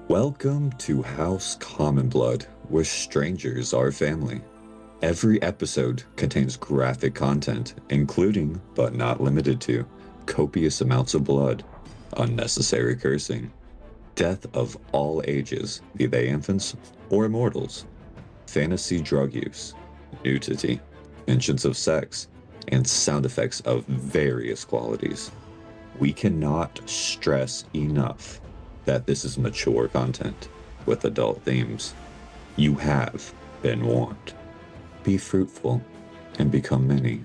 Welcome to House Common Blood, where strangers are family. Every episode contains graphic content, including, but not limited to, copious amounts of blood, unnecessary cursing, death of all ages, be they infants or immortals, fantasy drug use, nudity, mentions of sex, and sound effects of various qualities. We cannot stress enough that this is mature content with adult themes. You have been warned. Be fruitful and become many.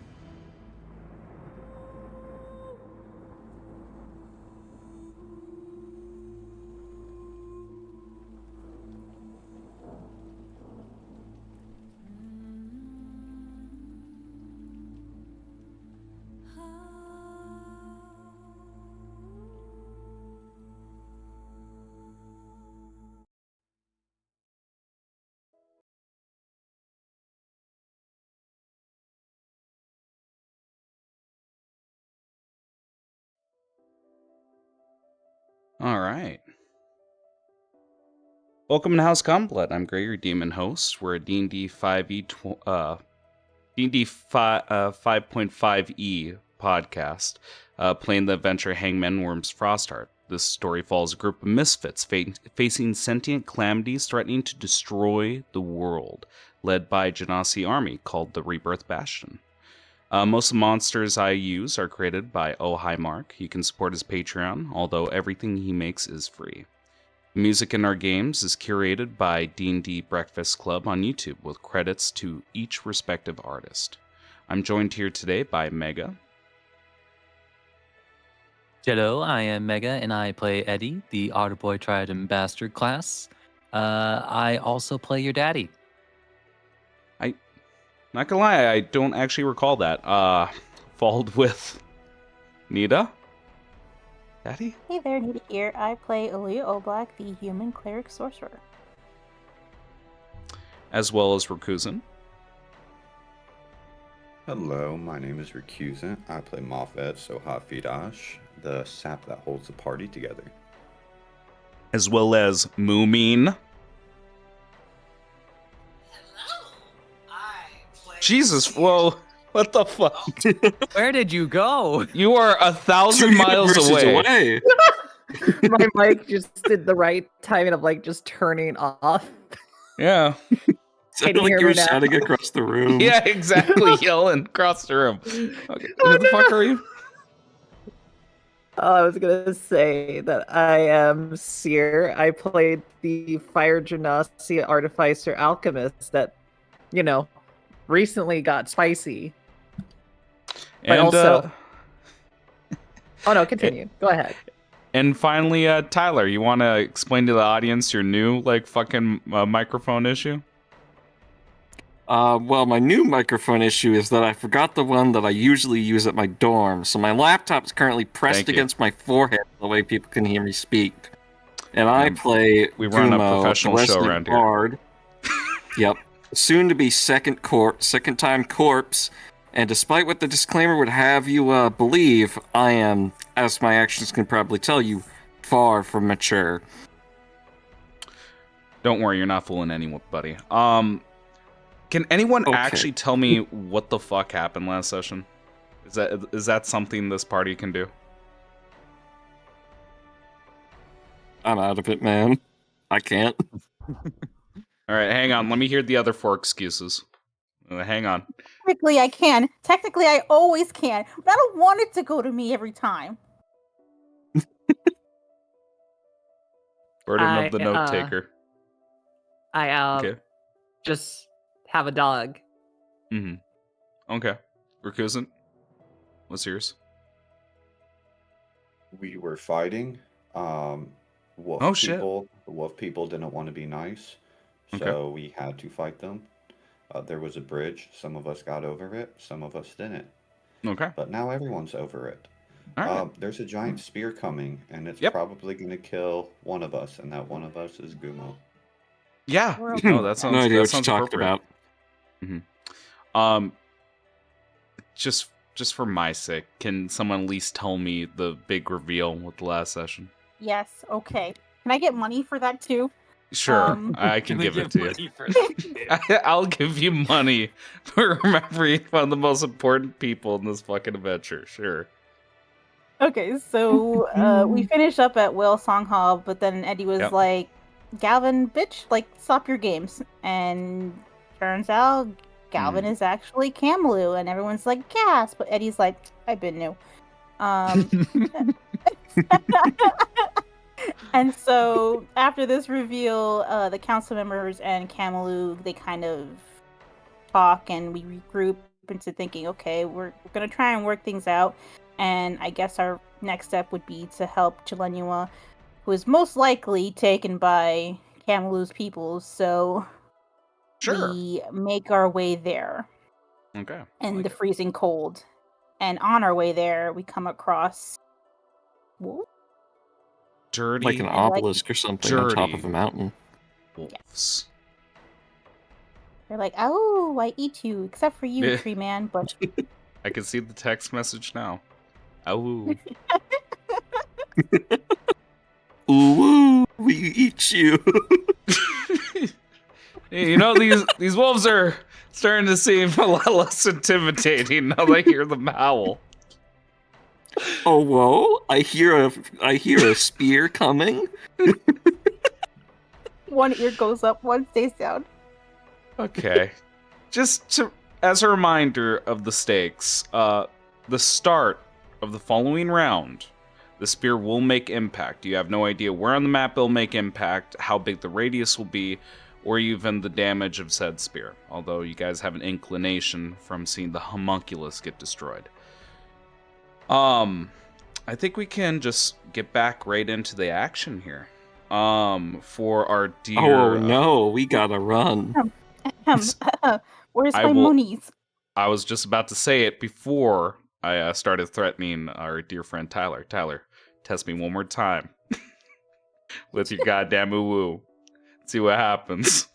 All right. Welcome to House Common Blood. I'm Gray, your demon host. We're a D&D 5.5e podcast, playing the adventure Hangman Worm's Frostheart. This story follows a group of misfits facing sentient calamities threatening to destroy the world, led by a Genasi army called the Rebirth Bastion. Most of the monsters I use are created by Oh Hi Mark. You can support his Patreon, although everything he makes is free. The music in our games is curated by D&D Breakfast Club on YouTube, with credits to each respective artist. I'm joined here today by Mega. Hello, I am Mega, and I play Eddie, the Otter Boy Triad and Bastard class. I also play your daddy. Not gonna lie, I don't actually recall that. Followed with Nita. Daddy? Hey there, Nita here. I play Aaliyah Oblak, the human cleric sorcerer. As well as Rakuzan. Hello, my name is Recusant. I play Moffed Sohafidash, the sap that holds the party together. As well as Moomin. Jesus, whoa. What the fuck? Where did you go? You are 1,000 miles away. My mic just did the right timing of just turning off. Yeah. Sounded like you were shouting across the room. Yeah, exactly. Yelling across the room. Okay. Who the fuck are you? I was gonna say that I am Seer. I played the Fire Genasi Artificer Alchemist that, recently got spicy. But also... Oh no, continue. Go ahead. And finally, Tyler, you want to explain to the audience your new, fucking microphone issue? Well, my new microphone issue is that I forgot the one that I usually use at my dorm. So my laptop is currently pressed against my forehead the way people can hear me speak. And I play We run Gumo, a professional show around here. Bard. Yep. Soon to be second time corpse. And despite what the disclaimer would have you believe, I am, as my actions can probably tell you, far from mature. Don't worry, you're not fooling anyone, buddy. Can anyone actually tell me what the fuck happened last session? Is that something this party can do? I'm out of it, man. I can't. All right, hang on. Let me hear the other 4 excuses. Hang on. Technically, I can. Technically, I always can. But I don't want it to go to me every time. Burden of the note taker. I just have a dog. Mm-hmm. Okay. Rakuzan, what's yours? We were fighting. Wolf people. The wolf people didn't want to be nice, so we had to fight them. There was a bridge. Some of us got over it. Some of us didn't. Okay. But now everyone's over it. All right. There's a giant spear coming, and it's probably going to kill one of us, and that one of us is Gumo. Yeah. No, that sounds. No idea that what sounds you talked about. Mm-hmm. Just for my sake, can someone at least tell me the big reveal with the last session? Yes, okay. Can I get money for that too? Sure, I can give it to you. I'll give you money for remembering one of the most important people in this fucking adventure. Sure. Okay, so we finish up at Whale Song Hall, but then Eddie was Yep. like, Galvin, bitch, like, stop your games. And turns out Galvin is actually Camelou, and everyone's like, gas. But Eddie's like, I've been new. And so after this reveal, the council members and Camelou, they kind of talk and we regroup into thinking, okay, we're going to try and work things out. And I guess our next step would be to help Chilenua, who is most likely taken by Camelou's people. So Sure. we make our way there Okay. in Like the it. freezing cold. And on our way there, we come across wolves. Dirty Like an obelisk or something on top dirty. of a mountain. wolves. They're like, oh, I eat you, except for you, Yeah. tree man. But I can see the text message now. Oh. Ooh, we eat you. You know, these wolves are starting to seem a lot less intimidating now they hear them howl. Oh, whoa! I hear a spear coming. one ear goes up, one stays down. Okay. As a reminder of the stakes, the start of the following round, the spear will make impact. You have no idea where on the map it'll make impact, how big the radius will be, or even the damage of said spear. Although you guys have an inclination from seeing the homunculus get destroyed. I think we can just get back right into the action here. For our dear. Oh no, we gotta run. Where's I my will- monies? I was just about to say it before I started threatening our dear friend Tyler. Tyler, test me one more time with your goddamn woo. See what happens.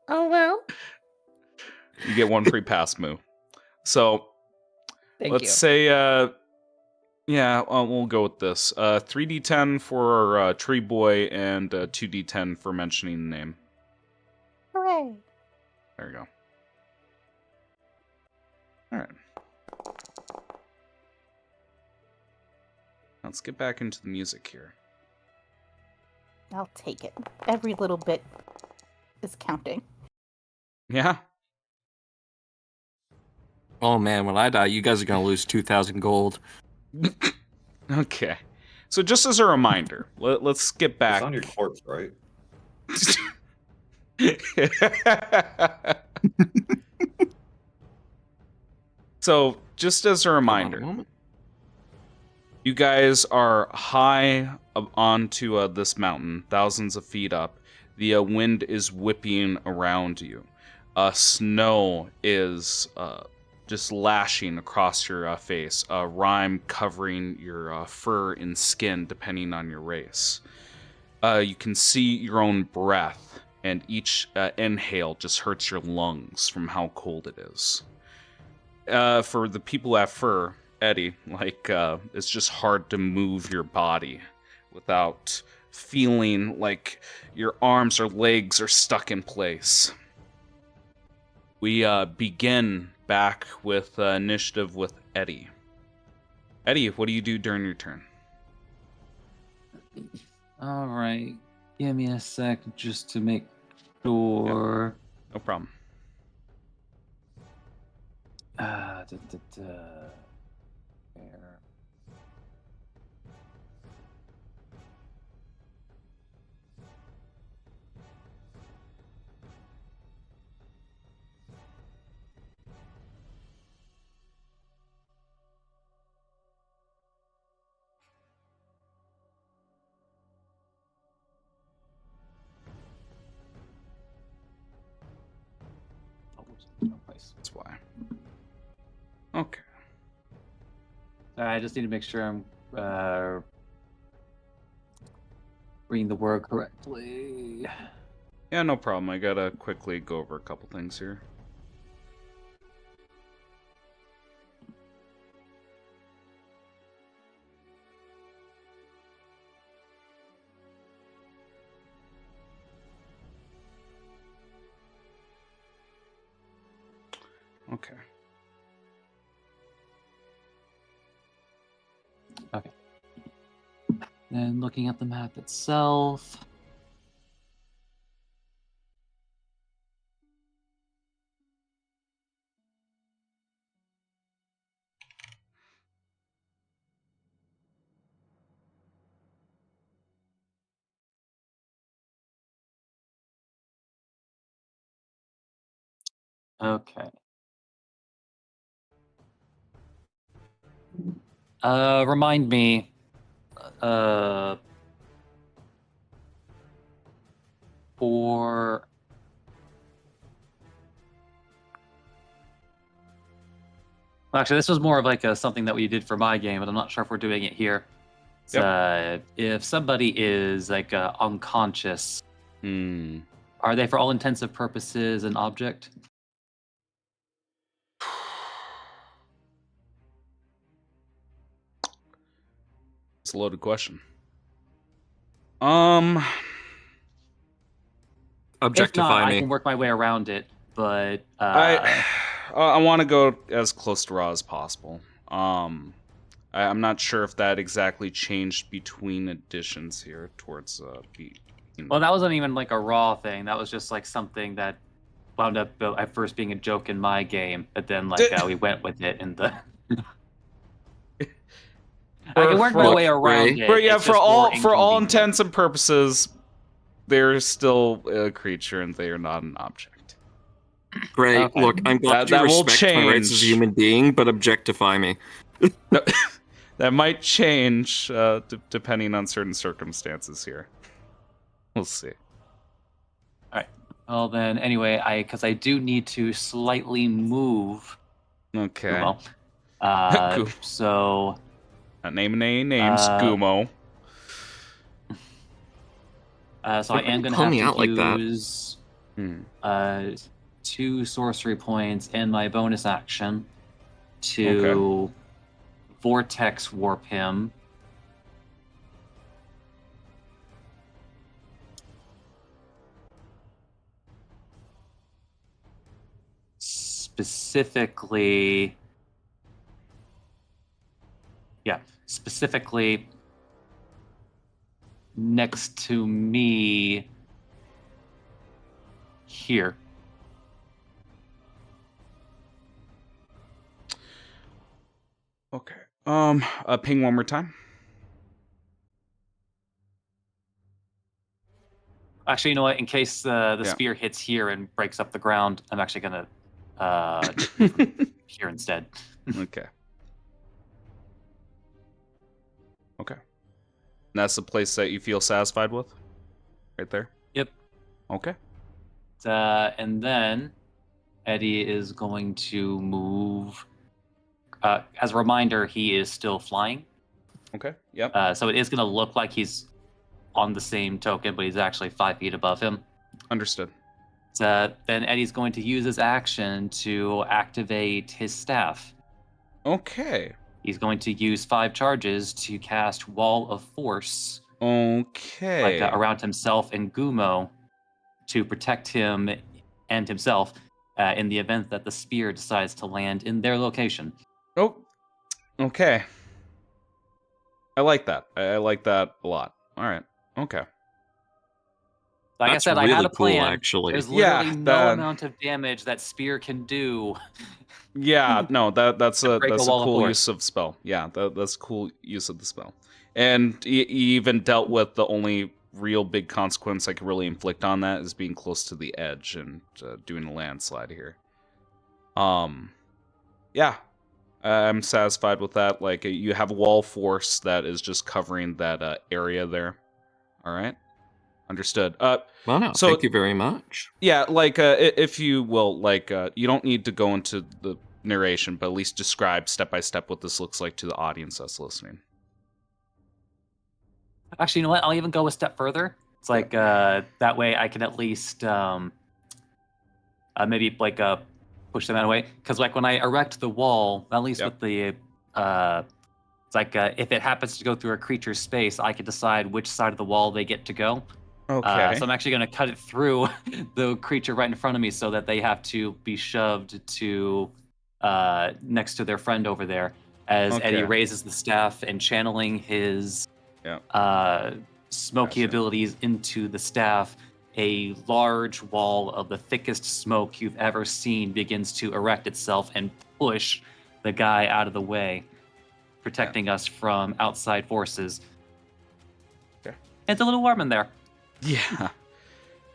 Oh well. You get one free pass, Moo. So Thank let's you. say, we'll go with this. 3d10 for our tree boy and 2d10 for mentioning the name. Hooray! There you go. All right. Let's get back into the music here. I'll take it. Every little bit is counting. Yeah. Oh man, when I die, you guys are gonna lose 2,000 gold. Okay. So just as a reminder, let's get back. It's on your corpse, right? So just as a Hold on a reminder, moment. you guys are high up onto this mountain, thousands of feet up. The wind is whipping around you. Snow is just lashing across your face, rime covering your fur and skin, depending on your race. You can see your own breath, and each inhale just hurts your lungs from how cold it is. For the people who have fur, Eddie, it's just hard to move your body without feeling like your arms or legs are stuck in place. We begin back with initiative with Eddie. Eddie, what do you do during your turn? All right. Give me a sec just to make sure. No problem. There. No place. That's why. Okay. I just need to make sure I'm reading the word correctly. Yeah, no problem. I gotta quickly go over a couple things here. Okay. Okay. Then looking at the map itself. Okay. Remind me. For actually, this was more of like something that we did for my game, but I'm not sure if we're doing it here. If somebody is like unconscious, are they for all intensive purposes an object? It's a loaded question. If not, Objectify I me. can work my way around it. But I want to go as close to raw as possible. I'm not sure if that exactly changed between editions here towards well, that wasn't even like a raw thing. That was just like something that wound up at first being a joke in my game, but then like we went with it in the. I can work my way around it. For all intents and purposes, they're still a creature and they are not an object. Great. Okay. Look, I'm glad you That will respect my rights as a change. human being, but objectify me. That might change depending on certain circumstances here. We'll see. All right. Well then, anyway, because I do need to slightly move. Okay. Gumo. So. Not naming any names, Gumo. So I am going to have to use 2 sorcery points and my bonus action to vortex warp him. Specifically next to me here. Okay. Ping one more time. Actually, you know what? In case the spear hits here and breaks up the ground, I'm actually gonna here instead. Okay. Okay. And that's the place that you feel satisfied with? Right there? Yep. Okay. And then Eddie is going to move. As a reminder, he is still flying. Okay. Yep. So it is going to look like he's on the same token, but he's actually 5 feet above him. Understood. Then Eddie's going to use his action to activate his staff. Okay. He's going to use 5 charges to cast Wall of Force. Okay. Like around himself and Gumo to protect him and himself in the event that the spear decides to land in their location. Oh, okay. I like that. I like that a lot. All right. Okay. Like I said, I had a plan. Cool, actually. There's literally no amount of damage that spear can do. Yeah, no, that's a cool of use of spell. Yeah, that's a cool use of the spell. And he even dealt with the only real big consequence I could really inflict on that is being close to the edge and doing a landslide here. Yeah, I'm satisfied with that. Like you have wall force that is just covering that area there. All right, understood. Well, no, so thank you very much. Yeah, like if you will, like you don't need to go into the narration, but at least describe step by step what this looks like to the audience that's listening. Actually, you know what? I'll even go a step further. It's like that way I can at least maybe like push them out of the way. Because like when I erect the wall, at least with the it's like if it happens to go through a creature's space, I can decide which side of the wall they get to go. Okay. So I'm actually going to cut it through the creature right in front of me so that they have to be shoved to next to their friend over there, as Okay. Eddie raises the staff and channeling his smoky Gotcha. abilities into the staff. A large wall of the thickest smoke you've ever seen begins to erect itself and push the guy out of the way, protecting us from outside forces. Okay. It's a little warm in there. Yeah.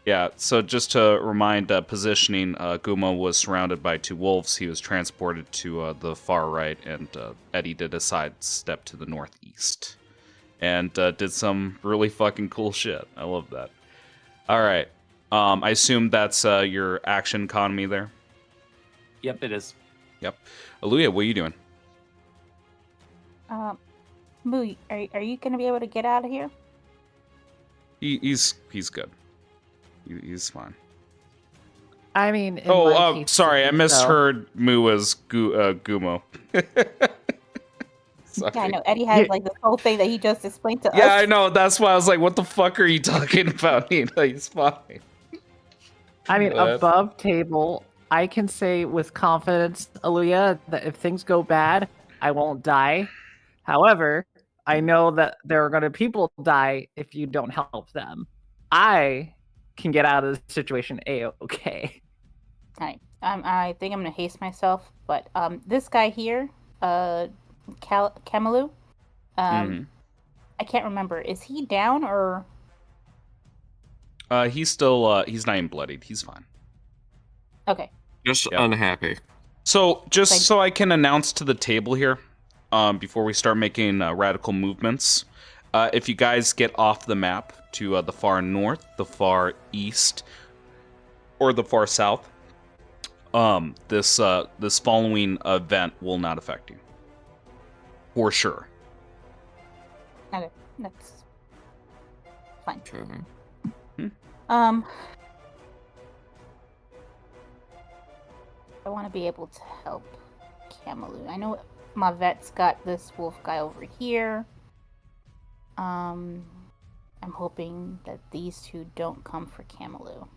Yeah, so just to remind positioning, Guma was surrounded by 2 wolves. He was transported to the far right, and Eddie did a sidestep to the northeast. And did some really fucking cool shit. I love that. All right. I assume that's your action economy there? Yep, it is. Yep. Aluya, what are you doing? Moo, are you gonna be able to get out of here? He's good. He's fine. I mean, in my case, sorry, I so- misheard Moo as Gumo. Sorry. Yeah, I know. Eddie has like this whole thing that he just explained to us. Yeah, I know. That's why I was like, what the fuck are you talking about? He's fine. I mean, But- above table, I can say with confidence, Aluya, that if things go bad, I won't die. However, I know that there are going to people die if you don't help them. I can get out of the situation a-okay. Alright. I think I'm gonna haste myself, but this guy here, Kamalu, Mhm. I can't remember. Is he down or? He's still he's not even bloodied. He's fine. Okay. Just Yep. unhappy. So just Thank- so I can announce to the table here, before we start making radical movements, if you guys get off the map to the far north, the far east, or the far south, this following event will not affect you, for sure. Okay. That's fine. Okay. I want to be able to help Kamalu. I know my vet's got this wolf guy over here. I'm hoping that these two don't come for Kamalu.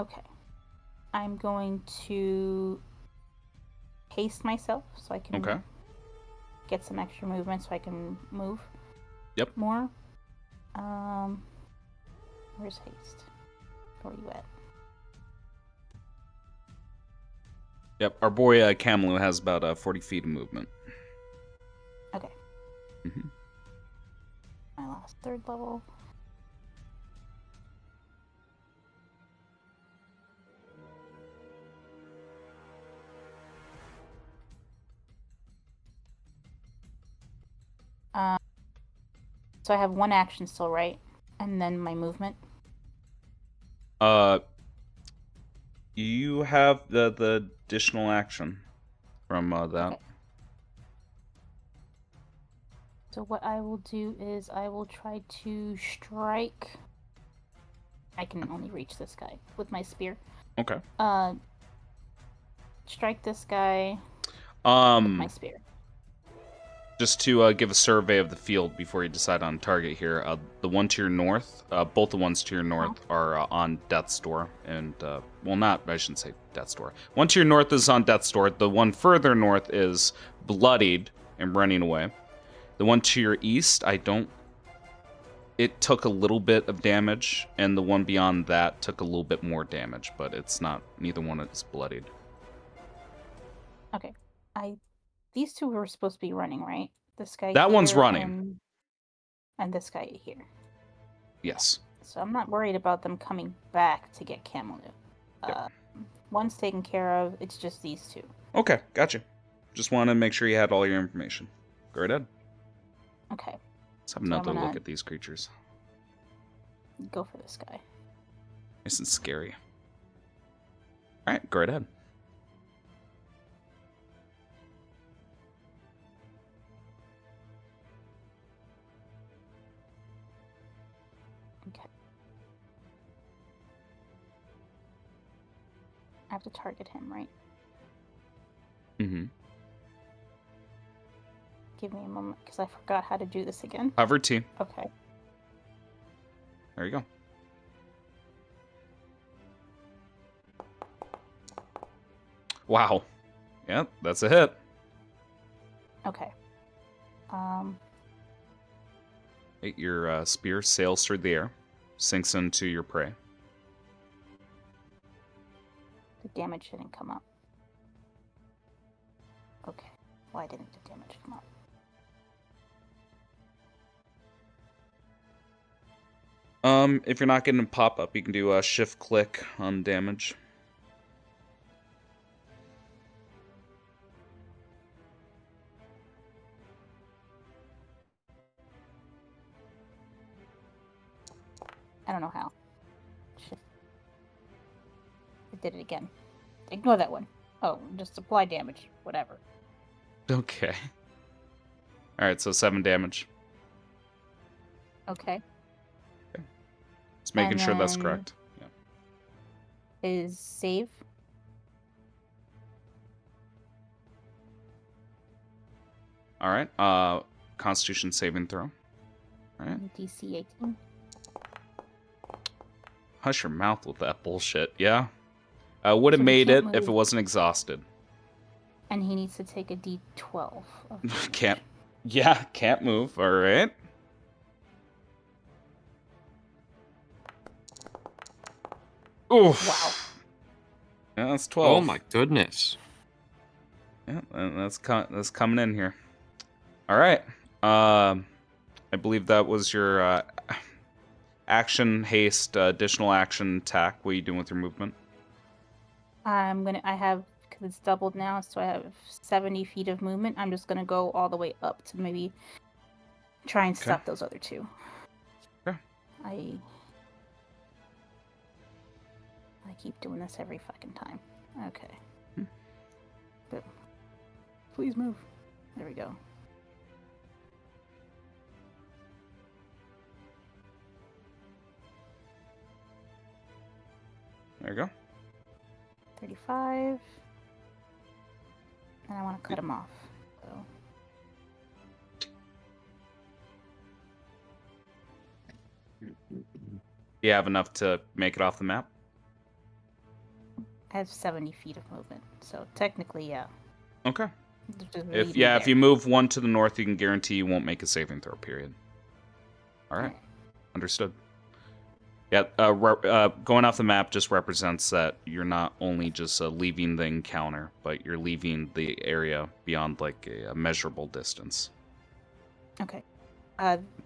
Okay. I'm going to haste myself so I can Okay. get some extra movement so I can move. Yep. More. Where's haste? Where are you at? Yep, our boy Kamalu has about 40 feet of movement. Okay. Mm-hmm. My last 3rd level. So I have 1 action still, right? And then my movement. You have the additional action from that. Okay. So what I will do is I will try to strike. I can only reach this guy with my spear. Okay. Strike this guy with my Um, spear. just to give a survey of the field before you decide on target here. The one to your north, both the ones to your north are on Death's Door, and well, not I shouldn't say Death's Door. One to your north is on Death's Door. The one further north is bloodied and running away. The one to your east, it took a little bit of damage, and the one beyond that took a little bit more damage, but it's not, neither one is bloodied. Okay. These two were supposed to be running, right? This guy That one's here running. and this guy here. Yes. So I'm not worried about them coming back to get Kamalu. Yep. One's taken care of. It's just these two. Okay, gotcha. Just want to make sure you had all your information. Go right ahead. Okay. Let's have So I'm another gonna- look at these creatures. Go for this guy. Nice and scary. All right, go right ahead. Okay. I have to target him, right? Mm-hmm. Give me a moment, because I forgot how to do this again. Hover T. Okay. There you go. Wow. Yeah, that's a hit. Okay. Your spear sails through the air, sinks into your prey. The damage didn't come up. Okay. Why didn't the damage come up? If you're not getting a pop-up, you can do a shift-click on damage. I don't know how. Shit. It did it again. Ignore that one. Oh, just apply damage. Whatever. Okay. Alright, so 7 damage. Okay. Just making And sure that's then- correct. Yeah. Is save. Alright, Constitution saving throw. Alright. DC 18. Hush your mouth with that bullshit, yeah? Would have So he made it can't if it move. wasn't exhausted. And he needs to take a D12. Of Can't. Yeah, can't move. Alright. Oof. Wow. Yeah, that's 12. Oh my goodness. Yeah, that's coming in here. Alright. I believe that was your action, haste, additional action, attack. What are you doing with your movement? I have, because it's doubled now, so I have 70 feet of movement. I'm just gonna go all the way up to maybe try and stop those other two. Okay. I keep doing this every fucking time. Okay. But please move. There we go. There you go. 35. And I want to cut him off. So. You have enough to make it off the map? I have 70 feet of movement, so technically, yeah. Okay. Just leave If me if there. you move one to the north, you can guarantee you won't make a saving throw. Period. All right. Understood. Yeah. Going off the map just represents that you're not only just leaving the encounter, but you're leaving the area beyond like a measurable distance. Okay.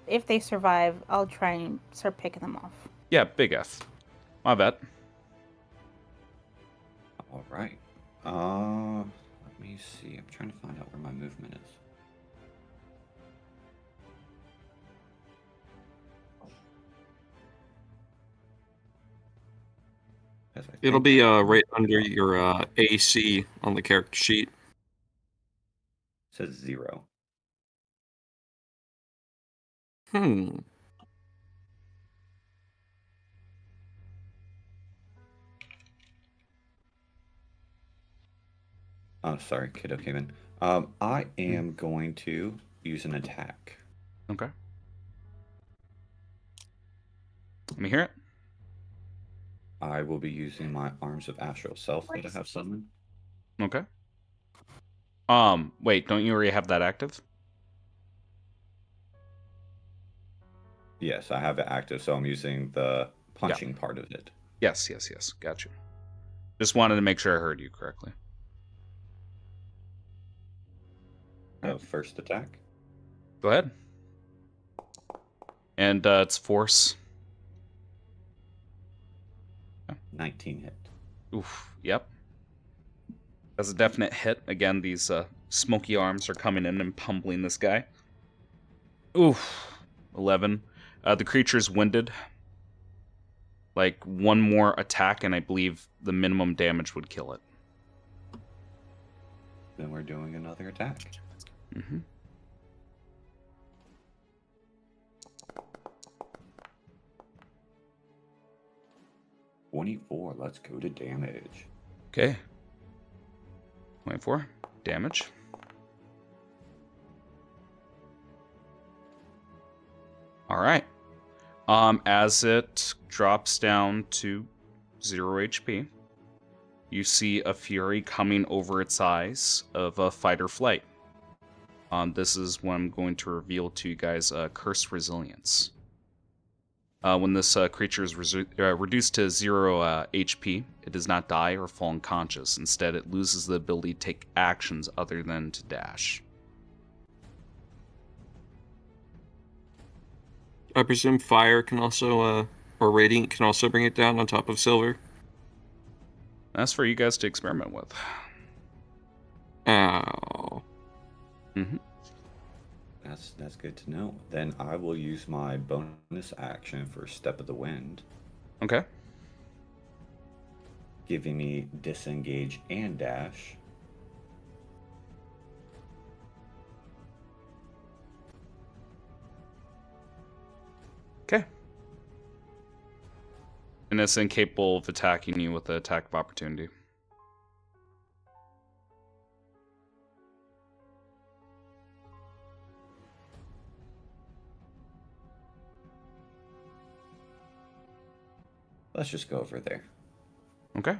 If they survive, I'll try and start picking them off. Yeah. Big F. My bad. All right. Let me see. I'm trying to find out where my movement is. As I It'll think be I- right under your AC on the character sheet. says 0. Oh, sorry, kiddo came in. I am going to use an attack. Okay. Let me hear it. I will be using my Arms of Astral Self that I have summoned. Okay. Wait, don't you already have that active? Yes, I have it active, so I'm using the punching part of it. Yes. Got you. Just wanted to make sure I heard you correctly. So first attack. Go ahead. And it's force. 19 hit. Oof. Yep. That's a definite hit. Again, these smoky arms are coming in and pummeling this guy. Oof. 11. The creature's winded. Like one more attack, and I believe the minimum damage would kill it. Then we're doing another attack. Mm-hmm. $24. Let's go to damage. Okay. 24 damage. All right. As it drops down to 0 HP, you see a fury coming over its eyes of a fight or flight. This is when I'm going to reveal to you guys Cursed Resilience. When this creature is reduced to 0 HP, it does not die or fall unconscious. Instead, it loses the ability to take actions other than to dash. I presume fire can also, or radiant can also bring it down on top of silver. That's for you guys to experiment with. Oh. Mm-hmm. That's good to know. Then I will use my bonus action for Step of the Wind, Okay. giving me disengage and dash. Okay. And it's incapable of attacking you with an attack of opportunity. Let's just go over there. Okay.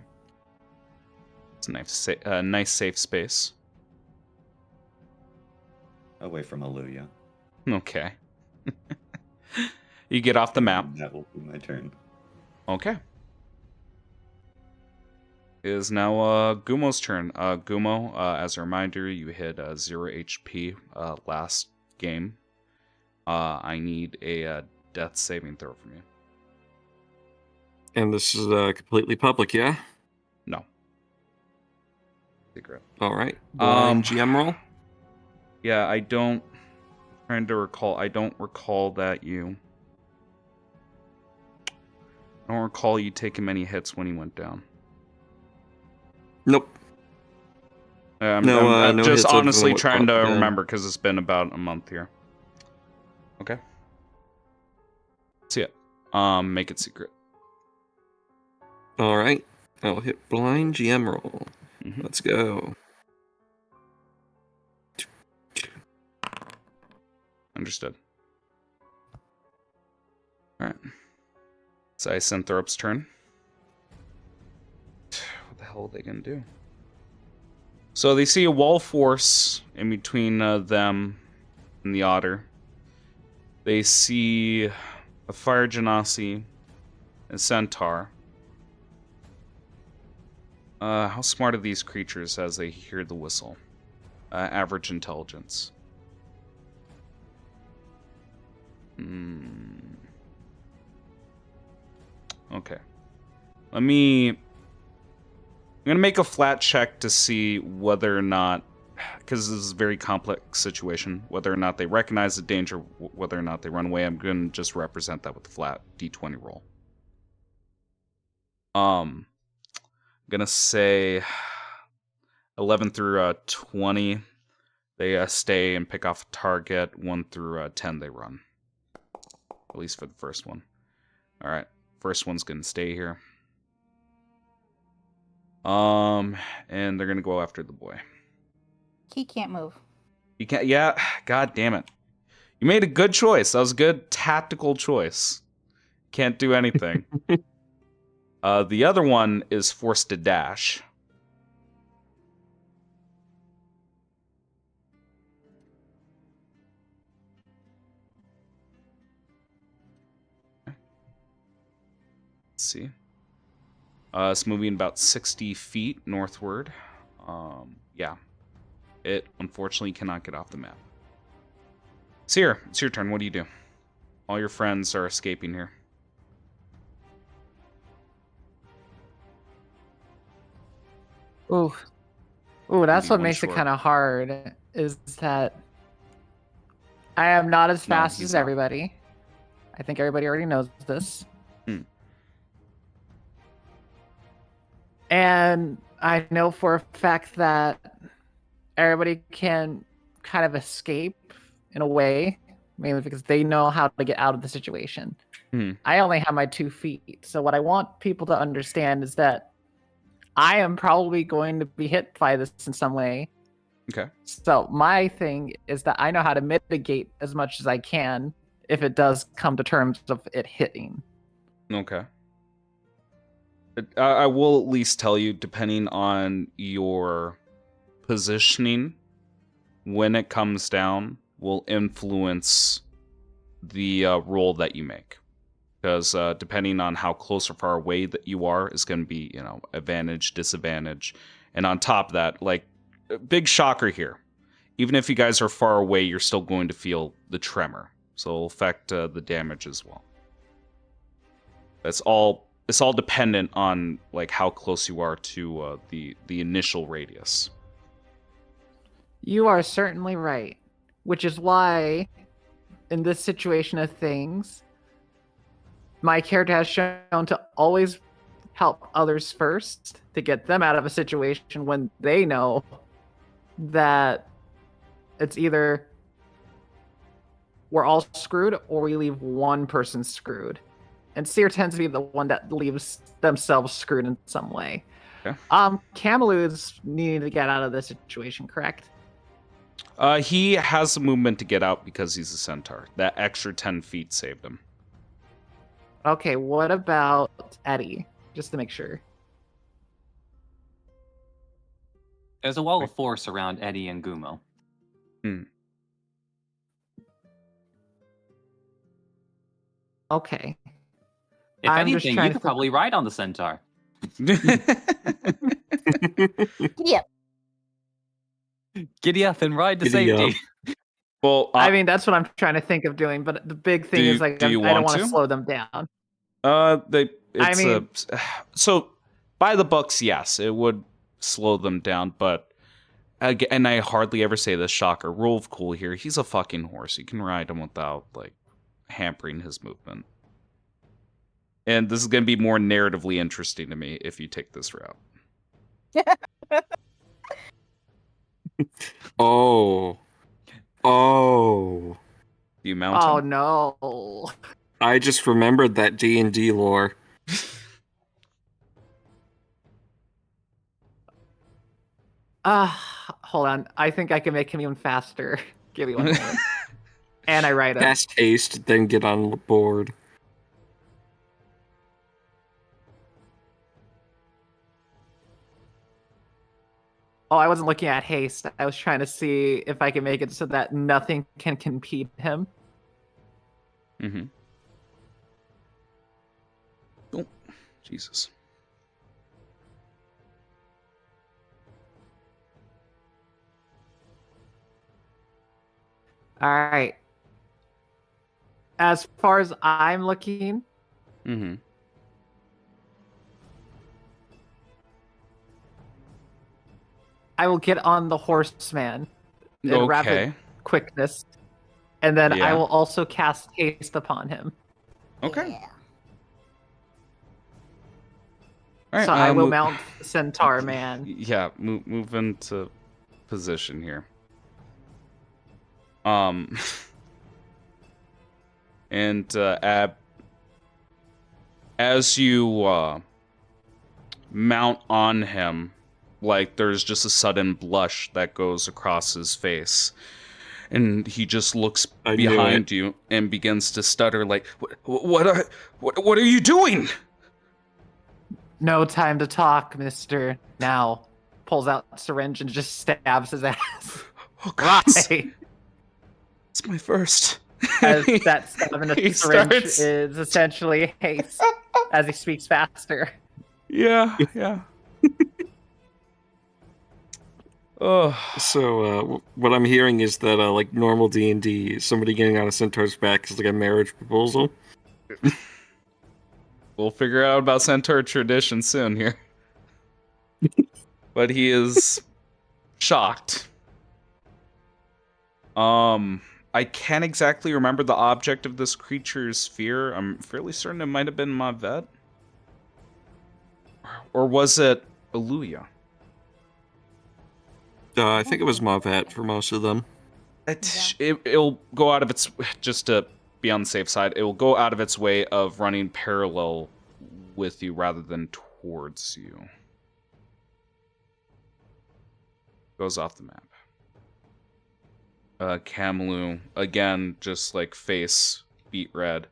It's a nice safe space. Away from Aluya. Okay. You get off the map. And that will be my turn. Okay. It is now Gumo's turn. Gumo, as a reminder, you hit 0 HP last game. I need a death saving throw from you. And this is completely public, yeah? No. Secret. All right. Blind GM roll? Yeah, I don't... trying to recall. I don't recall that you... I don't recall you taking many hits when he went down. Nope. I'm no just hits other than honestly what trying to popped down. remember because it's been about a month here. Okay. See it. Make it secret. All right. I'll hit blind GM roll. Mhm. Let's go. Understood. All right. It's Isenthrop's turn. What the hell are they gonna do? So they see a wall force in between them and the otter. They see a fire genasi, a centaur. How smart are these creatures as they hear the whistle? Average intelligence. Okay. I'm gonna make a flat check to see whether or not, because this is a very complex situation, whether or not they recognize the danger, whether or not they run away. I'm gonna just represent that with a flat D20 roll. I'm gonna say 11 through 20, they stay and pick off a target. 1 through 10, they run. At least for the first one. All right, first one's gonna stay here. And they're gonna go after the boy. He can't move. You can't. Yeah. God damn it. You made a good choice. That was a good tactical choice. Can't do anything. The other one is forced to dash. Let's see. It's moving about 60 feet northward. Yeah. It unfortunately cannot get off the map. Seer, it's your turn. What do you do? All your friends are escaping here. Ooh, that's Maybe what one makes it short. kind of hard. Is that I am not as No, fast he's as not. everybody. I think everybody already knows this. And I know for a fact that everybody can kind of escape in a way, mainly because they know how to get out of the situation. I only have my 2 feet. So what I want people to understand is that I am probably going to be hit by this in some way. Okay. So my thing is that I know how to mitigate as much as I can if it does come to terms of it hitting. Okay. I will at least tell you, depending on your positioning, when it comes down, will influence the roll that you make. Because depending on how close or far away that you are is going to be, advantage, disadvantage. And on top of that, like, big shocker here. Even if you guys are far away, you're still going to feel the tremor. So it'll affect the damage as well. It's all dependent on like how close you are to the initial radius. You are certainly right. Which is why, in this situation of things, my character has shown to always help others first to get them out of a situation when they know that it's either we're all screwed or we leave one person screwed. And Seer tends to be the one that leaves themselves screwed in some way. Okay. Camelud's needing to get out of this situation, correct? He has the movement to get out because he's a centaur. That extra 10 feet saved him. Okay, what about Eddie? Just to make sure. There's a wall of force around Eddie and Gumo. Okay. If I'm just anything, trying you to could probably ride on the centaur. Yeah. Giddy up and ride to Giddy safety. Well, I mean, that's what I'm trying to think of doing, but the big thing is like do you I don't want want to to? slow them down. So by the books, yes, it would slow them down, but and I hardly ever say this, shocker. Rule of cool here. He's a fucking horse. You can ride him without like hampering his movement. And this is going to be more narratively interesting to me if you take this route. Oh. Do you mount Oh him? no. I just remembered that D&D lore. Hold on. I think I can make him even faster. Give me one moment. And I write him. Cast haste, then get on the board. Oh, I wasn't looking at haste. I was trying to see if I can make it so that nothing can compete him. Mm-hmm. Oh, Jesus. All right. As far as I'm looking, Mm-hmm. I will get on the horseman in Okay. rapid quickness, and then Yeah. I will also cast haste upon him. Okay. Yeah. All right, So I will mount Centaur Man. Yeah, move into position here. And as you mount on him, like there's just a sudden blush that goes across his face, and he just looks I knew behind it. you and begins to stutter, like, "What are you doing?" No time to talk, mister. Now, pulls out syringe and just stabs his ass. Oh God, Right. it's my first. As that stab in the He syringe starts- is essentially haste, as he speaks faster. Yeah. Oh, So, what I'm hearing is that, like normal D&D, somebody getting on a centaur's back is like a marriage proposal. we'll figure out about centaur tradition soon here. But he is shocked. I can't exactly remember the object of this creature's fear. I'm fairly certain it might have been Mavet. Or was it Aluya? I think it was Mavet for most of them. It'll go out of its, just to be on the safe side, it will go out of its way of running parallel with you rather than towards you. Goes off the map. Kamlu, again, just like face beat red,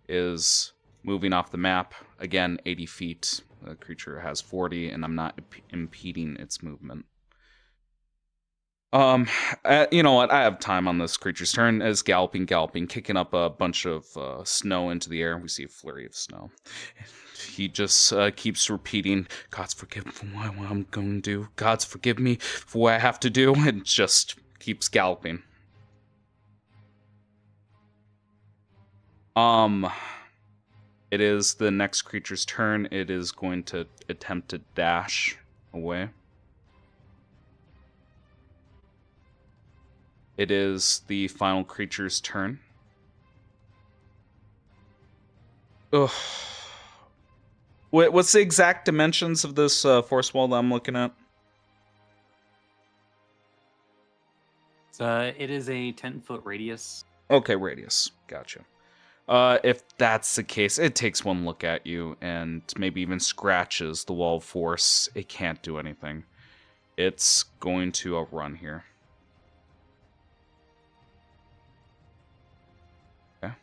is moving off the map again, 80 feet. The creature has 40, and I'm not impeding its movement. You know what? I have time on this creature's turn. As galloping, kicking up a bunch of snow into the air. We see a flurry of snow. He just keeps repeating, "God's forgive me for what I'm going to do. God's forgive me for what I have to do," and just keeps galloping. It is the next creature's turn. It is going to attempt to dash away. It is the final creature's turn. Ugh. What's the exact dimensions of this force wall that I'm looking at? It is a 10-foot radius. Okay, radius. Gotcha. If that's the case, it takes one look at you and maybe even scratches the wall of force. It can't do anything. It's going to outrun here. Okay.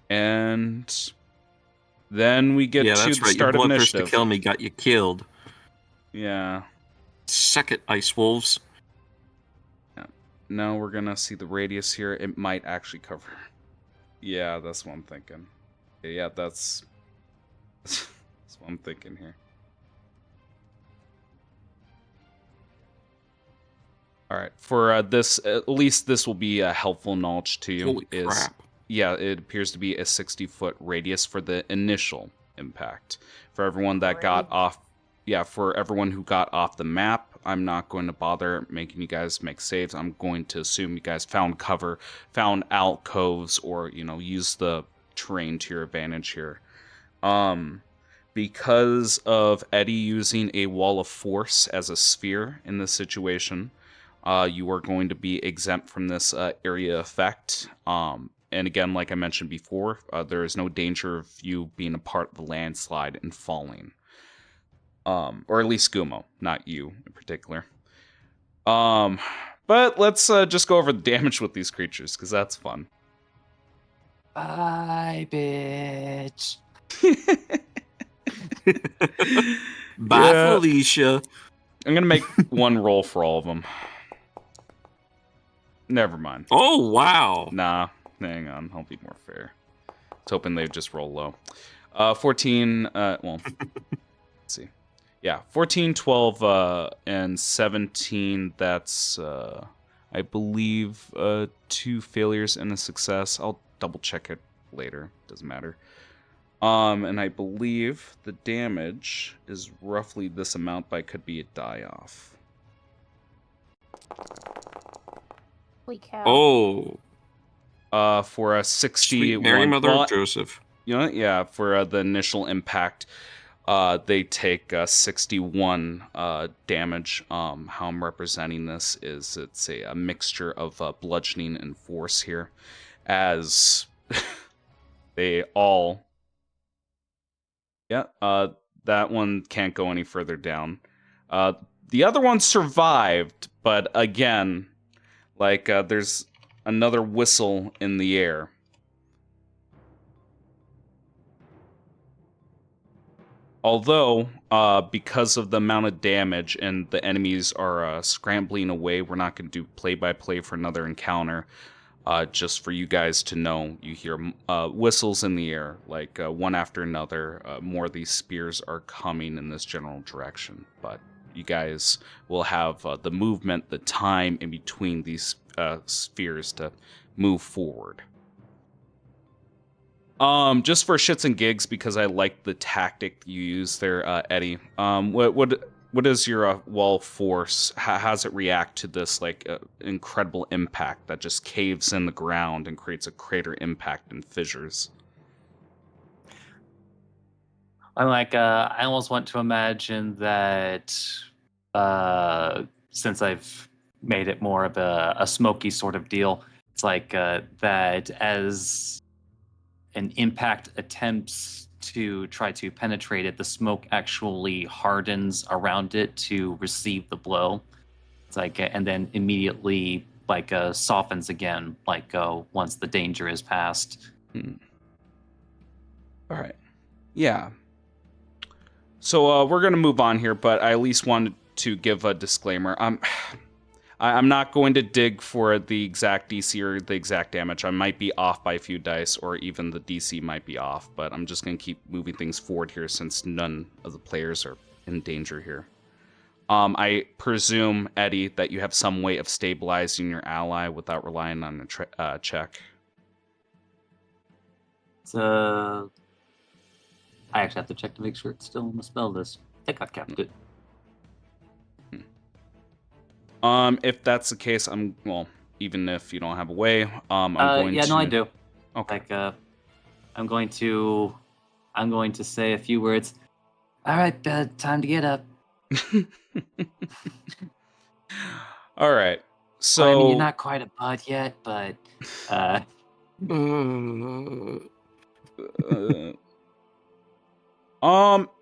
And then we get to the start Your of bloodthirst initiative. to kill me got you killed. Yeah. Suck it, Ice Wolves. Yeah. Now we're gonna see the radius here. It might actually cover. Yeah, that's what I'm thinking. Yeah, that's what I'm thinking here. All right, for this, at least this will be a helpful knowledge to you. Holy crap. Yeah, it appears to be a 60-foot radius for the initial impact. For everyone that got off, for everyone who got off the map, I'm not going to bother making you guys make saves. I'm going to assume you guys found cover, found alcoves, or use the terrain to your advantage here. Because of Eddie using a wall of force as a sphere in this situation, you are going to be exempt from this area effect. And again, like I mentioned before, there is no danger of you being a part of the landslide and falling. Or at least Gumo, not you in particular. But let's just go over the damage with these creatures, because that's fun. Bye, bitch. Bye, Felicia. I'm going to make one roll for all of them. Never mind. Oh, wow. Nah, hang on. I'll be more fair. I was hoping they'd just roll low. 14, well, let's see. Yeah, 14, 12, and 17. That's, I believe, 2 failures and a success. I'll double check it later. Doesn't matter. And I believe the damage is roughly this amount, but it could be a die-off. Holy cow. Oh. For a 61... Sweet Mary Mother of Joseph. You know, yeah, for the initial impact, they take 61 damage. How I'm representing this is it's a mixture of bludgeoning and force here, as they all... Yeah, that one can't go any further down. The other one survived, but again, like there's another whistle in the air. Although, because of the amount of damage and the enemies are scrambling away, we're not going to do play-by-play for another encounter. Just for you guys to know, you hear whistles in the air, like one after another. More of these spears are coming in this general direction, but you guys will have the movement, the time in between these spheres to move forward. Just for shits and gigs, because I like the tactic you use there, Eddie. What is your wall force? How does it react to this incredible impact that just caves in the ground and creates a crater impact and fissures? I'm like, I almost want to imagine that since I've made it more of a smoky sort of deal, it's like that as an impact attempts to try to penetrate it, the smoke actually hardens around it to receive the blow. It's like, and then immediately softens again, once the danger is past. All right. Yeah. So we're going to move on here, but I at least wanted to give a disclaimer. I'm not going to dig for the exact DC or the exact damage. I might be off by a few dice, or even the DC might be off, but I'm just going to keep moving things forward here since none of the players are in danger here. I presume, Eddie, that you have some way of stabilizing your ally without relying on a check. So I actually have to check to make sure it's still in the spell list. I think I kept it. If that's the case, even if you don't have a way, I'm going to. No, I do. Okay. Like, I'm going to say a few words. All right, time to get up. All right. So Well, I mean, you're not quite a bud yet, but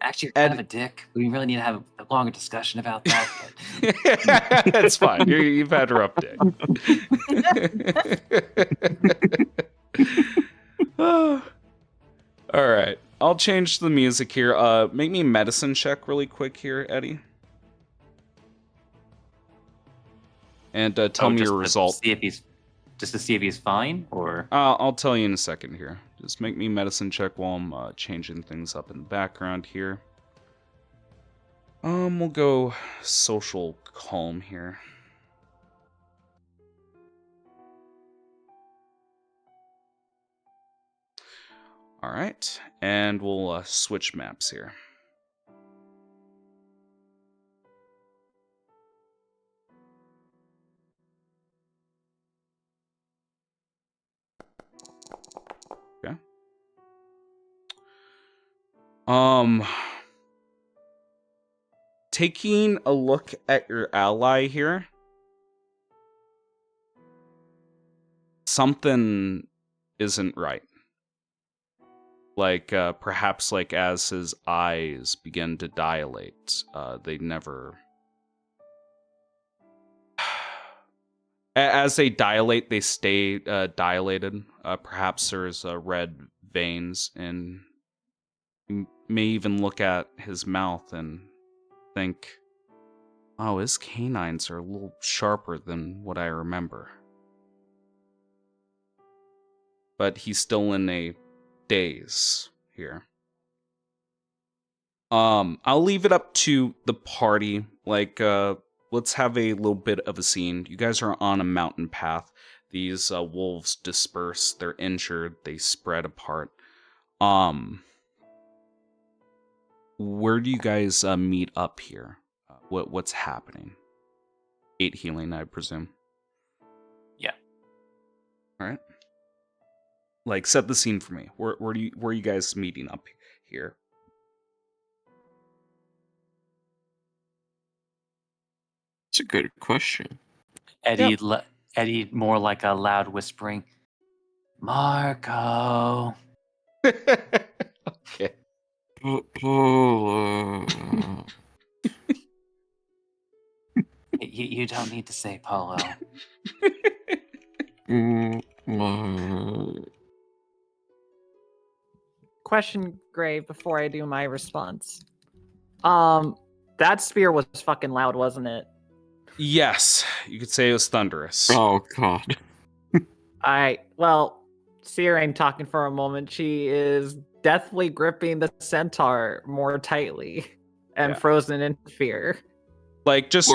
actually, you're kind of a dick. We really need to have a longer discussion about that. But it's fine. You've had a rough day. All right. I'll change the music here. Make me a medicine check really quick here, Eddie. And tell me your result. Just to see if he's fine, or I'll tell you in a second here. Just make me a medicine check while I'm changing things up in the background here. We'll go social calm here. All right, and we'll switch maps here. Okay. Taking a look at your ally here, something isn't right. Like, perhaps like as his eyes begin to dilate, they never... As they dilate, they stay dilated. Perhaps there's red veins, and you may even look at his mouth and think, oh, his canines are a little sharper than what I remember. But he's still in a daze here. I'll leave it up to the party. Like, let's have a little bit of a scene. You guys are on a mountain path. These wolves disperse. They're injured. They spread apart. Where do you guys meet up here? What's happening? 8 healing, I presume. Yeah. All right. Like, set the scene for me. Where are you guys meeting up here? It's a good question. Eddie, Eddie, more like a loud whispering, Marco. Okay. You don't need to say Polo. Question, Gray, before I do my response. That spear was fucking loud, wasn't it? Yes, you could say it was thunderous. Oh god. Seer ain't talking for a moment. She is deathly gripping the centaur more tightly and frozen in fear. Like, just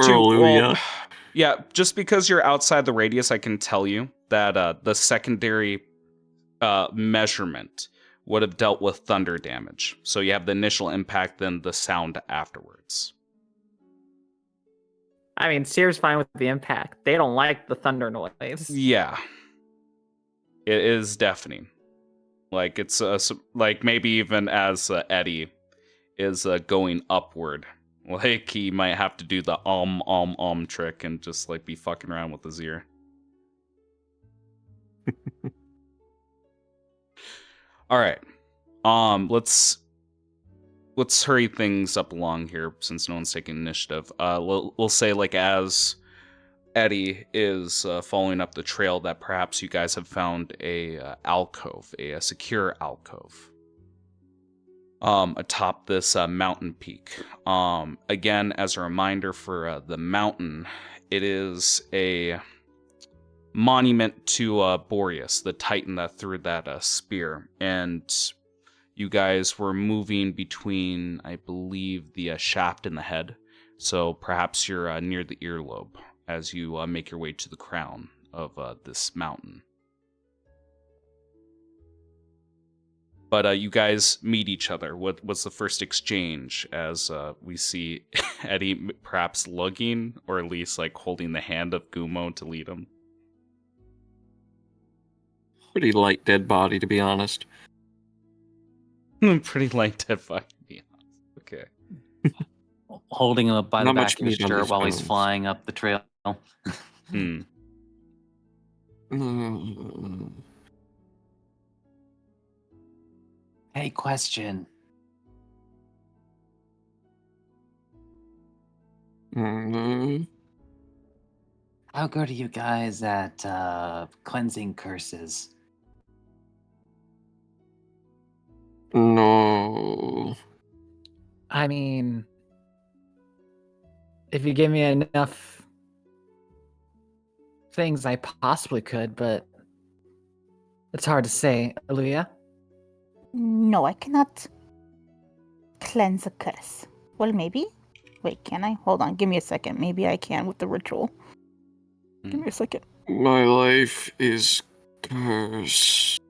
just because you're outside the radius, I can tell you that the secondary measurement would have dealt with thunder damage. So you have the initial impact, then the sound afterwards. I mean, Seer's fine with the impact. They don't like the thunder noise. Yeah. It is deafening. Like, it's like maybe even as Eddie is going upward, like he might have to do the trick and just like be fucking around with his ear. All right. Let's hurry things up along here since no one's taking initiative. We'll say, like, as Eddie is following up the trail, that perhaps you guys have found a alcove, a secure alcove. atop this mountain peak. Again, as a reminder for the mountain, it is a monument to Boreas, the Titan that threw that spear. And you guys were moving between, I believe, the shaft and the head. So perhaps you're near the earlobe as you make your way to the crown of this mountain. But you guys meet each other. What's the first exchange as we see Eddie perhaps lugging, or at least like holding the hand of Gumo to lead him? Pretty light dead body, to be honest. Pretty light dead body, to be honest. Okay. Holding him up by Not the much back of his meat on shirt these while he's bones. flying up the trail. Hey, question. How good are you guys at cleansing curses? No. I mean, if you give me enough things, I possibly could, but it's hard to say. Aluya? No, I cannot cleanse a curse. Well, maybe. Wait, can I? Hold on, give me a second. Maybe I can with the ritual. Give me a second. My life is cursed.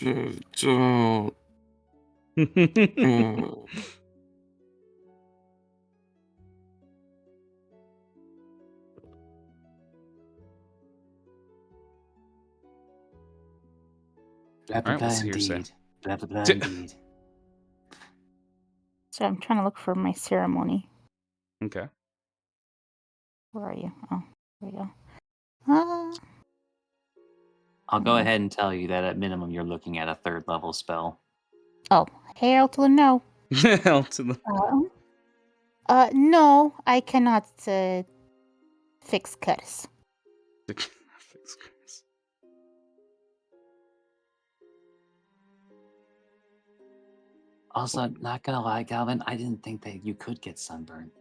Don't. Blah, blah, All right, blah, let's hear say. indeed. Blah, blah, blah, indeed. So I'm trying to look for my ceremony. Okay. Where are you? Oh, there you go. I'll go ahead and tell you that at minimum you're looking at a 3rd level spell. Oh, hail to the no. Hell to the No, I cannot fix curse. Also, not gonna lie, Galvin, I didn't think that you could get sunburned.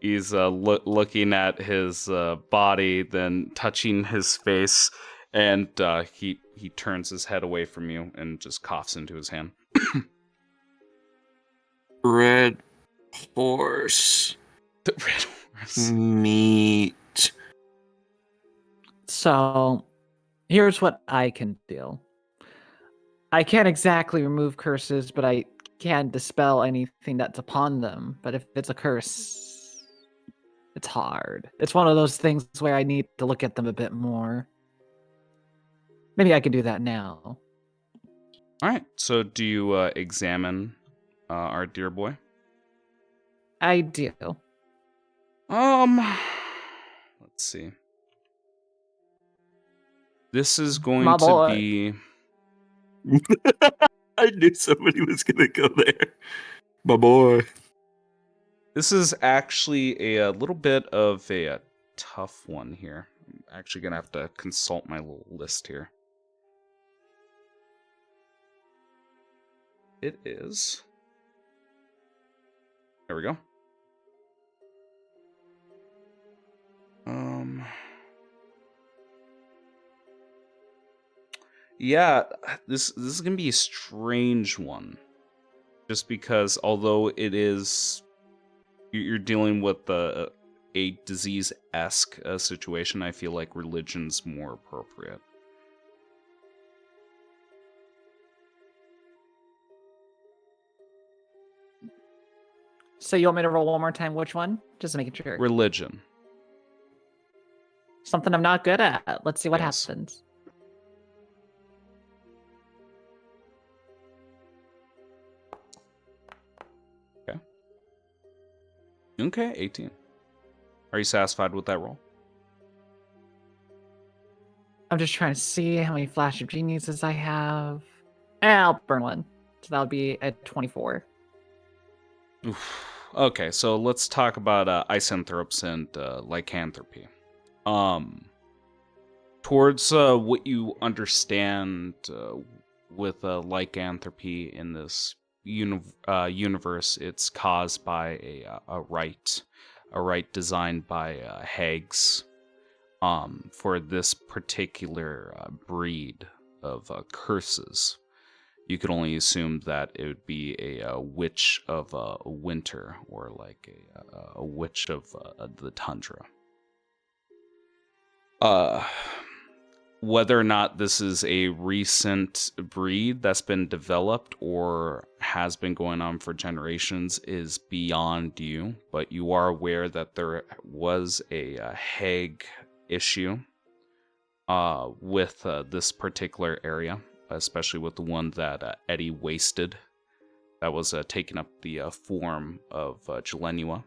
He's looking at his body, then touching his face, and he turns his head away from you and just coughs into his hand. Red horse. The red horse. Meat. So, here's what I can do. I can't exactly remove curses, but I can dispel anything that's upon them. But if it's a curse, it's hard. It's one of those things where I need to look at them a bit more. Maybe I can do that now. All right. So, do you examine our dear boy? I do. Let's see. This is going My to boy. be. I knew somebody was gonna go there. My boy. This is actually a little bit of a tough one here. I'm actually gonna have to consult my little list here. It is. There we go. Yeah, this is gonna be a strange one, just because although it is, you're dealing with a disease-esque situation, I feel like religion's more appropriate. So you want me to roll one more time? Which one? Just making sure. Religion. Something I'm not good at. Let's see what Yes. happens. Okay, 18. Are you satisfied with that roll? I'm just trying to see how many Flash of Geniuses I have. I'll burn one. So that would be at 24. Oof. Okay, so let's talk about isanthropes and lycanthropy. towards what you understand with lycanthropy in this universe, it's caused by a rite designed by hags for this particular breed of curses. You could only assume that it would be a witch of winter, or like a witch of the tundra. Whether or not this is a recent breed that's been developed or has been going on for generations is beyond you, but you are aware that there was a hag issue with this particular area, especially with the one that Eddie wasted, that was taking up the form of Gelenua.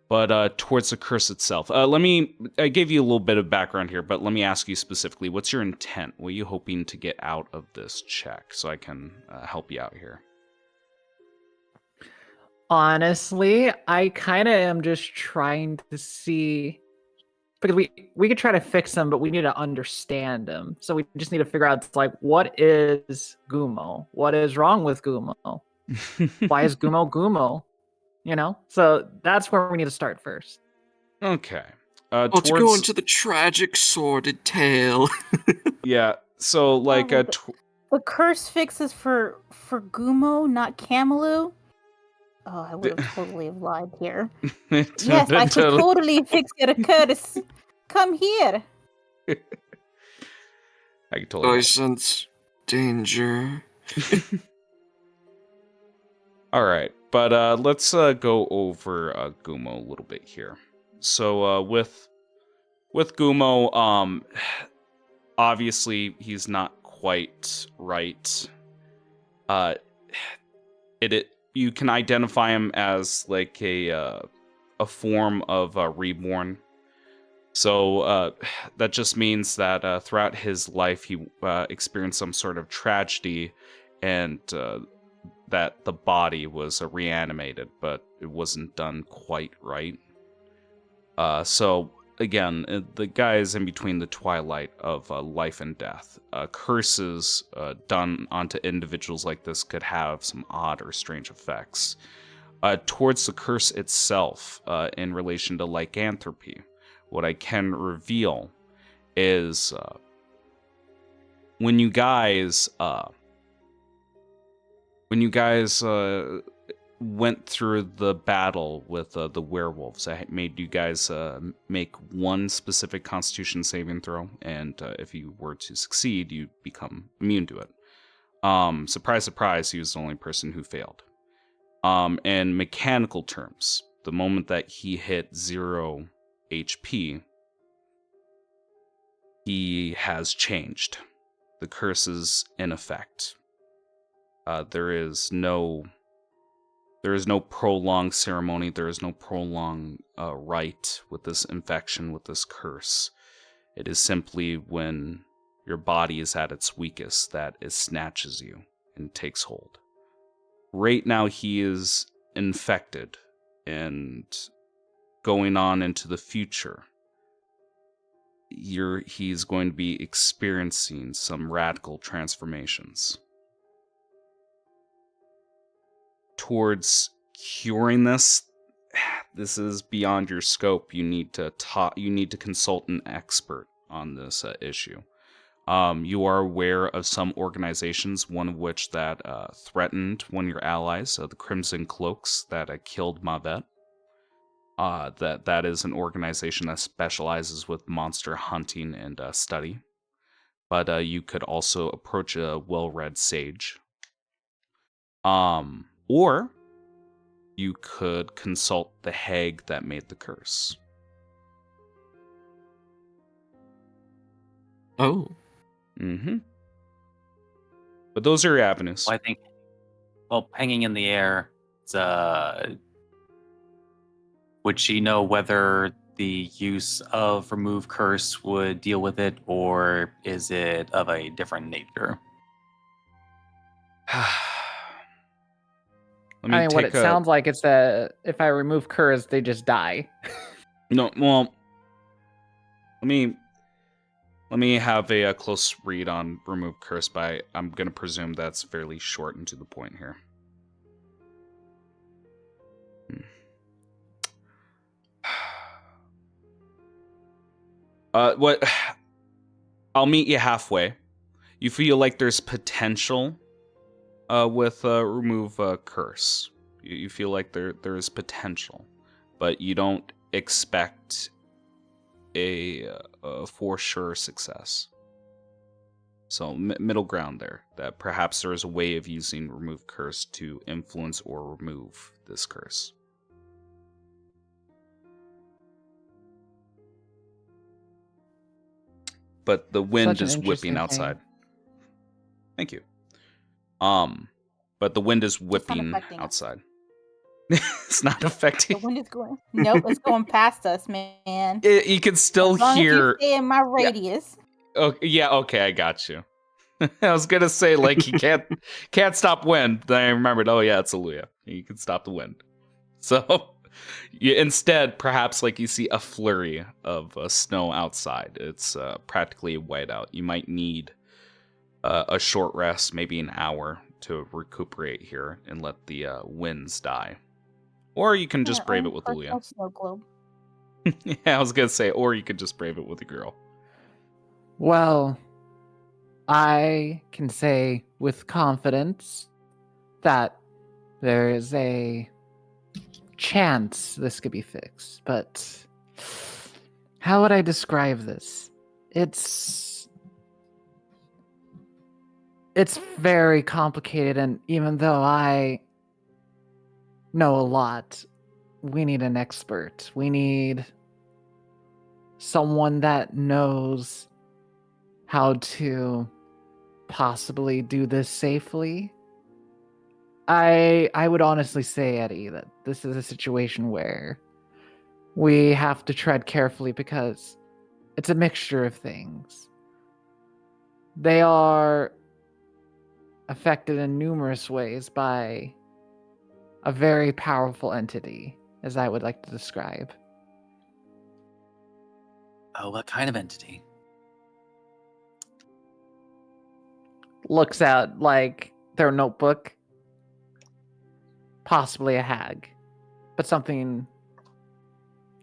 But towards the curse itself, I gave you a little bit of background here, but let me ask you specifically, what's your intent? What are you hoping to get out of this check so I can help you out here? Honestly, I kind of am just trying to see, because we could try to fix them, but we need to understand them. So we just need to figure out, like, what is Gumo? What is wrong with Gumo? Why is Gumo Gumo? So that's where we need to start first. Okay. To go into the tragic, sordid tale. Yeah. So, like, the curse fixes for Gumo, not Camelou. Oh, I would have totally lied here. Yes, I could totally fix your curse. Come here. I could totally. I sense danger. All right, but let's go over Gumo a little bit here. So with Gumo, obviously he's not quite right. You can identify him as like a form of reborn. So that just means that throughout his life he experienced some sort of tragedy, and that the body was reanimated, but it wasn't done quite right. So again, the guy is in between the twilight of life and death. Curses done onto individuals like this could have some odd or strange effects. Towards the curse itself, in relation to lycanthropy, what I can reveal is when you guys went through the battle with the werewolves, I made you guys make one specific Constitution saving throw, and if you were to succeed, you become immune to it. Surprise, surprise, he was the only person who failed. In mechanical terms, the moment that he hit 0 HP, he has changed. The curse is in effect. There is no prolonged ceremony. There is no prolonged rite with this infection, with this curse. It is simply when your body is at its weakest that it snatches you and takes hold. Right now, he is infected, and going on into the future, he's going to be experiencing some radical transformations. Towards curing this is beyond your scope. You need to consult an expert on this issue. You are aware of some organizations, one of which that threatened one of your allies, the Crimson Cloaks, that killed Mavet. That is an organization that specializes with monster hunting and study. But you could also approach a well-read sage. Or you could consult the hag that made the curse. Oh. Mm-hmm. But those are your avenues. Well, I think, hanging in the air, would she know whether the use of remove curse would deal with it, or is it of a different nature? What it sounds like is that if I remove curse, they just die. No, well, let me Let me have a close read on remove curse by. I'm going to presume that's fairly short and to the point here. What? I'll meet you halfway. You feel like there's potential with remove curse. You feel like there is potential, but you don't expect a for sure success. So middle ground there. That perhaps there is a way of using remove curse to influence or remove this curse. But the wind Such an is whipping interesting outside. thing. Thank you. But the wind is It's not whipping affecting us. outside. It's not affecting. The wind is going. Nope, it's going past us, man. You can still As long as you hear. stay in my Yeah. radius. Oh, yeah. Okay, I got you. I was gonna say like you can't stop wind. Then I remembered. Oh yeah, it's Aluya. You can stop the wind. So you instead perhaps like you see a flurry of snow outside. It's practically whiteout. You might need a short rest, maybe an hour, to recuperate here and let the winds die. Or you can just Our brave own it with personal Aluya. snow globe. Yeah, I was gonna say, or you could just brave it with a girl. Well, I can say with confidence that there is a chance this could be fixed, but how would I describe this? It's very complicated, and even though I know a lot, we need an expert. We need someone that knows how to possibly do this safely. I would honestly say, Eddie, that this is a situation where we have to tread carefully because it's a mixture of things. They are affected in numerous ways by a very powerful entity, as I would like to describe. Oh, what kind of entity? Looks at like their notebook, possibly a hag, but something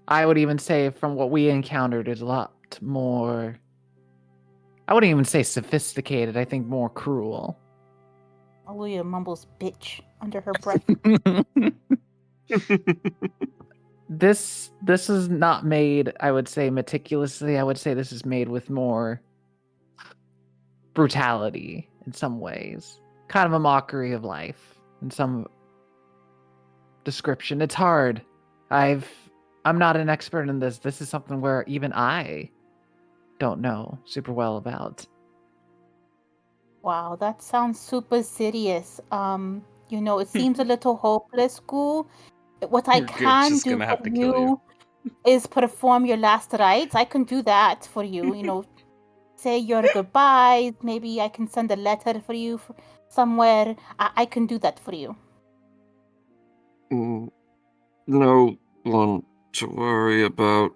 I would even say from what we encountered is a lot more, I wouldn't even say sophisticated, I think more cruel. Aluya mumbles bitch under her breath. This is not made, I would say, meticulously. I would say this is made with more brutality in some ways. Kind of a mockery of life in some description. It's hard. I'm not an expert in this. This is something where even I don't know super well about. Wow, that sounds super serious. It seems a little hopeless, Ghoul. What I You're can just do gonna for have to kill you. is perform your last rites. I can do that for you. Say your goodbyes. Maybe I can send a letter for you somewhere. I can do that for you. No one to worry about.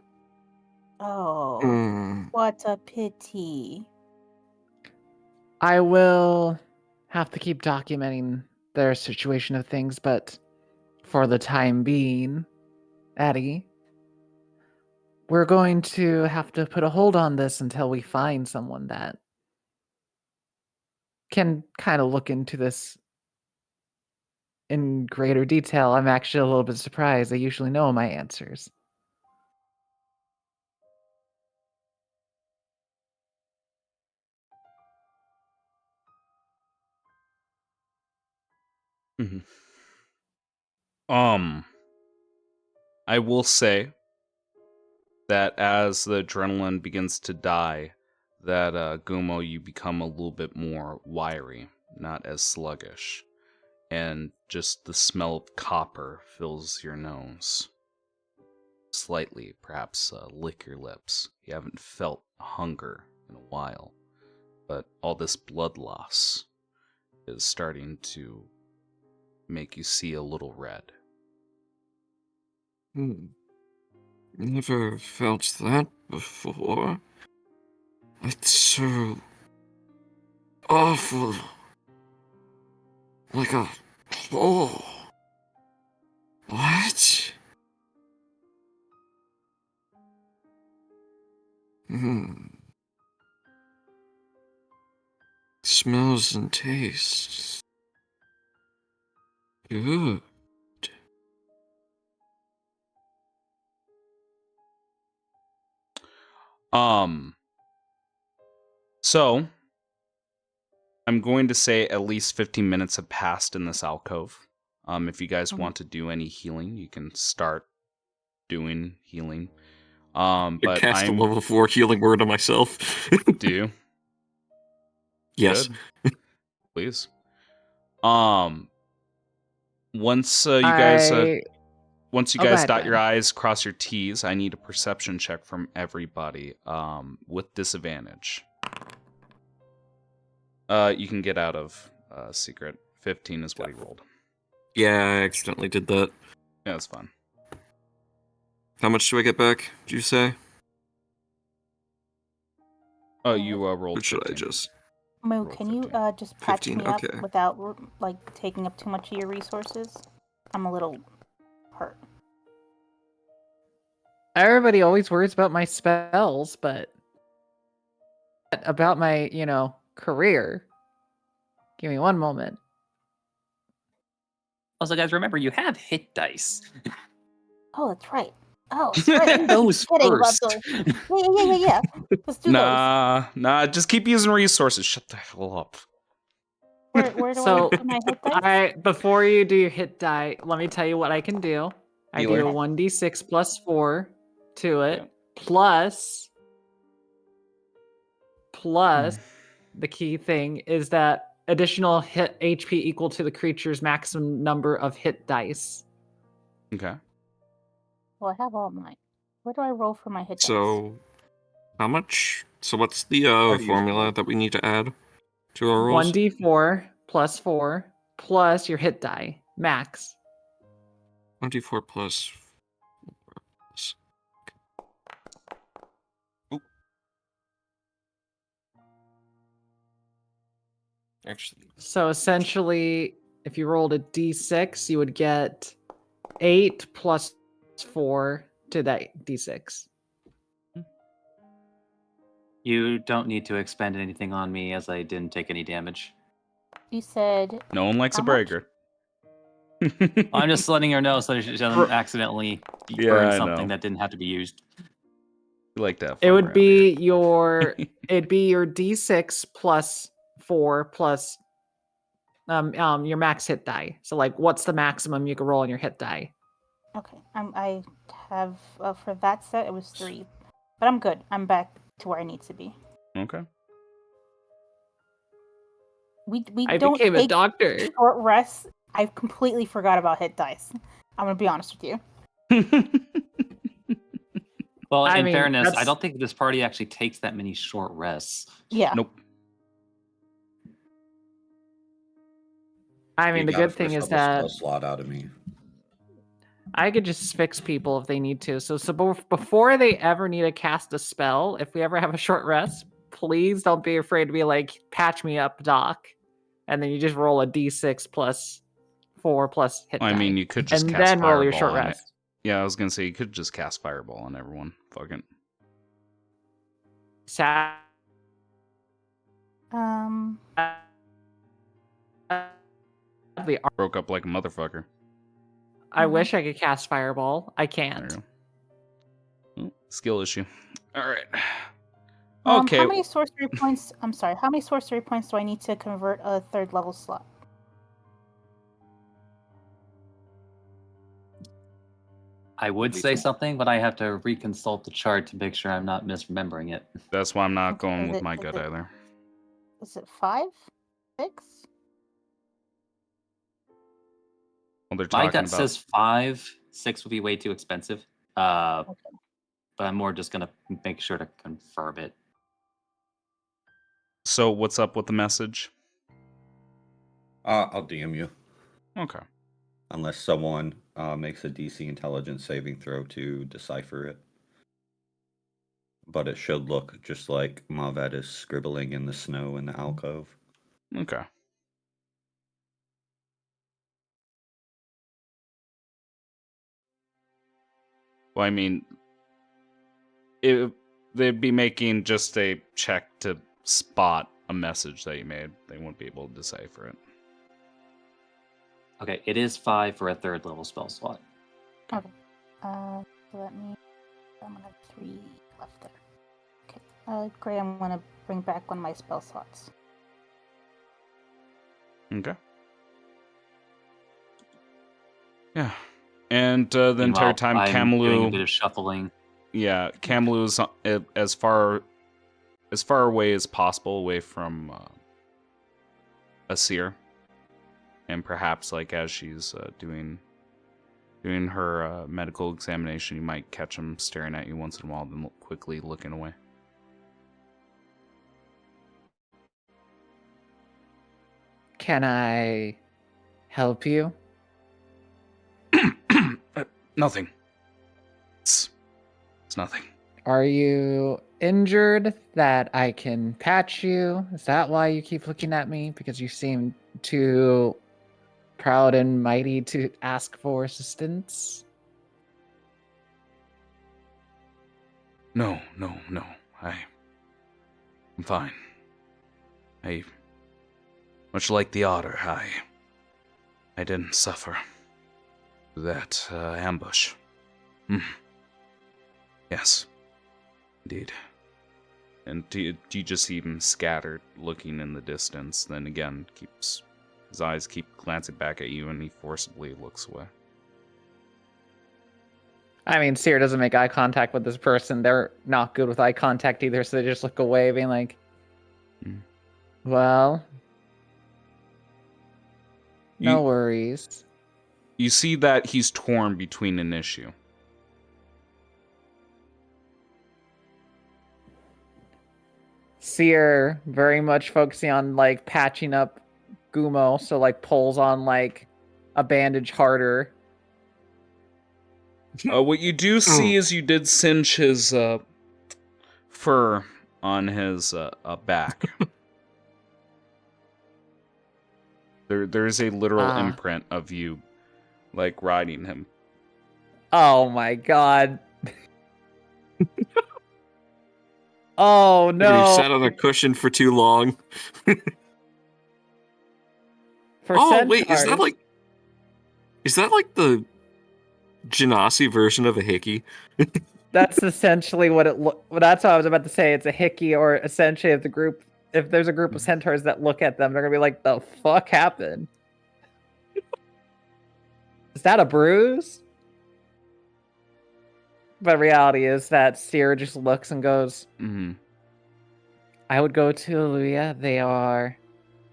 Oh, what a pity. I will have to keep documenting their situation of things, but for the time being, Addie, we're going to have to put a hold on this until we find someone that can kind of look into this in greater detail. I'm actually a little bit surprised. I usually know my answers. Mhm. I will say that as the adrenaline begins to die, that Gumo, you become a little bit more wiry, not as sluggish, and just the smell of copper fills your nose. Slightly, perhaps lick your lips. You haven't felt hunger in a while, but all this blood loss is starting to make you see a little red. Never felt that before. It's so awful. Like a hole. What? Smells and tastes good. So I'm going to say at least 15 minutes have passed in this alcove. If you guys want to do any healing, you can start doing healing. I But cast a level 4 healing word on myself. Do you? Yes. Good. Please. Once you guys dot your I's, cross your T's, I need a perception check from everybody. With disadvantage. You can get out of secret. 15 is what he rolled. Yeah, I accidentally did that. Yeah, that's fine. How much do I get back, did you say? Oh, you rolled Or should 15. I just... Moo, Roll can you 15. just patch 15, me up okay. without like taking up too much of your resources? I'm a little hurt. Everybody always worries about my spells, but about my, career. Give me one moment. Also, guys, remember you have hit dice. Oh, that's right. Oh, that's right. I keep Those forgetting about first. those. Yeah. Let's do those. Nah, just keep using resources. Shut the hell up. Where do So, I put my hit dice? before you do your hit die, let me tell you what I can do. I do Healer. a 1d6 plus 4 to it, Yeah. plus the key thing is that additional hit HP equal to the creature's maximum number of hit dice. Okay. Well, I have all mine. Where do I roll for my hit dice? So, how much? So what's the do you formula roll? that we need to add to our rolls? 1d4 plus 4 plus your hit die, max. 1d4 plus... Oop. Actually... So essentially, if you rolled a d6, you would get 8 plus 4 to that d6. You don't need to expend anything on me as I didn't take any damage. You said No one likes how a much? braggart. I'm just letting her know so she doesn't accidentally Yeah, burn I something know. that didn't have to be used. We like to have It fun would around be your d6 plus 4 plus your max hit die. So like, what's the maximum you can roll on your hit die? Okay, I have for that set it was 3, but I'm good. I'm back to where I need to be. here. Okay. We I don't became a take doctor. short rests. I completely forgot about hit dice. I'm gonna be honest with you. Well, I in mean, fairness, I that's- don't think this party actually takes that many short rests. Yeah. Nope. I mean, You the got a good thing first is level that spell slot out of me. I could just fix people if they need to. So before they ever need to cast a spell, if we ever have a short rest, please don't be afraid to be like, patch me up, doc. And then you just roll a d6 plus 4 plus hit die. I mean, you could just and cast then roll your Fireball short on it. rest. Yeah, I was gonna say you could just cast Fireball on everyone. Fuck it. Sadly, Broke up like a motherfucker. I wish I could cast Fireball. I can't. There you go. Skill issue. All right. How Okay. many sorcery points? I'm sorry. How many sorcery points do I need to convert a 3rd level slot? I would say something, but I have to reconsult the chart to make sure I'm not misremembering it. That's why I'm not Okay, going is with it- my is gut it- either. Is it 5? 6? Well, they're My talking gut about. says 5. 6 would be way too expensive. But I'm more just going to make sure to confirm it. So what's up with the message? I'll DM you. Okay. Unless someone makes a DC intelligence saving throw to decipher it. but it should look just like Mavet is scribbling in the snow in the alcove. Okay. Well, I mean, they'd be making just a check to spot a message that you made. They won't be able to decipher it. Okay, it is 5 for a 3rd level spell slot. Okay. So let me. I'm gonna have 3 left there. Okay. Great. I'm gonna bring back one of my spell slots. Okay. Yeah. And the entire time, I'm doing a bit Kamlu. of shuffling. Yeah, Kamlu is as far away as possible away from Asir. And perhaps, like, as she's doing her medical examination, you might catch him staring at you once in a while, then quickly looking away. Can I help you? Nothing. It's nothing. Are you injured that I can patch you? Is that why you keep looking at me? Because you seem too proud and mighty to ask for assistance? No. I'm fine. Much like the otter, I didn't suffer that ambush. Yes, indeed. And you just see him scattered, looking in the distance. Then again, his eyes keep glancing back at you, and he forcibly looks away. I mean, Seer doesn't make eye contact with this person. They're not good with eye contact either, so they just look away, being like, well, no worries. You see that he's torn between an issue. Seer very much focusing on like patching up Gumo, so like pulls on like a bandage harder. What you do see is you did cinch his fur on his back. There's a literal imprint of you, like, riding him. Oh my god. Oh no. You sat on a cushion for too long. Wait, is that like the Genasi version of a hickey? That's essentially what it that's what I was about to say. It's a hickey, or essentially if there's a group of centaurs that look at them, they're gonna be like, the fuck happened? Is that a bruise? But reality is that Seer just looks and goes, I would go to Aluya. They are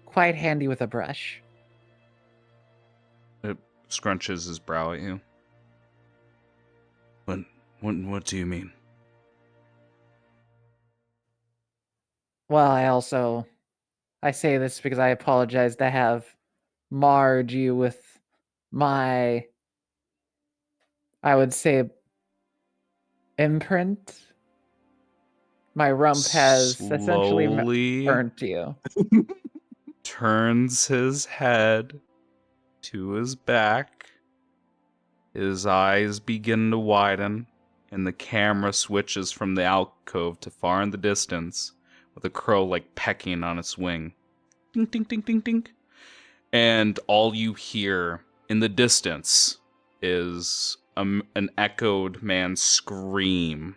quite handy with a brush. It scrunches his brow at you. What do you mean? Well, I say this because I apologize to have marred you with my, I would say, imprint. My rump has essentially burnt you. Turns his head to his back. His eyes begin to widen, and the camera switches from the alcove to far in the distance, with a crow like pecking on its wing. Ding, ding, ding, ding, ding. And all you hear in the distance is an echoed man's scream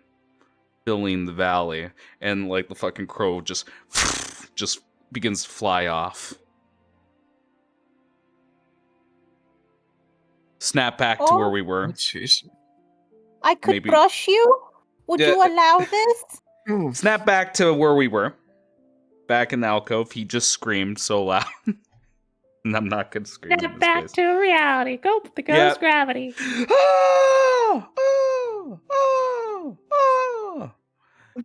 filling the valley, and like the fucking crow just begins to fly off. Snap back to where we were. Jeez. I could brush you? Would you allow this? Snap back to where we were. Back in the alcove, he just screamed so loud. And I'm not going to scream. Snap back to reality. Go with the ghost gravity.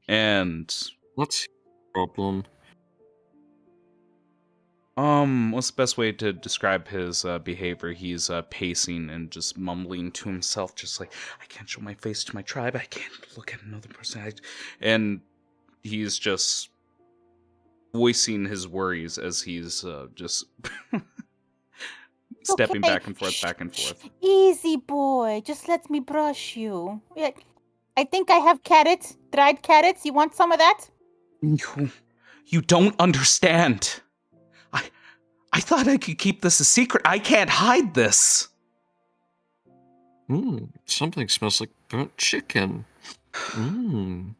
And what's your problem? What's the best way to describe his behavior? He's pacing and just mumbling to himself, just like, I can't show my face to my tribe. I can't look at another person. And he's just voicing his worries as he's just stepping Okay, back and forth, back and forth. Easy boy, just let me brush you. Yeah, I think I have carrots, dried carrots. You want some of that? You don't understand. I thought I could keep this a secret. I can't hide this. Something smells like burnt chicken. And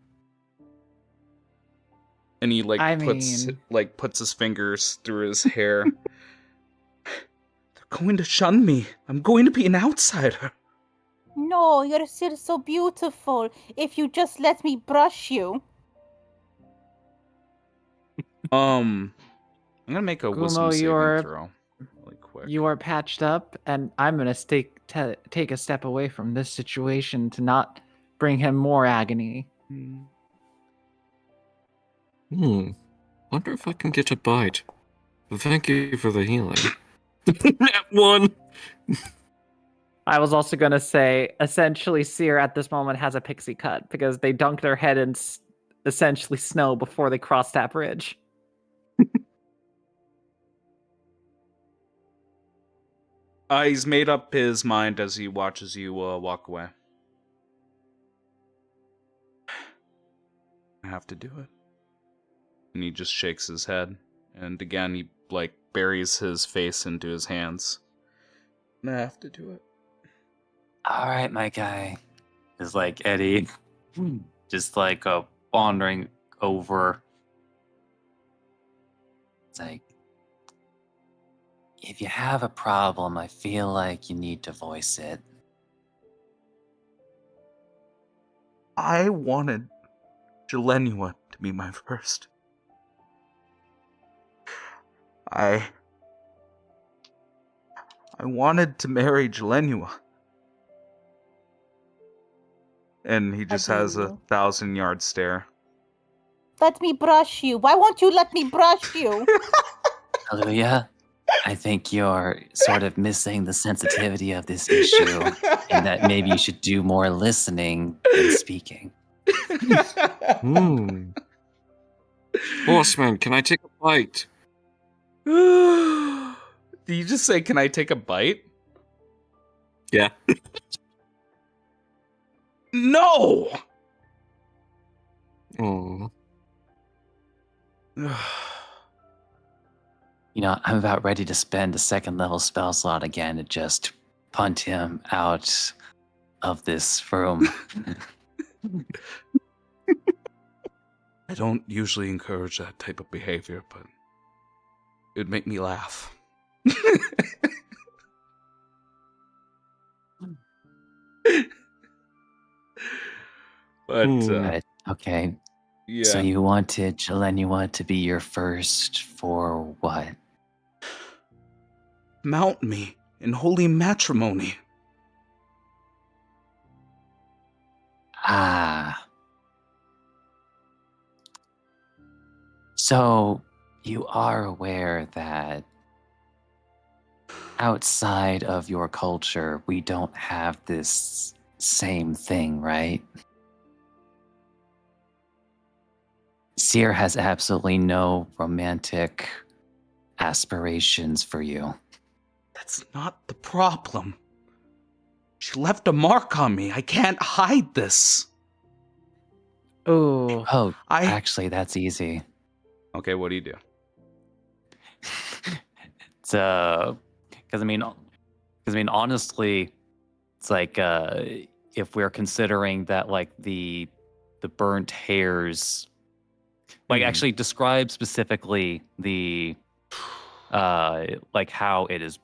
he puts his fingers through his hair. They're going to shun me. I'm going to be an outsider. No, you're still so beautiful. If you just let me brush you. I'm gonna make a wisdom saving throw really quick. You are patched up, and I'm gonna take a step away from this situation to not bring him more agony. Wonder if I can get a bite. Thank you for the healing. That one. I was also gonna say, essentially, Seer at this moment has a pixie cut because they dunked their head in essentially snow before they crossed that bridge. He's made up his mind as he watches you walk away. I have to do it. And he just shakes his head. And again, he, buries his face into his hands. I have to do it. All right, my guy. Is Eddie just wandering over. It's if you have a problem, I feel like you need to voice it. I wanted Jelenua to be my first. I wanted to marry Jelenua. And he just has a 1,000-yard stare. Let me brush you. Why won't you let me brush you? Hallelujah. I think you're sort of missing the sensitivity of this issue, and that maybe you should do more listening than speaking. Horseman, can I take a bite? Did you just say, can I take a bite? Yeah. No! Oh. I'm about ready to spend a second level spell slot again to just punt him out of this room. I don't usually encourage that type of behavior, but it'd make me laugh. But, okay. Yeah. So you wanted Jelenua to be your first for what? Mount me in holy matrimony. Ah. So you are aware that outside of your culture, we don't have this same thing, right? Seer has absolutely no romantic aspirations for you. That's not the problem. She left a mark on me. I can't hide this. Ooh. Oh, actually, that's easy. Okay, what do you do? It's because honestly, it's if we're considering that the burnt hairs, actually describe specifically the how it is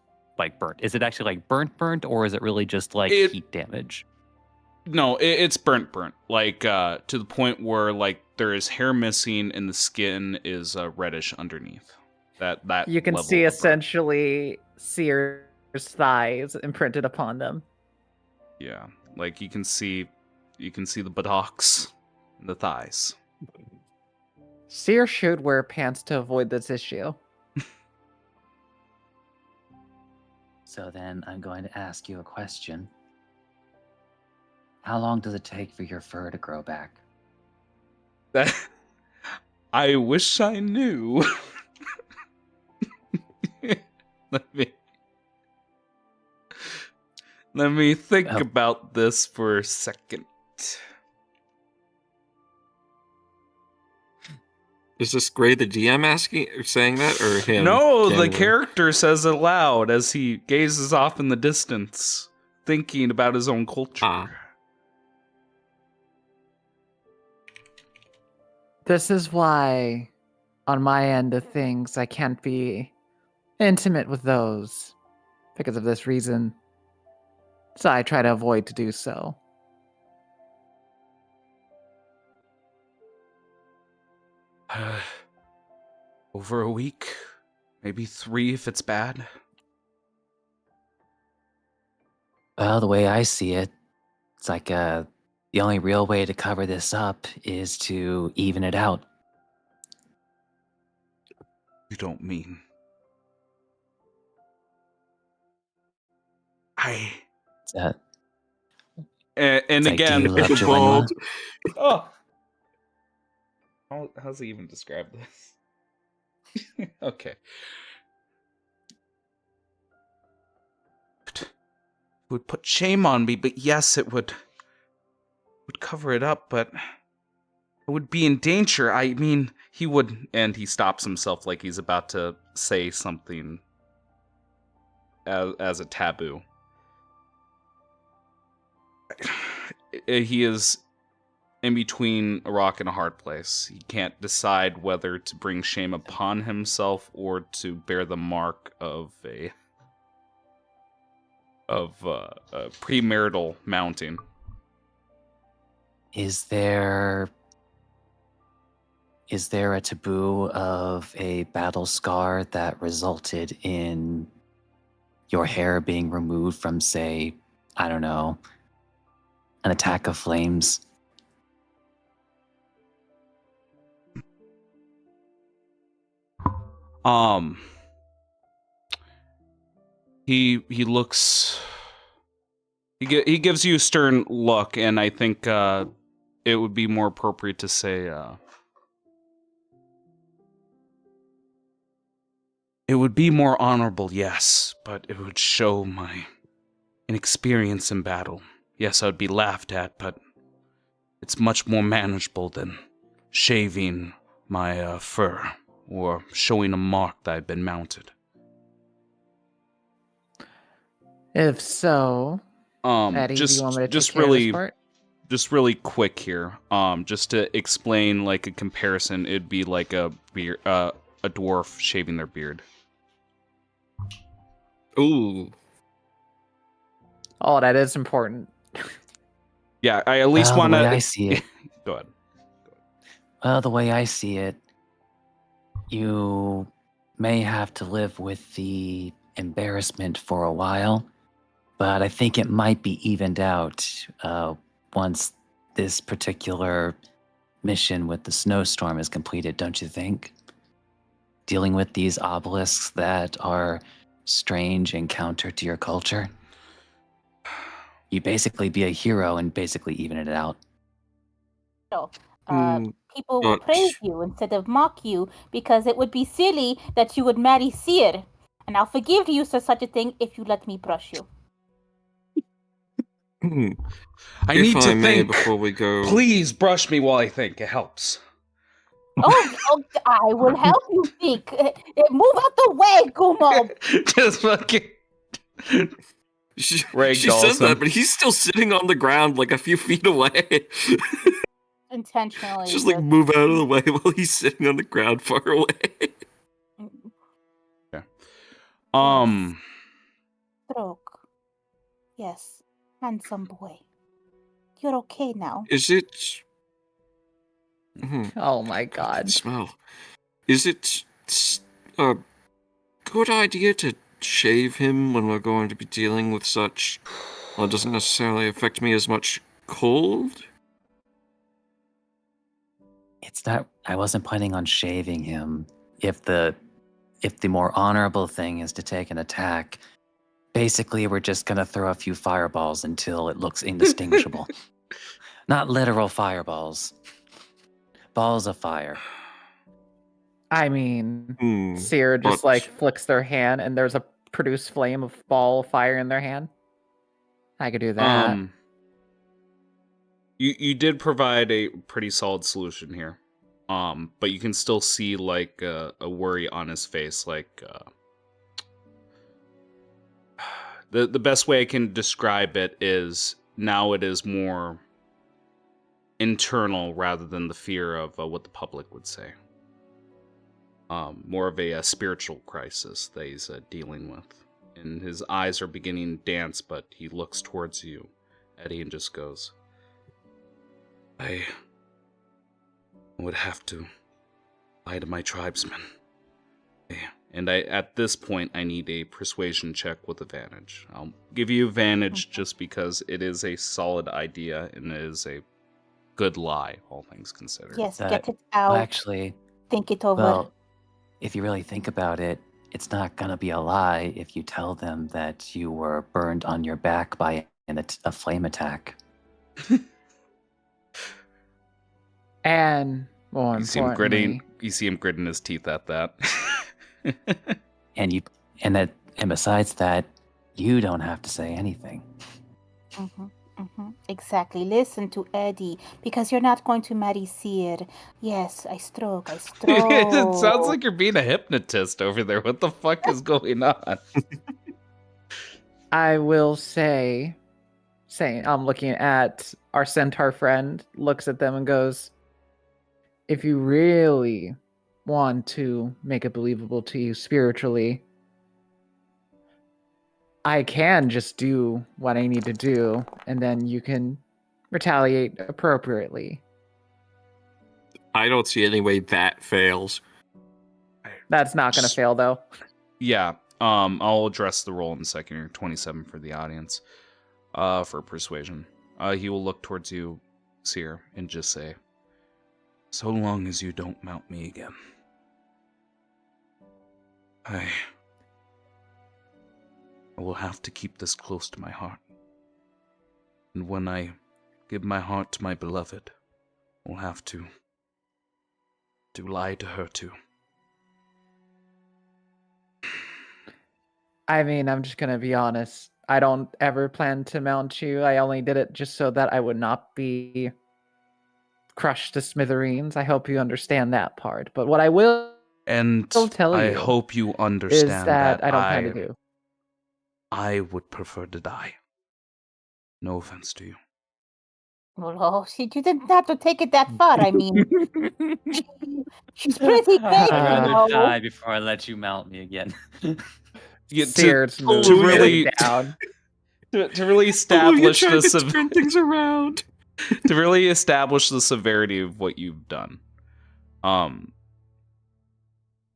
burnt. Is it actually burnt, or is it really just heat damage? No, it's burnt. To the point where there is hair missing and the skin is reddish underneath. That you can see essentially Seer's thighs imprinted upon them. Yeah, you can see the buttocks and the thighs. Seer should wear pants to avoid this issue. So then I'm going to ask you a question. How long does it take for your fur to grow back? I wish I knew. Let me think about this for a second. Is this Gray the DM asking or saying that, or him? No, the Cameron? character says it loud as he gazes off in the distance, thinking about his own culture. This is why, on my end of things, I can't be intimate with those because of this reason. So I try to avoid to do so. Over a week, maybe 3 if it's bad. Well, the way I see it, it's like the only real way to cover this up is to even it out. You don't mean... And like, again, do you love Joanna? Oh, how's he even describe this? Okay. It would put shame on me, but yes, it would cover it up, but I would be in danger. I mean, he would, and he stops himself like he's about to say something as a taboo. He is in between a rock and a hard place. He can't decide whether to bring shame upon himself or to bear the mark of a premarital mounting. Is there a taboo of a battle scar that resulted in your hair being removed from, say, I don't know, an attack of flames? He looks. He gives you a stern look, and I think it would be more appropriate to say it would be more honorable, yes, but it would show my inexperience in battle. Yes, I would be laughed at, but it's much more manageable than shaving my fur or showing a mark that I've been mounted. If so, Eddie, do you want me to take care of this part? Just really quick here. Just to explain like a comparison, it'd be like a dwarf shaving their beard. Ooh. Oh, that is important. Yeah, I at least want to. The way I see it. Go ahead. Well, the way I see it, you may have to live with the embarrassment for a while, but I think it might be evened out once this particular mission with the snowstorm is completed, don't you think? Dealing with these obelisks that are strange and counter to your culture. You basically be a hero and basically even it out. So, people will praise you instead of mock you because it would be silly that you would marry Seer. And I'll forgive you for such a thing if you let me brush you. I need to think before we go. Please brush me while I think. It helps. Oh, I will help you think. Move out the way, Gumo. Just fucking. She says that, but he's still sitting on the ground like a few feet away. Intentionally. Just like move out of the way while he's sitting on the ground far away. Yeah. Stroke. Yes. Handsome boy. You're okay now. Is it? Oh my god. Smell. Is it a good idea to shave him when we're going to be dealing with such? Well, it doesn't necessarily affect me as much cold. It's not. I wasn't planning on shaving him. If the more honorable thing is to take an attack, Basically, we're just gonna throw a few fireballs until it looks indistinguishable. Not literal fireballs. Balls of fire. I mean, Seer just but- like flicks their hand and there's a produced flame of ball of fire in their hand. I could do that. You did provide a pretty solid solution here. But you can still see like a worry on his face, like the best way I can describe it is now it is more internal rather than the fear of what the public would say. More of a spiritual crisis that he's dealing with. And his eyes are beginning to dance, but he looks towards you, Eddie, and just goes, I would have to lie to my tribesmen. And at this point, I need a persuasion check with advantage. I'll give you advantage just because it is a solid idea and it is a good lie, all things considered. Yes, get it out. Well, actually, Think it over. well, if you really think about it, it's not gonna be a lie if you tell them that you were burned on your back by a flame attack. And more You see him importantly, gritting his teeth at that. And besides that, you don't have to say anything. Exactly. Listen to Eddie, because you're not going to marry Seer. Yes, I stroke. It sounds like you're being a hypnotist over there. What the fuck is going on? I will say, I'm looking at our centaur friend, looks at them and goes, if you really want to make it believable to you spiritually, I can just do what I need to do, and then you can retaliate appropriately. I don't see any way that fails. That's not going to fail, though. Yeah, I'll address the roll in a second here. 27 for the audience. For persuasion. He will look towards you, Seer, and just say, so long as you don't mount me again. I will have to keep this close to my heart. And when I give my heart to my beloved, I'll have to lie to her too. I mean, I'm just going to be honest. I don't ever plan to mount you. I only did it just so that I would not be crushed to smithereens. I hope you understand that part. But what I will tell I you hope you understand is that I don't plan to do. I would prefer to die. No offense to you. Well, you didn't have to take it that far. I mean, she's pretty big, I'd you rather know. die before I let you mount me again. Seared's moved to really down. to really establish the turn things around. to really establish the severity of what you've done.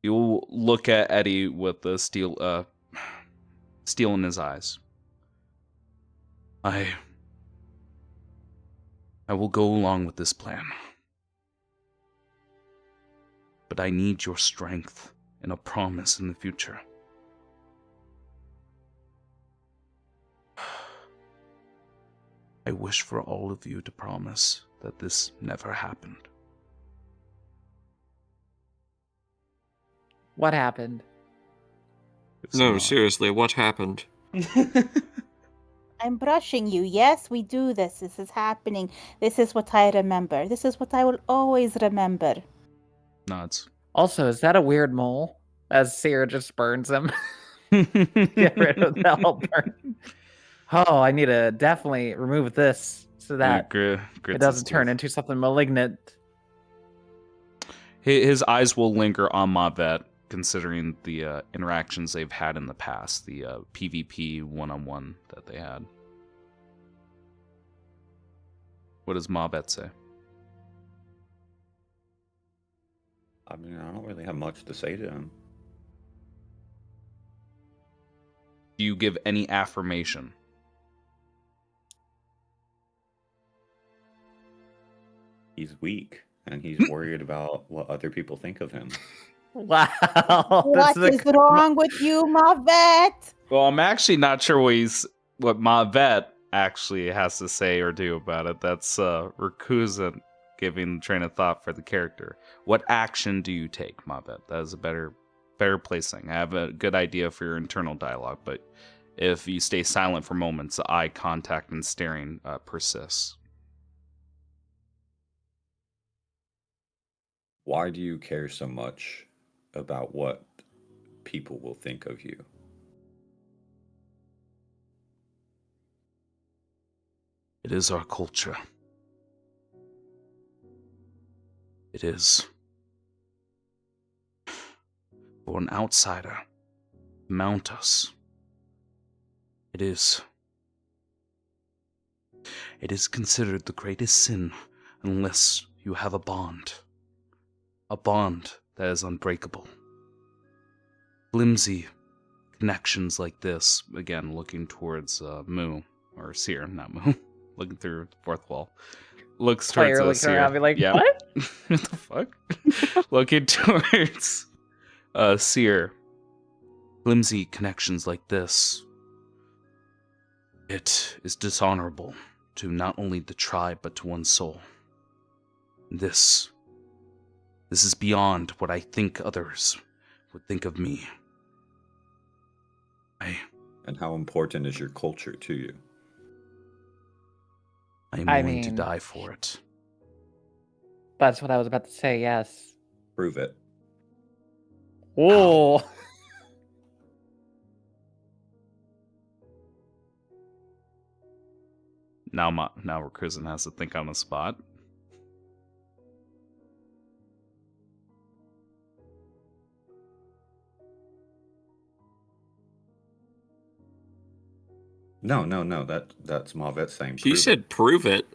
You'll look at Eddie with the steel in his eyes. I will go along with this plan. But I need your strength and a promise in the future. I wish for all of you to promise that this never happened. What happened? It's No, not. seriously, what happened? I'm brushing you. Yes, we do this. This is happening. This is what I remember. This is what I will always remember. Nods. Also, is that a weird mole? As Seer just burns him. Get rid of the whole burn. Oh, I need to definitely remove this so that it doesn't turn into something malignant. His eyes will linger on Mavet, considering the interactions they've had in the past, the PvP one-on-one that they had. What does Mavet say? I mean, I don't really have much to say to him. Do you give any affirmation? He's weak, and he's worried about what other people think of him. Wow. What is wrong with you, my vet? Well, I'm actually not sure what my vet actually has to say or do about it. That's Rakuzen giving the train of thought for the character. What action do you take, my vet? That is a better placing. I have a good idea for your internal dialogue, but if you stay silent for moments, the eye contact and staring persists. Why do you care so much about what people will think of you? It is our culture. It is. For an outsider to mount us. It is. It is considered the greatest sin unless you have a bond. A bond that is unbreakable. Flimsy connections like this, again, looking towards Moo, or Seer, not Moo, looking through the fourth wall. Looks towards Player looking Seer. around, be like, Yeah. what? What the fuck? Looking towards Seer. Flimsy connections like this. It is dishonorable to not only the tribe, but to one's soul. This is beyond what I think others would think of me. And how important is your culture to you? I am willing to die for it. That's what I was about to say, yes. Prove it. Oh. Now Rakuzen has to think on the spot. No. That's Mavet saying. He said, "Prove it."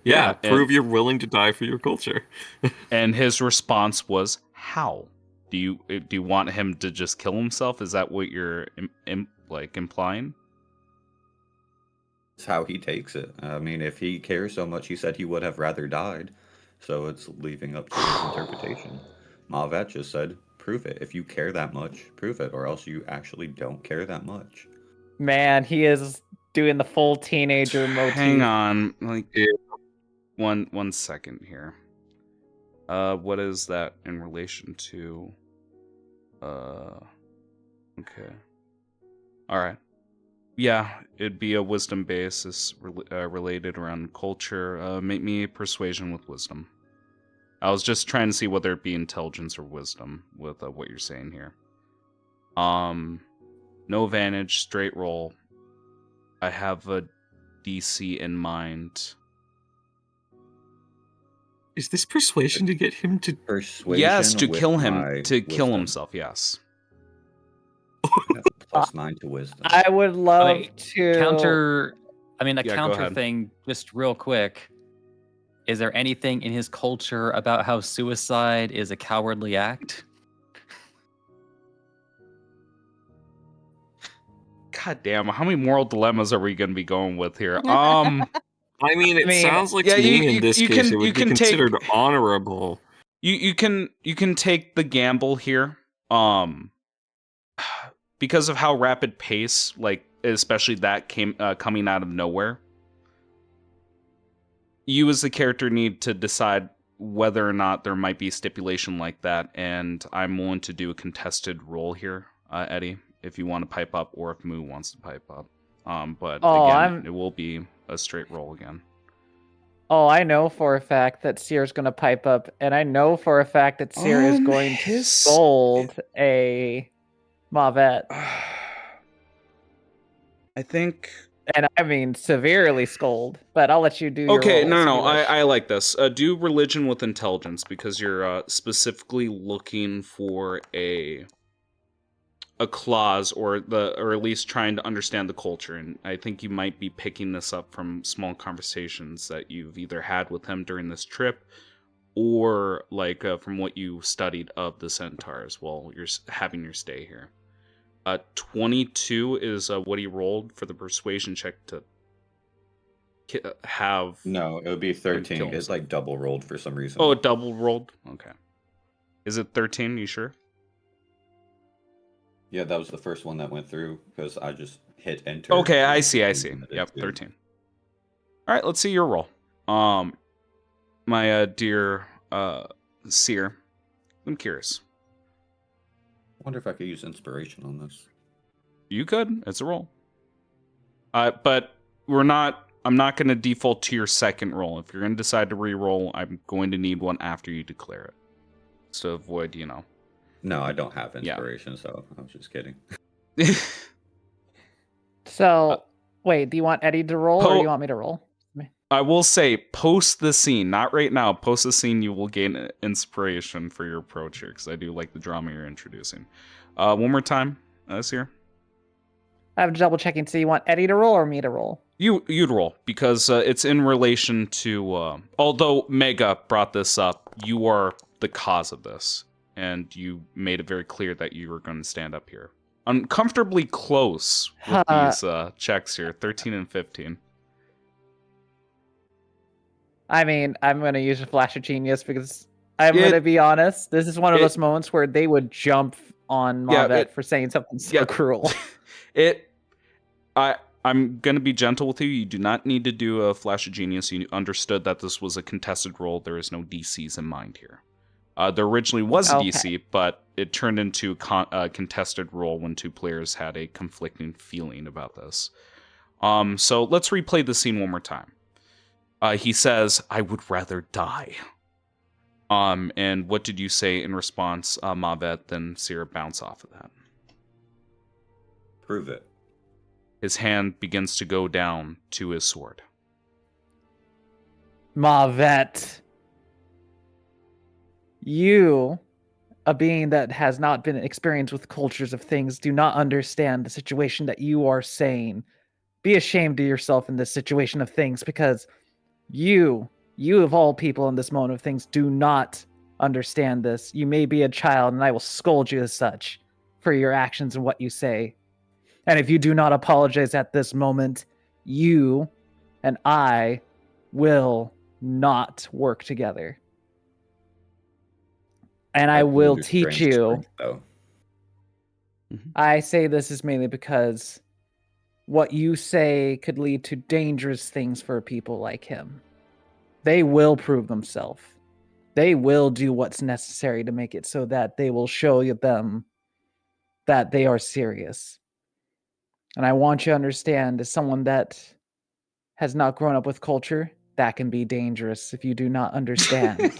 Yeah, prove you're willing to die for your culture. And his response was, "How? Do you want him to just kill himself? Is that what you're implying?" It's how he takes it. I mean, if he cares so much, he said he would have rather died. So it's leaving up to his interpretation. Mavet just said, prove it. If you care that much, prove it, or else you actually don't care that much. Man, he is doing the full teenager motif. Hang on, one second here. What is that in relation to? Okay. All right. Yeah, it'd be a wisdom basis related around culture. Make me persuasion with wisdom. I was just trying to see whether it be intelligence or wisdom with what you're saying here. No advantage, straight roll. I have a DC in mind. Is this persuasion to get him to persuasion? Yes, to kill him, to kill wisdom. himself. Yes. +9 to wisdom. I would love to counter. I mean, Yeah, go counter ahead. thing, just real quick. Is there anything in his culture about how suicide is a cowardly act? God damn, how many moral dilemmas are we going to be going with here? I mean, it sounds like yeah, to me you- in this you case can- it would you be can take- considered honorable. You can take the gamble here. Because of how rapid pace, like especially that came coming out of nowhere. You as the character need to decide whether or not there might be stipulation like that, and I'm willing to do a contested roll here, Eddie, if you want to pipe up or if Moo wants to pipe up. But again, it will be a straight roll again. Oh, I know for a fact that Seer's going to pipe up, and I know for a fact that Seer is going to scold a Mavet. I think... And I mean severely scold, but I'll let you do your Okay, rolls if no, you wish. I like this. Do religion with intelligence, because you're specifically looking for a clause or at least trying to understand the culture, and I think you might be picking this up from small conversations that you've either had with him during this trip or like from what you studied of the centaurs while you're having your stay here. 22 is what he rolled for the persuasion check to have. No, it would be 13. It's like double rolled for some reason. Oh, it double rolled? Okay. Is it 13? You sure? Yeah, that was the first one that went through because I just hit enter. Okay, I and see. it did Yep, too. 13. All right, let's see your roll. My dear seer, I'm curious. I wonder if I could use inspiration on this. You could. It's a roll. But I'm not going to default to your second roll. If you're going to decide to re-roll, I'm going to need one after you declare it. So to avoid, No, I don't have Yeah. inspiration, so I was just kidding. So, wait, do you want Eddie to roll or do you want me to roll? I will say, post the scene, not right now. Post the scene, you will gain inspiration for your approach here, because I do like the drama you're introducing. One more time, Seer. I have double checking. So you want Eddie to roll or me to roll? You'd roll, because it's in relation to, although Mega brought this up, you are the cause of this, and you made it very clear that you were going to stand up here. Uncomfortably close with these checks here, 13 and 15. I mean, I'm going to use a flash of genius because I'm going to be honest. This is one of those moments where they would jump on Mavet for saying something so cruel. I'm going to be gentle with you. You do not need to do a flash of genius. You understood that this was a contested roll. There is no DCs in mind here. There originally was a DC, but it turned into a contested roll when two players had a conflicting feeling about this. So let's replay the scene one more time. He says, "I would rather die." And what did you say in response, Mavet? Then Seer bounce off of that. Prove it. His hand begins to go down to his sword. Mavet, you, a being that has not been experienced with cultures of things, do not understand the situation that you are saying. Be ashamed of yourself in this situation of things, because you of all people in this moment of things do not understand this. You may be a child, and I will scold you as such for your actions and what you say. And if you do not apologize at this moment, you and I will not work together. And I will teach you. I say this is mainly because what you say could lead to dangerous things for people like him. They will prove themselves. They will do what's necessary to make it so that they will show them that they are serious. And I want you to understand, as someone that has not grown up with culture, that can be dangerous if you do not understand.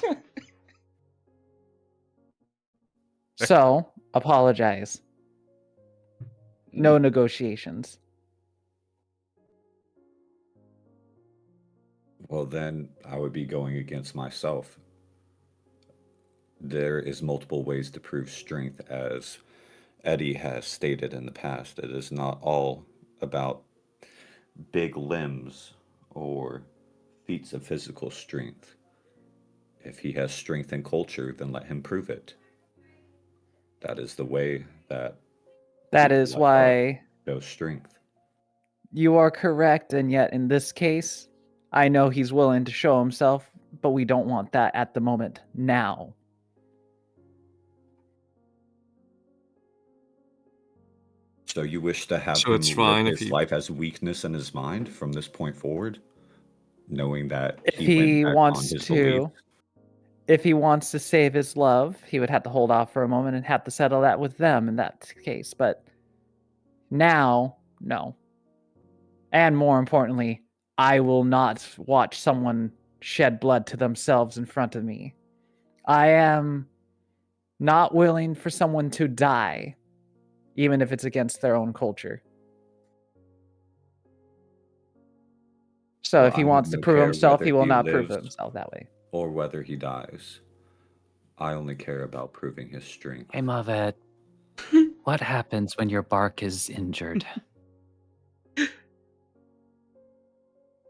So, apologize. No negotiations. Well, then I would be going against myself. There is multiple ways to prove strength, as Eddie has stated in the past. It is not all about big limbs or feats of physical strength. If he has strength and culture, then let him prove it. That is the way that is why shows strength. You are correct, and yet in this case, I know he's willing to show himself, but we don't want that at the moment now. So you wish to have him live his life as weakness in his mind from this point forward, knowing that he wants to save his love, he would have to hold off for a moment and have to settle that with them in that case. But now, no. And more importantly, I will not watch someone shed blood to themselves in front of me. I am not willing for someone to die, even if it's against their own culture. So if he wants to prove himself, he will not prove himself that way. Or whether he dies. I only care about proving his strength. Hey, Mavet. What happens when your bark is injured?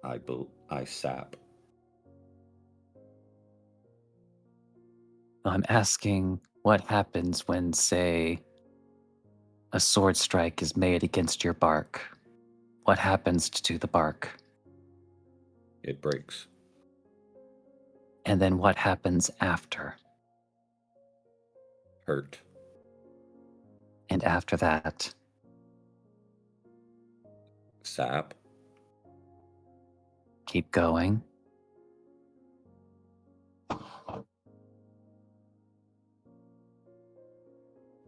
I sap. I'm asking what happens when, say, a sword strike is made against your bark. What happens to the bark? It breaks. And then what happens after? Hurt. And after that, Sap. keep going.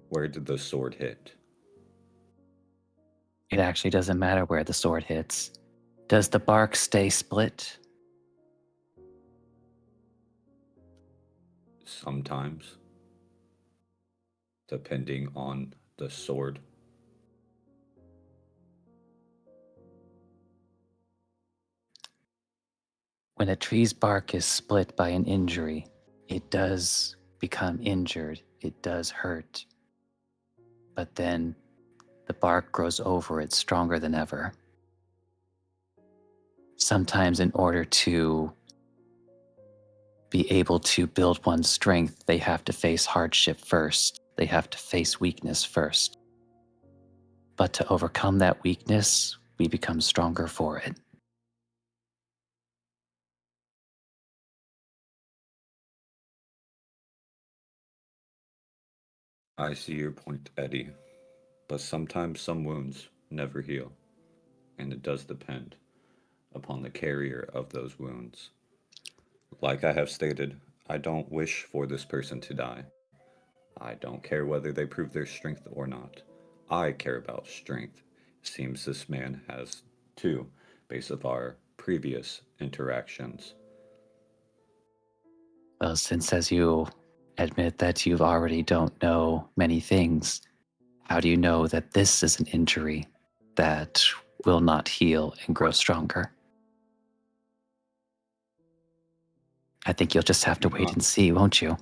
Where did the sword hit? It actually doesn't matter where the sword hits. Does the bark stay split? Sometimes. Depending on the sword. When a tree's bark is split by an injury, it does become injured. It does hurt. But then the bark grows over it stronger than ever. Sometimes, in order to be able to build one's strength, they have to face hardship first. They have to face weakness first. But to overcome that weakness, we become stronger for it. I see your point, Eddie. But sometimes some wounds never heal. And it does depend upon the carrier of those wounds. Like I have stated, I don't wish for this person to die. I don't care whether they prove their strength or not. I care about strength. Seems this man has too, based of our previous interactions. Well, since as you admit that you already don't know many things, how do you know that this is an injury that will not heal and grow stronger? I think you'll just have to wait and see, won't you?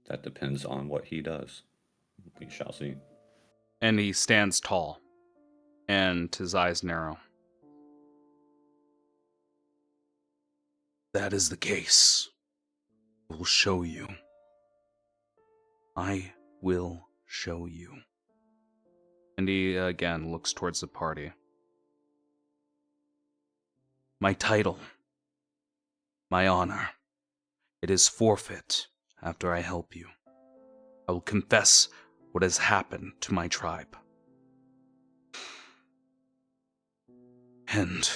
That depends on what he does. We shall see. And he stands tall, and his eyes narrow. That is the case. I will show you. I will show you. And he again looks towards the party. My title, my honor, it is forfeit after I help you. I will confess what has happened to my tribe. And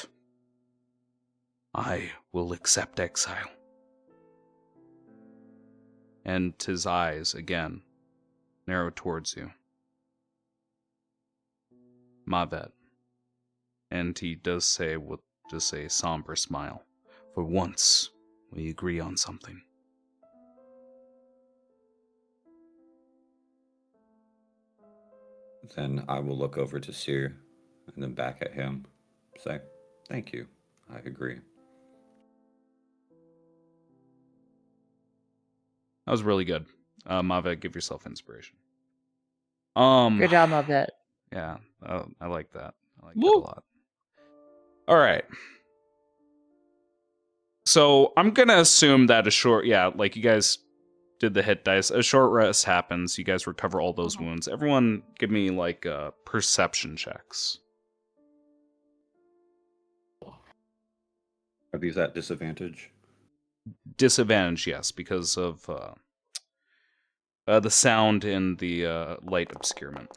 I will accept exile. And his eyes again narrow towards you. Mavet. And he does say with just a somber smile, for once we agree on something. Then I will look over to Seer and then back at him. Say, thank you. I agree. That was really good. Mavet, give yourself inspiration. Good job, Mavet. Yeah, I like that. I like that a lot. All right. So I'm gonna assume that like you guys did the hit dice. A short rest happens. You guys recover all those wounds. Everyone, give me like perception checks. Are these at disadvantage? Disadvantage, yes, because of the sound and the light obscurement.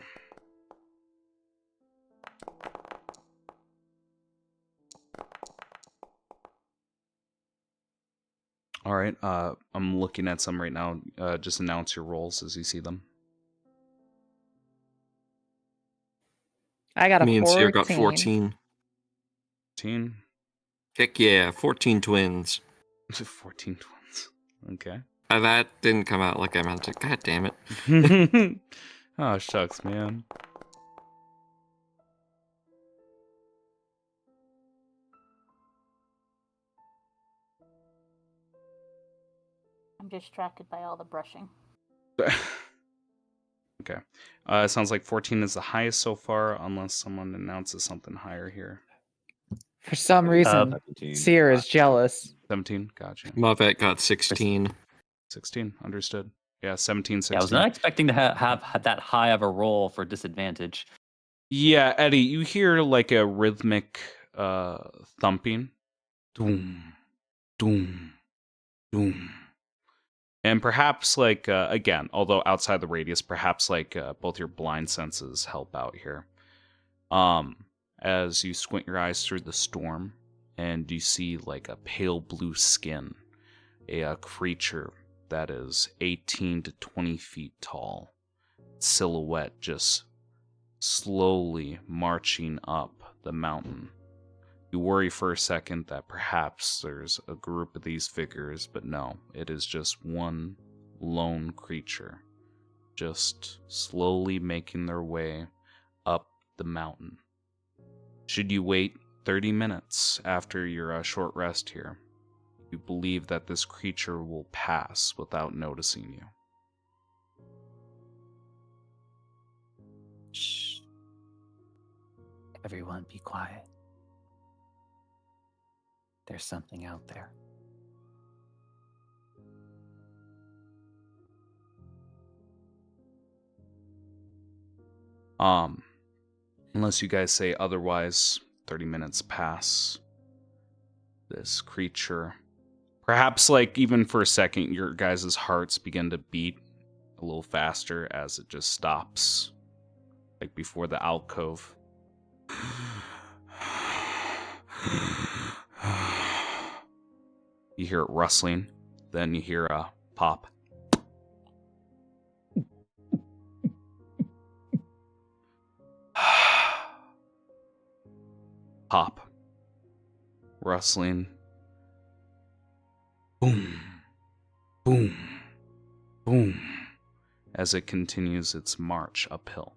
All right, I'm looking at some right now. Just announce your rolls as you see them. I got a Me and Seer 14. got 14. 14. Heck yeah, 14 twins. 14 twins. Okay. That didn't come out like I meant it. God damn it. Oh, shucks, man. I'm distracted by all the brushing. Okay. It sounds like 14 is the highest so far, unless someone announces something higher here. For some reason, 17. Seer is jealous. 17, gotcha. Mavet got 16. 16, understood. Yeah, 17, 16. Yeah, I was not expecting to have that high of a roll for disadvantage. Yeah, Eddie, you hear like a rhythmic thumping. Doom, doom, doom. And perhaps, like, again, although outside the radius, perhaps, like, both your blind senses help out here. As you squint your eyes through the storm, and you see, like, a pale blue skin, a creature that is 18 to 20 feet tall, silhouette just slowly marching up the mountain. You worry for a second that perhaps there's a group of these figures, but no, it is just one lone creature, just slowly making their way up the mountain. Should you wait 30 minutes after your short rest here, you believe that this creature will pass without noticing you. Shh. Everyone be quiet. There's something out there. Unless you guys say otherwise, 30 minutes pass. This creature, perhaps like even for a second, your guys' hearts begin to beat a little faster as it just stops, like before the alcove. You hear it rustling, then you hear a pop. Pop. Rustling. Boom. Boom. Boom. As it continues its march uphill.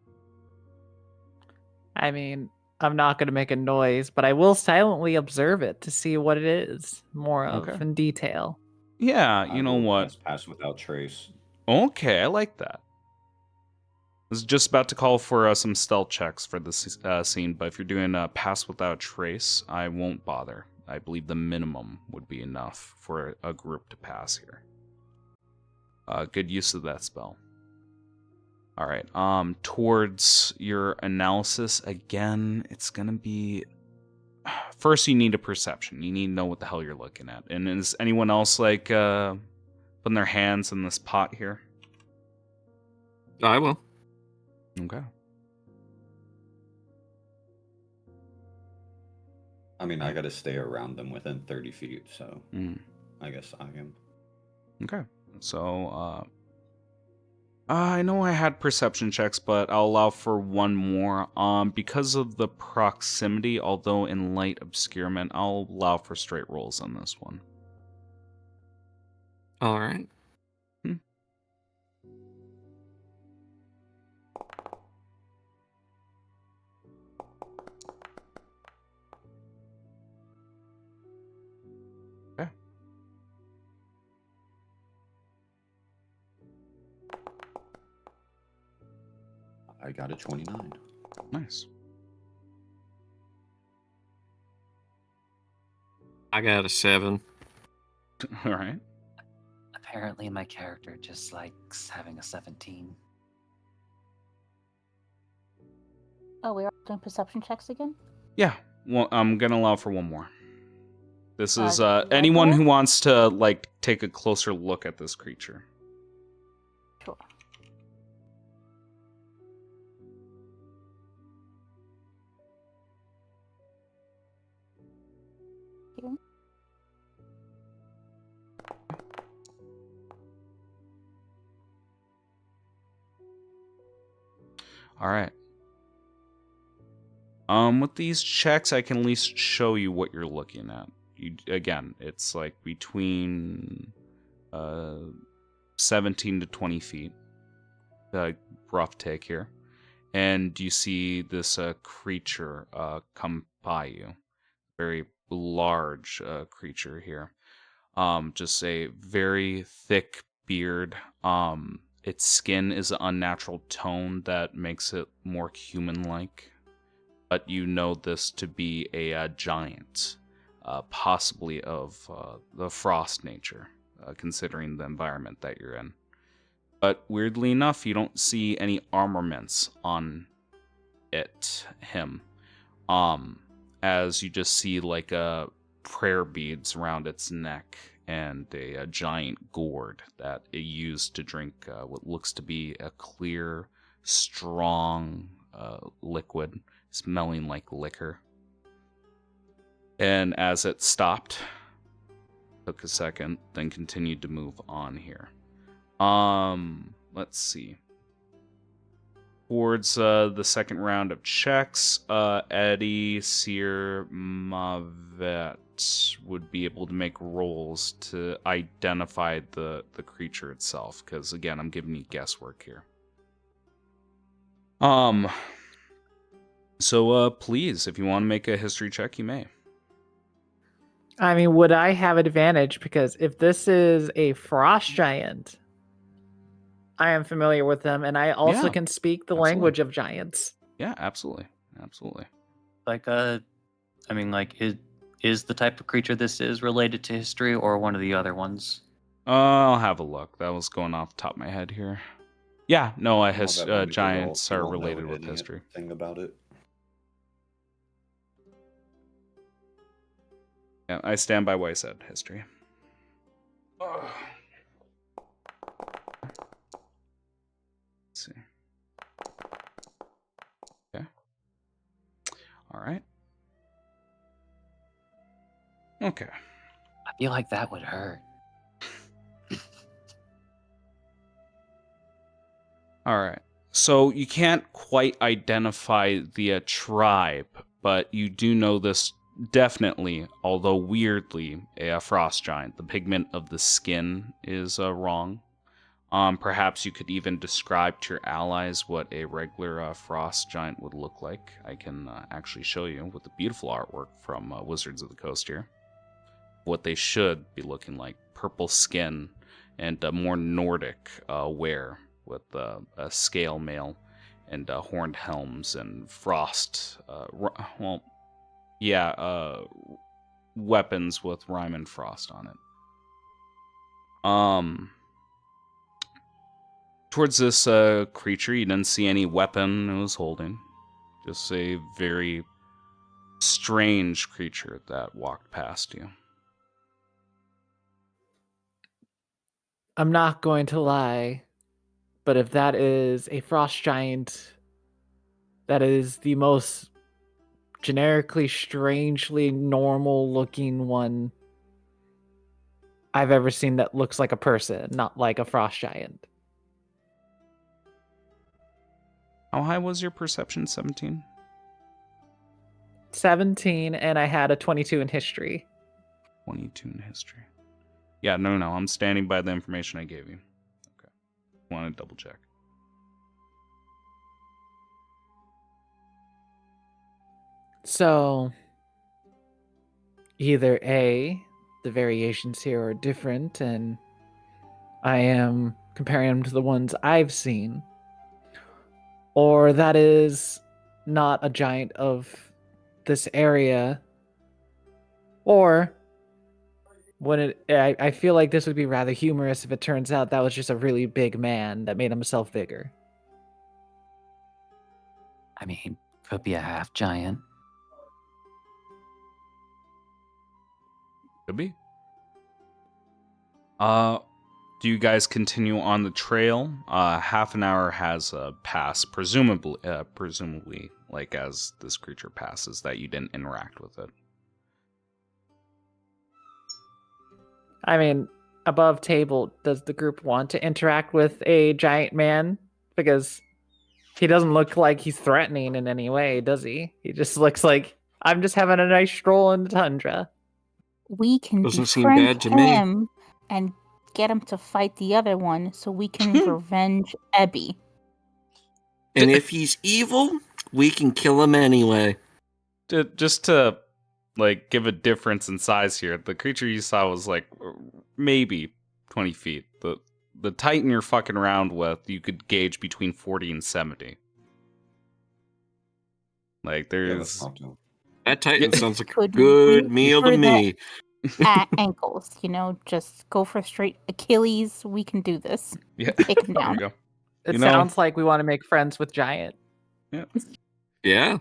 I mean, I'm not going to make a noise, but I will silently observe it to see what it is more of in detail. Yeah, you know what? Pass without trace. Okay, I like that. I was just about to call for some stealth checks for this scene, but if you're doing pass without trace, I won't bother. I believe the minimum would be enough for a group to pass here. Good use of that spell. All right. Towards your analysis again, it's gonna be. First, you need a perception. You need to know what the hell you're looking at. And is anyone else like putting their hands in this pot here? I will. Okay. I mean, I gotta stay around them within 30 feet, so I guess I am. Okay. So, I know I had perception checks, but I'll allow for one more. Because of the proximity, although in light obscurement, I'll allow for straight rolls on this one. All right. Okay. I got a 29. Nice. I got a 7. All right. Apparently, my character just likes having a 17. Oh, we're doing perception checks again? Yeah. Well, I'm gonna allow for one more. This is one anyone more? who wants to like take a closer look at this creature. Sure. Here. All right. With these checks, I can at least show you what you're looking at. Again, it's like between 17 to 20 feet. Rough take here. And you see this creature come by you. Very large creature here. Just a very thick beard. Its skin is an unnatural tone that makes it more human-like. But you know this to be a giant, possibly of the frost nature, considering the environment that you're in. But weirdly enough, you don't see any armaments on him. As you just see like a prayer beads around its neck and a giant gourd that it used to drink what looks to be a clear, strong liquid smelling like liquor. And as it stopped, took a second, then continued to move on here. Let's see. Towards the second round of checks, Eddie, Seer, Mavet would be able to make rolls to identify the creature itself, because again, I'm giving you guesswork here. So please, if you want to make a history check, you may. I mean, would I have advantage? Because if this is a frost giant, I am familiar with them, and I also Yeah, can speak the absolutely. language of giants. Yeah, absolutely. Absolutely. Like, I mean, like, is the type of creature this is related to history or one of the other ones? I'll have a look. That was going off the top of my head here. Yeah, no, I'll have Emily roll. giants You are won't know related with history. anything about it. Yeah, I stand by what I said, history. Let's see. Okay. All right. Okay. I feel like that would hurt. All right. So you can't quite identify the tribe, but you do know this definitely, although weirdly, a frost giant. The pigment of the skin is wrong. Perhaps you could even describe to your allies what a regular frost giant would look like. I can actually show you with the beautiful artwork from Wizards of the Coast here. What they should be looking like. Purple skin and more Nordic wear with a scale mail and horned helms and frost. Weapons with rhyme and frost on it. Towards this creature, you didn't see any weapon it was holding. Just a very strange creature that walked past you. I'm not going to lie, but if that is a frost giant, that is the most generically, strangely normal looking one I've ever seen that looks like a person, not like a frost giant. How high was your perception? 17? 17, and I had a 22 in history. 22 in history. Yeah, no, I'm standing by the information I gave you. Okay. Want to double check. So, either A, the variations here are different, and I am comparing them to the ones I've seen, or that is not a giant of this area, or I feel like this would be rather humorous if it turns out that was just a really big man that made himself bigger. I mean, could be a half giant. Could be. Do you guys continue on the trail? Half an hour has passed, presumably, like as this creature passes, that you didn't interact with it. I mean, above table, does the group want to interact with a giant man? Because he doesn't look like he's threatening in any way, does he? He just looks like, I'm just having a nice stroll in the tundra. We can Doesn't seem befriend bad to me. him and get him to fight the other one so we can revenge Ebby. And if he's evil, we can kill him anyway. Just to like give a difference in size here, the creature you saw was like maybe 20 feet. The Titan you're fucking around with, you could gauge between 40 and 70. Like there's That Titan sounds like a Could good reach meal for to me. At ankles, just go for straight Achilles. We can do this. Yeah. Take him There down. you go. It sounds like we want to make friends with giant. Yeah. Yeah.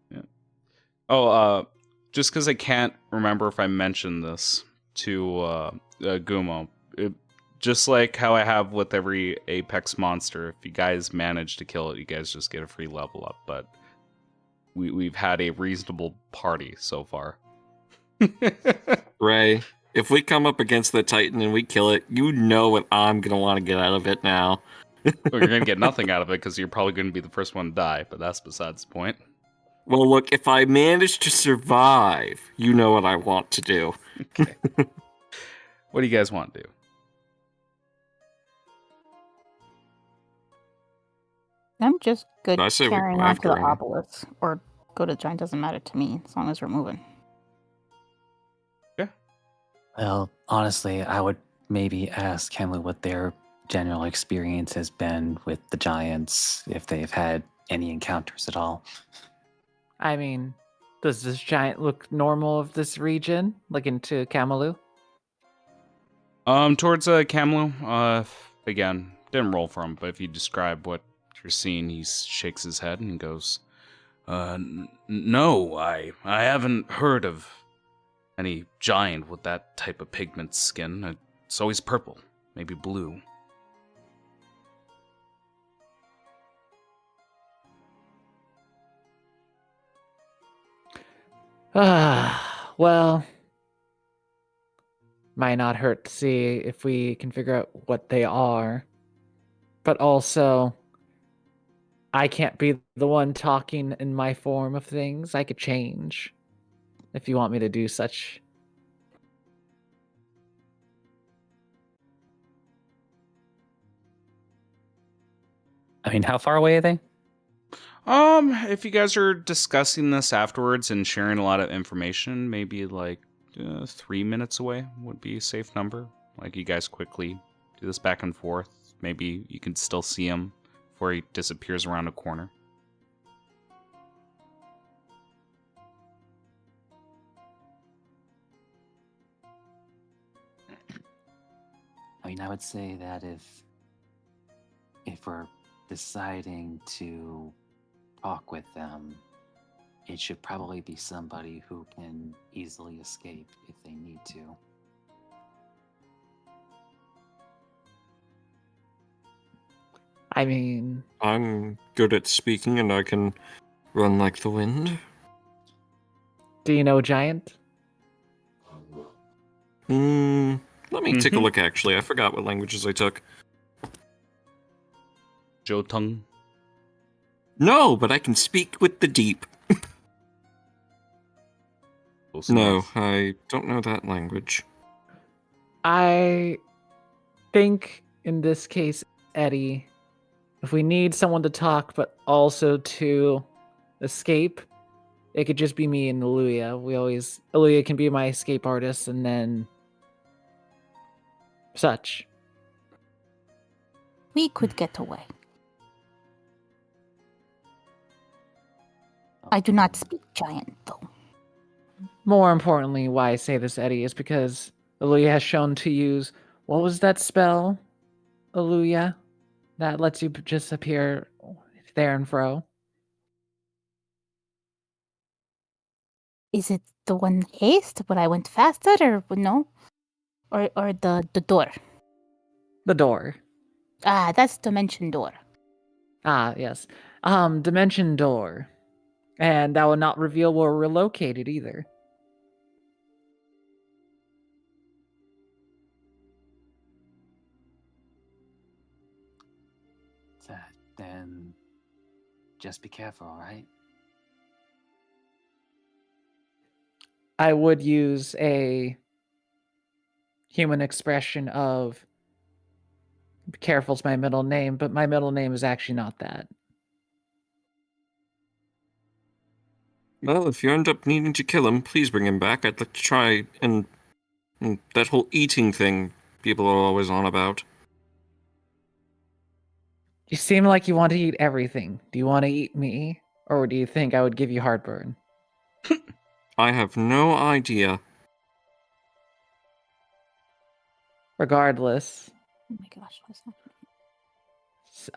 Yeah. Oh, just because I can't remember if I mentioned this to Gumo, just like how I have with every Apex monster, if you guys manage to kill it, you guys just get a free level up. But we've had a reasonable party so far. Ray, if we come up against the Titan and we kill it, you know what I'm gonna want to get out of it now. Well, you're gonna get nothing out of it because you're probably gonna be the first one to die. But that's besides the point. Well, look, if I manage to survive, you know what I want to do. Okay. What do you guys want to do? I'm just good I say we carrying go on to after the him. obelisk or go to the giant. Doesn't matter to me as long as we're moving. Well, honestly, I would maybe ask Kenley what their general experience has been with the giants, if they've had any encounters at all. I mean, does this giant look normal of this region? Looking to Kamalu? Towards Kamlu, again, didn't roll for him, but if you describe what you're seeing, he shakes his head and goes, no, I haven't heard of any giant with that type of pigment skin. It's always purple, maybe blue. Well, might not hurt to see if we can figure out what they are. But also, I can't be the one talking in my form of things. I could change if you want me to do such. I mean, how far away are they? If you guys are discussing this afterwards and sharing a lot of information, maybe like 3 minutes away would be a safe number. Like you guys quickly do this back and forth. Maybe you can still see him before he disappears around a corner. I mean, I would say that if we're deciding to talk with them, it should probably be somebody who can easily escape if they need to. I mean, I'm good at speaking and I can run like the wind. do you know giant? Let me take a look actually. I forgot what languages I took. Jotung. No, but I can speak with the deep. No, I don't know that language. I think in this case, Eddie, if we need someone to talk but also to escape, it could just be me and Aluya. Aluya can be my escape artist and then such. We could get away. I do not speak giant, though. More importantly, why I say this, Eddie, is because Aluya has shown to use, what was that spell, Aluya, that lets you just appear there and fro? Is it the one haste, but I went faster, or no? Or the door? The door. Ah, that's dimension door. Ah, yes. Dimension door. And that will not reveal where we're located either. Then just be careful, all right? I would use a human expression of careful's my middle name, but my middle name is actually not that. Well, if you end up needing to kill him, please bring him back. I'd like to try and that whole eating thing people are always on about. You seem like you want to eat everything. Do you want to eat me? Or do you think I would give you heartburn? I have no idea. Regardless, Oh my gosh, what's happening?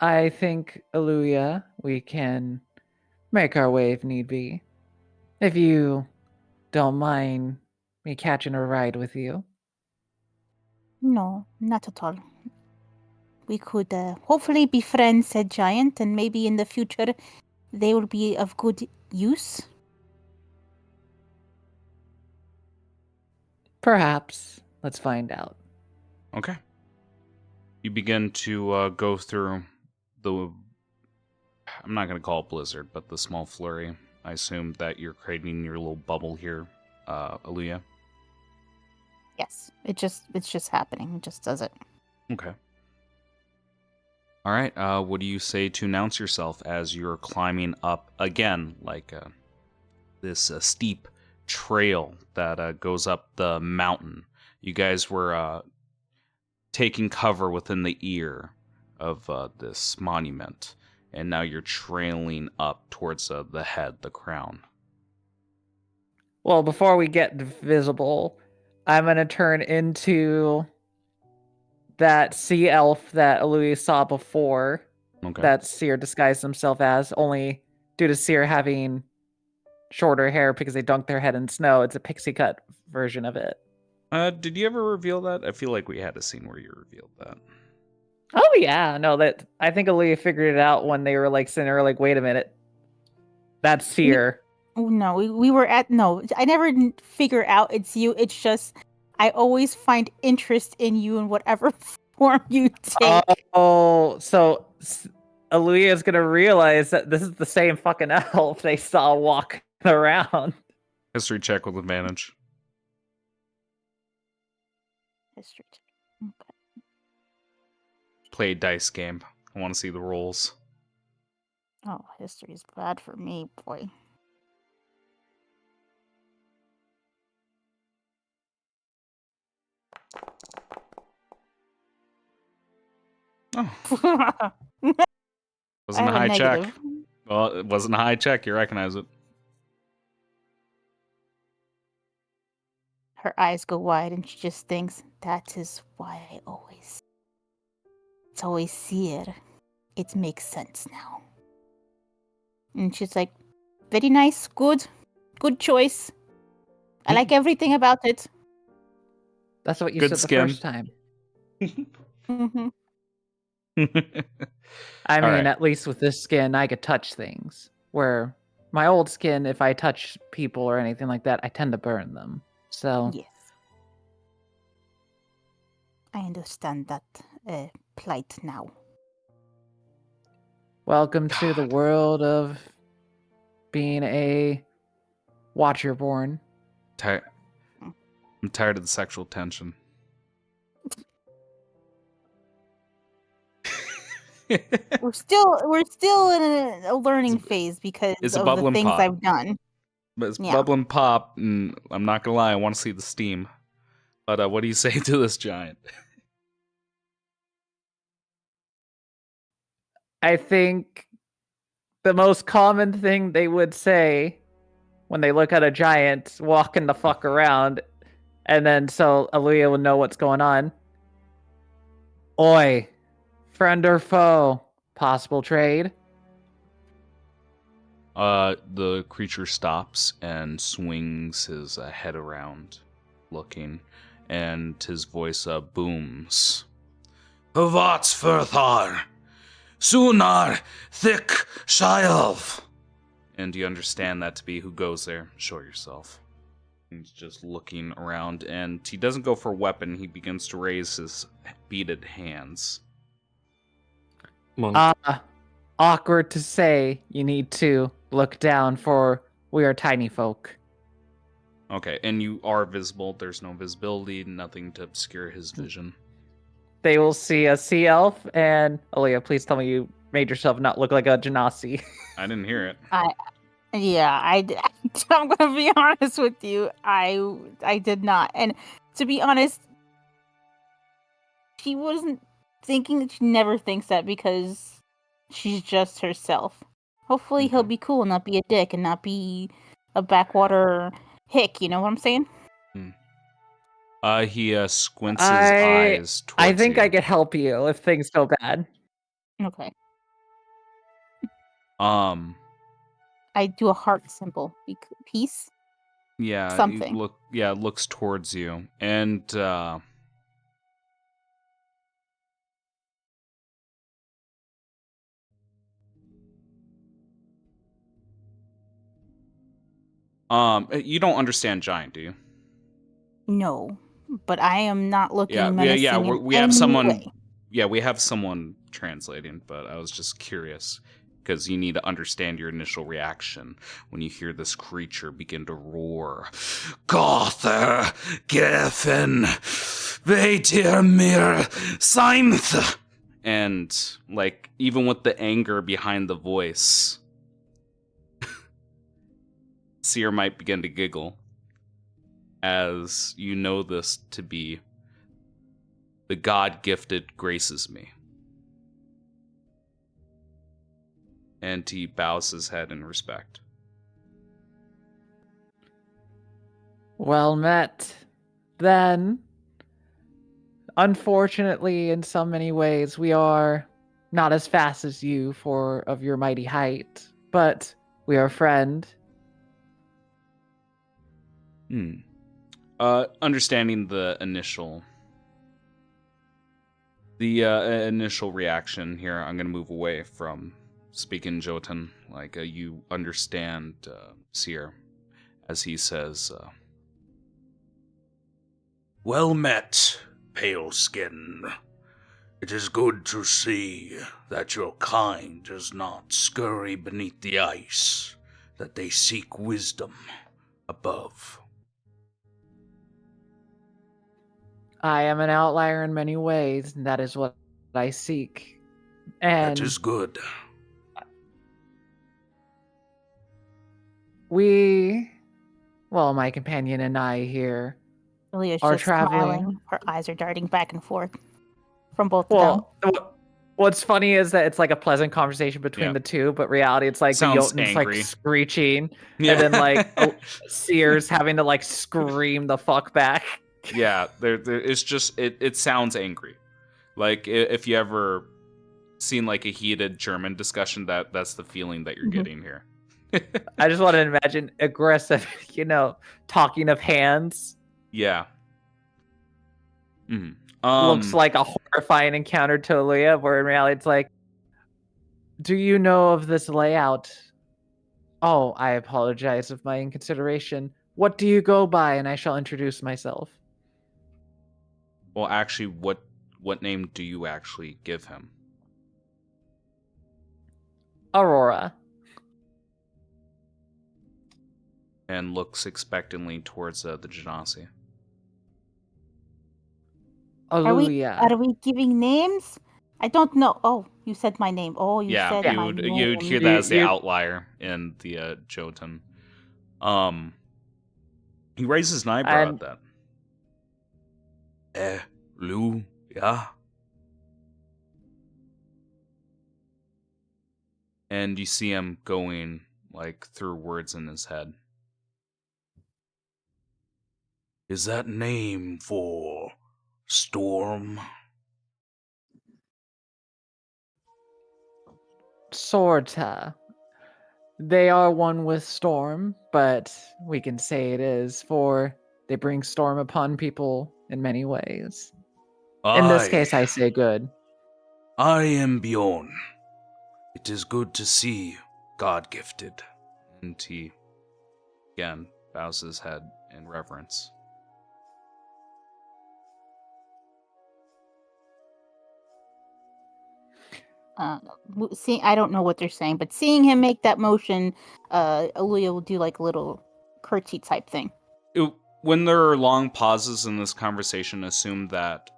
I think, Aluya, we can make our way if need be. If you don't mind me catching a ride with you. No, not at all. We could hopefully befriend said giant, and maybe in the future they will be of good use. Perhaps. Let's find out. Okay. You begin to go through the. I'm not going to call it blizzard, but the small flurry. I assume that you're creating your little bubble here, Aaliyah. Yes, it's just happening. It just does it. Okay. All right. What do you say to announce yourself as you're climbing up again, like this steep trail that goes up the mountain? You guys were taking cover within the ear of this monument, and now you're trailing up towards the head, the crown. Well, before we get visible, I'm going to turn into that sea elf that Louis saw before. Okay. That Seer disguised himself as, only due to Seer having shorter hair because they dunked their head in snow. It's a pixie cut version of it. Did you ever reveal that? I feel like we had a scene where you revealed that. Oh yeah, no, that I think Aaliyah figured it out when they were like sitting there, like, wait a minute, that's Seer. Oh, no, we were at no. I never figure out it's you. It's just I always find interest in you in whatever form you take. Oh, so Aaliyah is gonna realize that this is the same fucking elf they saw walking around. History check with advantage. History. Okay. Play a dice game. I want to see the rolls. Oh, history is bad for me, boy. Oh, wasn't a I have high check. negative. Well, it wasn't a high check. You recognize it. Her eyes go wide and she just thinks, that is why it's always Seer. It makes sense now. And she's like, very nice, good choice. I like everything about it. That's what you Good said skin. the first time. Mm-hmm. I All mean, right. at least with this skin, I could touch things. Where my old skin, if I touch people or anything like that, I tend to burn them. So, Yes. I understand that plight now. welcome to the God. world of being a Watcherborn. I'm tired of the sexual tension. We're still in a learning phase because It's a of bubble the and things pop. I've done. But it's Yeah. bubble and pop, and I'm not gonna lie, I want to see the steam. But what do you say to this giant? I think the most common thing they would say when they look at a giant walking the fuck around, and then so Aaliyah would know what's going on. Oi, friend or foe? Possible trade? The creature stops and swings his head around, looking, and his voice booms. What's furthar? Sooner, thick shelf. And you understand that to be who goes there. Show yourself. He's just looking around, and he doesn't go for a weapon. He begins to raise his beaded hands. Monk. Awkward to say you need to look down, for we are tiny folk. Okay, and you are visible. There's no visibility, nothing to obscure his vision. They will see a sea elf, and Aaliyah, please tell me you made yourself not look like a genasi. I didn't hear it. I'm gonna be honest with you. I did not, and to be honest, she wasn't thinking. She never thinks that because she's just herself. Hopefully, he'll Okay. be cool and not be a dick and not be a backwater hick. You know what I'm saying? He squints his eyes towards I think you. I could help you if things go bad. Okay. Um, I do a heart symbol. Peace. Yeah, something. looks towards you, and you don't understand giant, do you? No, but I am not looking Yeah. menacing in We have any someone. way. Yeah, we have someone translating, but I was just curious because you need to understand your initial reaction when you hear this creature begin to roar. Gother, Geffen, Vetirmir, Seinth. And, like, even with the anger behind the voice, Seer might begin to giggle as you know this to be the god gifted graces me. And he bows his head in respect. Well met. Then, unfortunately, in so many ways, we are not as fast as you for of your mighty height, but we are a friend. Understanding the initial reaction here, I'm going to move away from speaking Jotun. Like, you understand Seer as he says, well met, pale skin. It is good to see that your kind does not scurry beneath the ice, that they seek wisdom above. I am an outlier in many ways, and that is what I seek. And That is good. my companion and I here, Julia's are just traveling. smiling. Her eyes are darting back and forth from both of them. What's funny is that it's like a pleasant conversation between the two, but reality, it's like Sounds the Jotun's angry. like screeching, Yeah. and then like Seer's having to like scream the fuck back. Yeah, it's just it sounds angry. Like if you ever seen like a heated German discussion, that's the feeling that you're getting here. I just want to imagine aggressive, talking of hands. Yeah. Mm. Looks like a horrifying encounter to Aaliyah, where in reality it's like, do you know of this layout? Oh, I apologize of my inconsideration. What do you go by? And I shall introduce myself. Well, actually, what name do you actually give him? Aurora. And looks expectantly towards the Genasi. Are we Aleluia. giving names? I don't know. Oh, you said my name. Oh, you said Yeah, my name. you'd hear that as the outlier in the Jotun. He raises an eyebrow at that. Lou, yeah. And you see him going like through words in his head. Is that name for storm? Sorta. They are one with storm, but we can say it is, for they bring storm upon people in many ways. In this case, I say good. I am Bjorn. It is good to see God-gifted. And he, again, bows his head in reverence. I don't know what they're saying, but seeing him make that motion, Aaliyah will do like a little curtsy type thing. When there are long pauses in this conversation, assume that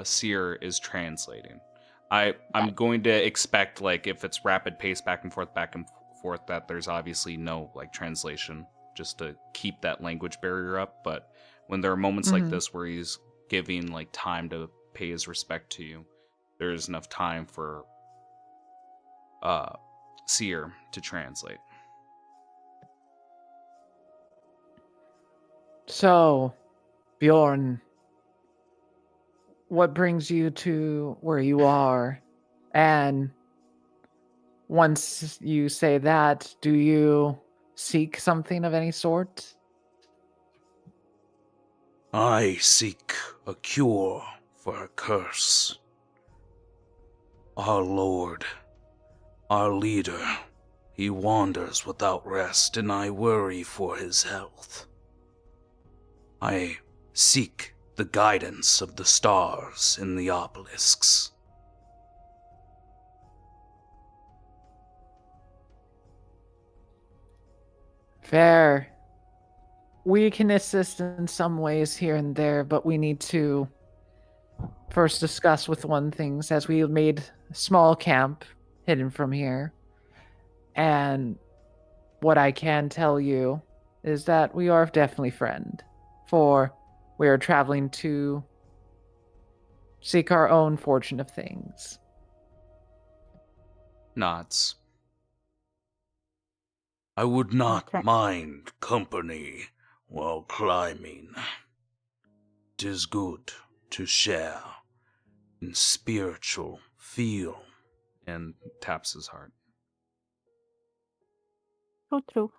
Seer is translating. I'm going to expect, like, if it's rapid pace back and forth, that there's obviously no like translation, just to keep that language barrier up. But when there are moments like this where he's giving like time to pay his respect to you, there is enough time for Seer to translate. So, Bjorn, what brings you to where you are? And once you say that, do you seek something of any sort? I seek a cure for a curse. Our Lord, our leader, he wanders without rest, and I worry for his health. I seek the guidance of the stars in the obelisks. Fair. We can assist in some ways here and there, but we need to first discuss with one things, as we made a small camp hidden from here. And what I can tell you is that we are definitely friend, for we are traveling to seek our own fortune of things. Nods. I would not Okay. mind company while climbing. 'Tis good to share in spiritual feel. And taps his heart. True.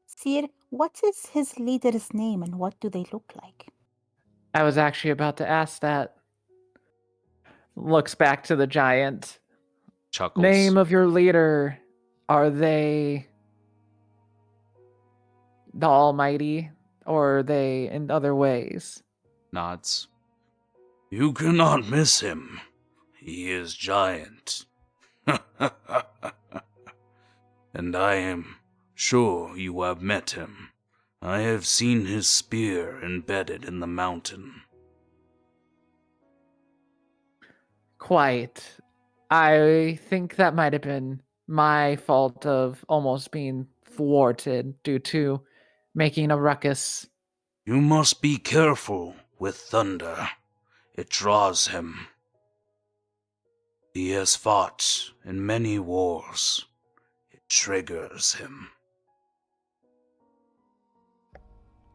Sir, what is his leader's name and what do they look like? I was actually about to ask that. Looks back to the giant. Chuckles. Name of your leader. Are they the Almighty, or are they in other ways? Nods. You cannot miss him. He is giant. And I am sure you have met him. I have seen his spear embedded in the mountain. Quite. I think that might have been my fault of almost being thwarted due to making a ruckus. You must be careful with thunder. It draws him. He has fought in many wars. It triggers him.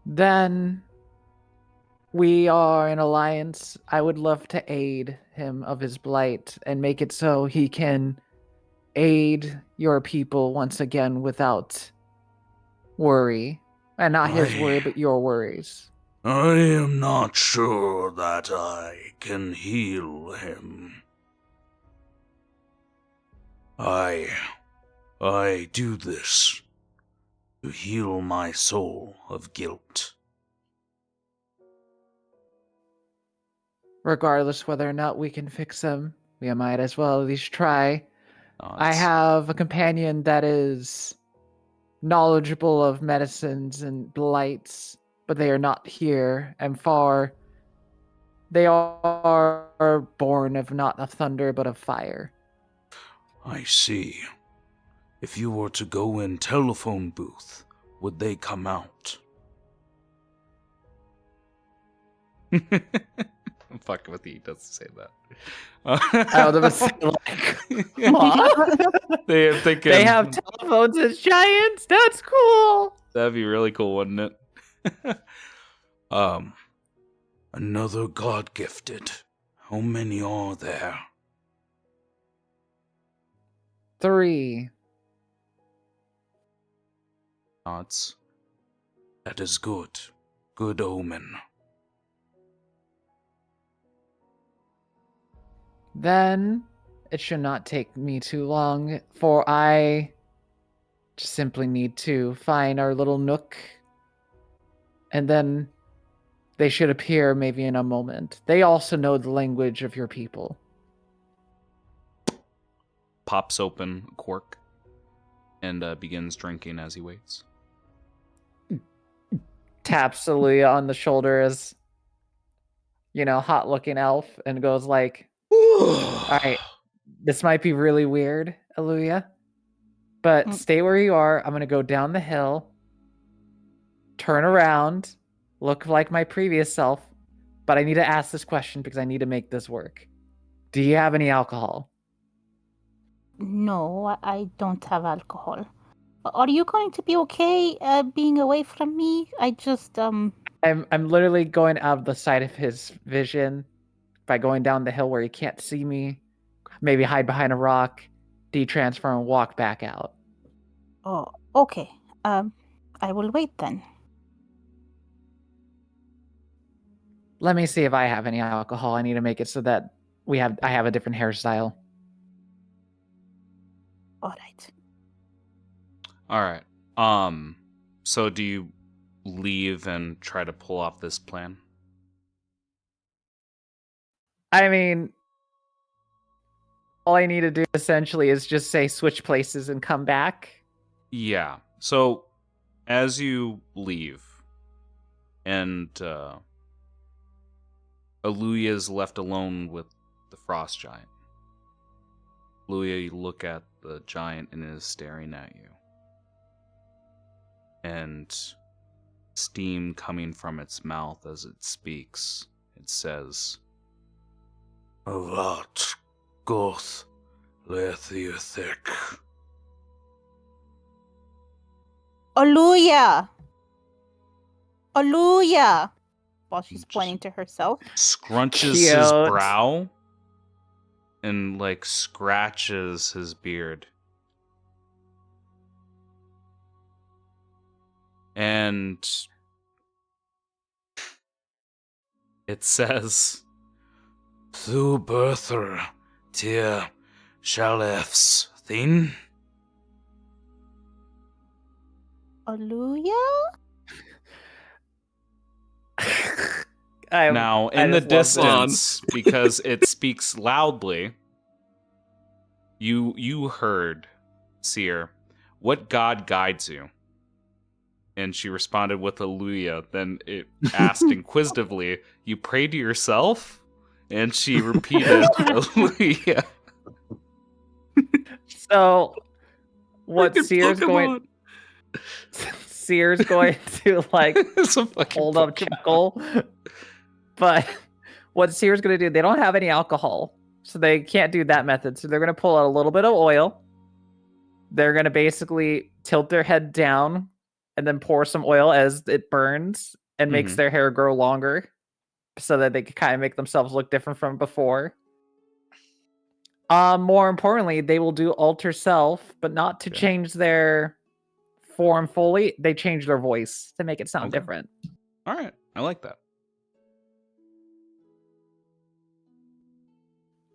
Then we are in alliance. I would love to aid him of his blight and make it so he can aid your people once again without worry. And not his worry, but your worries. I am not sure that I can heal him. I do this to heal my soul of guilt. Regardless whether or not we can fix him, we might as well at least try. I have a companion that is knowledgeable of medicines and blights, but they are not here and far. They are born of not of thunder, but of fire. I see. If you were to go in telephone booth, would they come out? I'm fucking with you. He doesn't say that. I was say, like, what? They have telephones as giants? That's cool. That'd be really cool, wouldn't it? Another god gifted. How many are there? 3. Nods. That is good. Good omen. Then it should not take me too long, for I just simply need to find our little nook, and then they should appear maybe in a moment. They also know the language of your people. Pops open a cork and begins drinking as he waits. Taps Celia on the shoulder as, hot looking elf, and goes like, all right, this might be really weird, Aluya, but stay where you are. I'm going to go down the hill, turn around, look like my previous self, but I need to ask this question because I need to make this work. Do you have any alcohol? No, I don't have alcohol. Are you going to be okay being away from me? I just I'm literally going out of the sight of his vision by going down the hill where he can't see me. Maybe hide behind a rock, de-transfer, and walk back out. Oh, okay. I will wait then. Let me see if I have any alcohol. I need to make it so that I have a different hairstyle. All right. All right. So do you leave and try to pull off this plan? I mean, all I need to do essentially is just say switch places and come back. Yeah. So as you leave and Aluya is left alone with the frost giant. Aluya, you look at the giant and it is staring at you. And steam coming from its mouth as it speaks. It says, "Avat goth lethiothik." Aluya! Aluya! While she's Just pointing to herself. Scrunches Cute. his brow and like scratches his beard. And it says, "Thu birther tir shalefs thin." Aluya? Now, in the just love this. distance, because it speaks loudly, you heard, Seer, "What god guides you?" And she responded with Alleluia. Then it asked inquisitively, "You pray to yourself?" And she repeated Alleluia. So, what Freaking Seer's going to like It's a fucking hold up Pokemon. chuckle. But what Seer's going to do, they don't have any alcohol, so they can't do that method. So they're going to pull out a little bit of oil. They're going to basically tilt their head down and then pour some oil as it burns and makes Mhm. their hair grow longer so that they can kind of make themselves look different from before. More importantly, they will do alter self, but not to Okay. change their form fully. They change their voice to make it sound Okay. different. All right, I like that.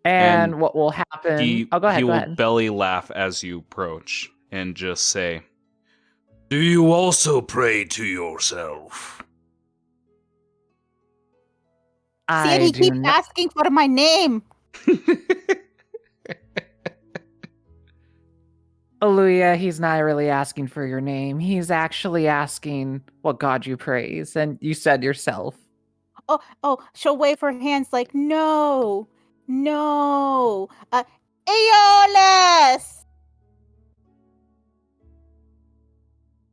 And what will happen? He Go will ahead. belly laugh as you approach and just say, "Do you also pray to yourself?" See, he keeps asking for my name. Alleluia, he's not really asking for your name. He's actually asking what god you praise, and you said yourself. Oh, she'll wave her hands like, no. Aeolus!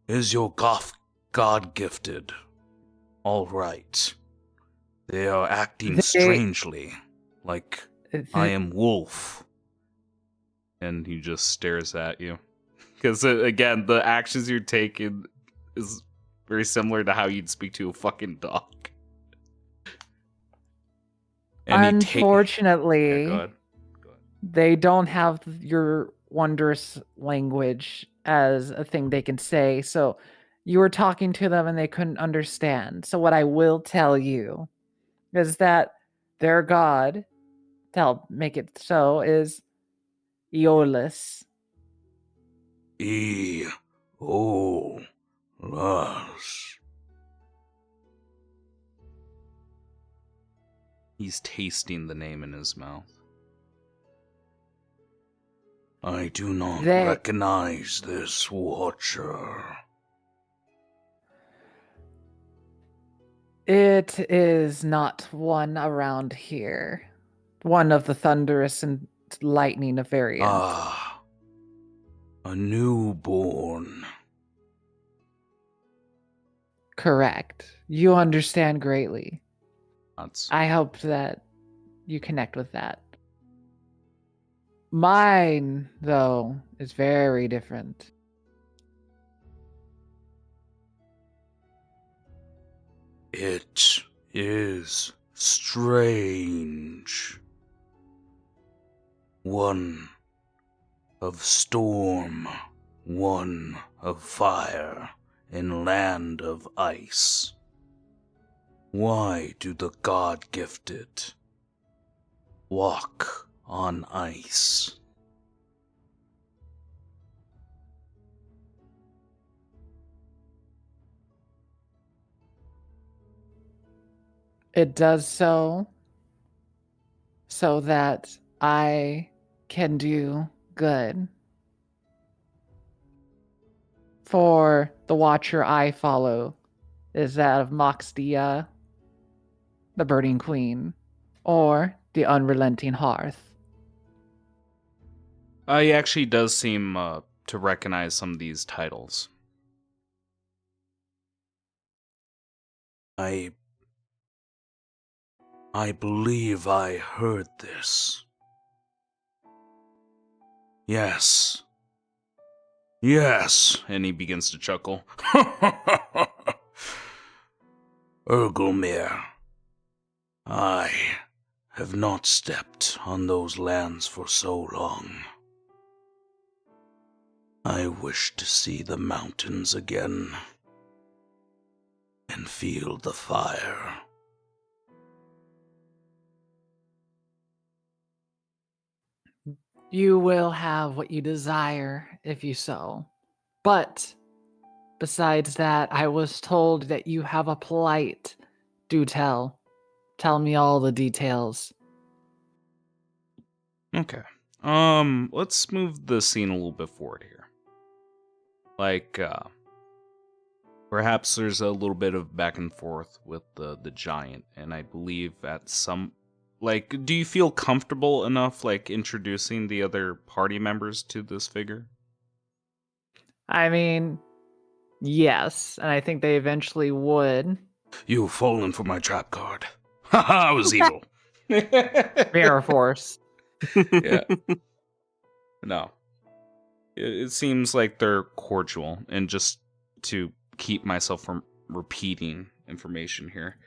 Is your god gifted? All right. They are acting strangely, like I am wolf. And he just stares at you. Because, again, the actions you're taking is very similar to how you'd speak to a fucking dog. And Unfortunately, go ahead. They don't have your wondrous language as a thing they can say. So you were talking to them and they couldn't understand. So what I will tell you is that their god, to help make it so, is Aeolus. Aeolus. He's tasting the name in his mouth. I do not recognize this watcher. It is not one around here. One of the thunderous and lightning variant. Ah, a newborn. Correct. You understand greatly. That's... I hope that you connect with that. Mine, though, is very different. It is strange. One of storm, one of fire, in land of ice. Why do the god-gifted walk on ice? It does so that I can do good. For the watcher I follow is that of Moxdia, the Burning Queen, or the Unrelenting Hearth. He actually does seem to recognize some of these titles. I believe I heard this. Yes. Yes, and he begins to chuckle. Ergelmere, I have not stepped on those lands for so long. I wish to see the mountains again and feel the fire. You will have what you desire if you so. But besides that, I was told that you have a plight. Do tell. Tell me all the details. Okay. Let's move the scene a little bit forward here. Like, perhaps there's a little bit of back and forth with the giant, and I believe at some, like, do you feel comfortable enough, like, introducing the other party members to this figure? I mean, yes, and I think they eventually would. You've fallen for my trap card. Haha, I was evil. Mirror Force. Yeah. No. It seems like they're cordial, and just to keep myself from repeating information here.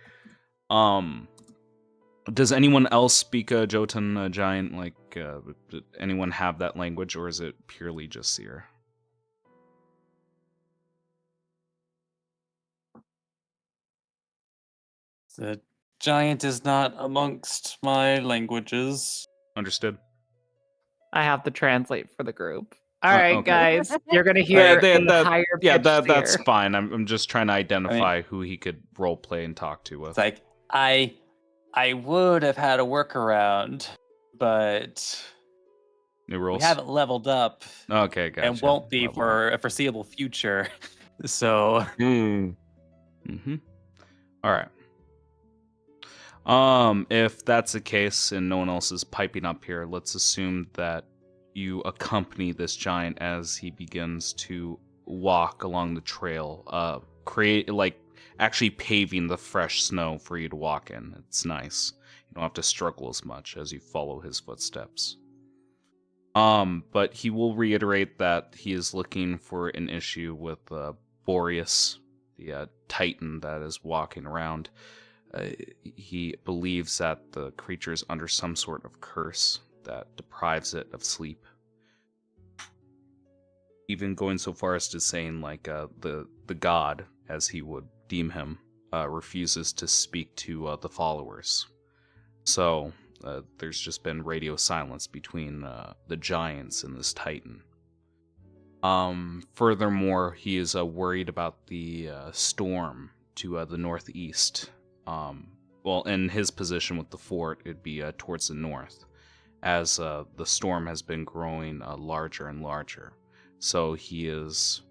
Does anyone else speak Jotun Giant? Like, did anyone have that language, or is it purely just Seer? The giant is not amongst my languages. Understood. I have to translate for the group. All right, okay. guys, you're gonna hear higher pitch that's Seer. fine. I'm just trying to identify who he could role play and talk to with. It's like I would have had a workaround, but New rules. we haven't leveled up. Okay, gotcha. And won't be for a foreseeable future. So. Mm-hmm. All right. If that's the case and no one else is piping up here, let's assume that you accompany this giant as he begins to walk along the trail, actually paving the fresh snow for you to walk in. It's nice. You don't have to struggle as much as you follow his footsteps. But he will reiterate that he is looking for an issue with Boreas, the titan that is walking around. He believes that the creature is under some sort of curse that deprives it of sleep. Even going so far as to saying, like, the god, as he would deem him, refuses to speak to the followers. So there's just been radio silence between the giants and this titan. Furthermore, he is worried about the storm to the northeast. Well, in his position with the fort, it'd be towards the north, as the storm has been growing larger and larger. So he is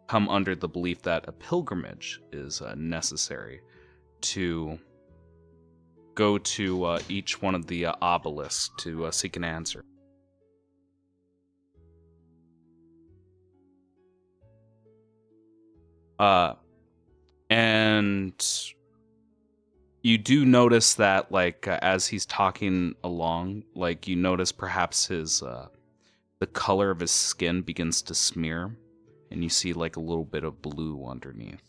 come under the belief that a pilgrimage is necessary to go to each one of the obelisks to seek an answer. And you do notice that, like, as he's talking along, like, you notice perhaps his the color of his skin begins to smear, and you see like a little bit of blue underneath.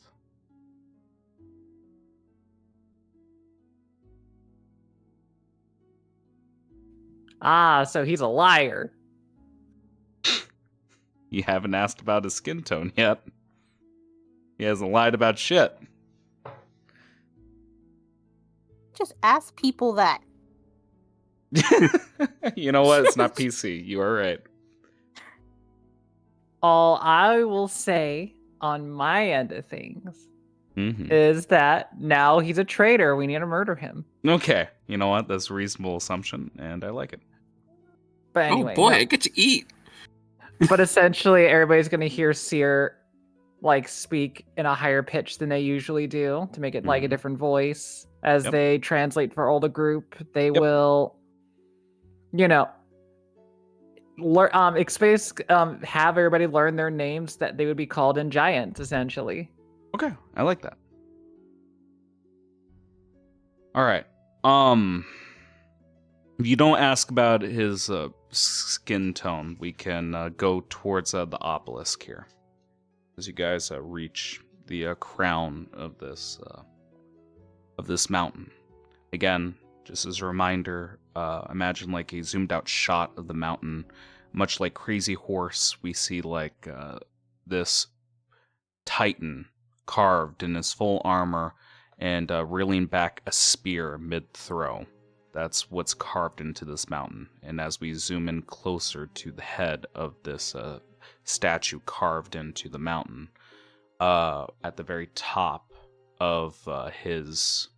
Ah, so he's a liar. You haven't asked about his skin tone yet. He hasn't lied about shit. Just ask people that. You know what? It's not PC. You are right. All I will say on my end of things Mm-hmm. is that now he's a traitor. We need to murder him. Okay. You know what? That's a reasonable assumption, and I like it. But anyway, oh boy, no. I get to eat. But essentially, everybody's going to hear Seer like speak in a higher pitch than they usually do to make it like a different voice as they translate for all the group. They will, you know, have everybody learn their names that they would be called in Giant, essentially. Okay, I like that. All right. If you don't ask about his skin tone, we can go towards the obelisk here. As you guys reach the crown of this mountain. Again, just as a reminder, imagine like a zoomed out shot of the mountain. Much like Crazy Horse, we see like this titan carved in his full armor and reeling back a spear mid-throw. That's what's carved into this mountain. And as we zoom in closer to the head of this statue carved into the mountain, at the very top of his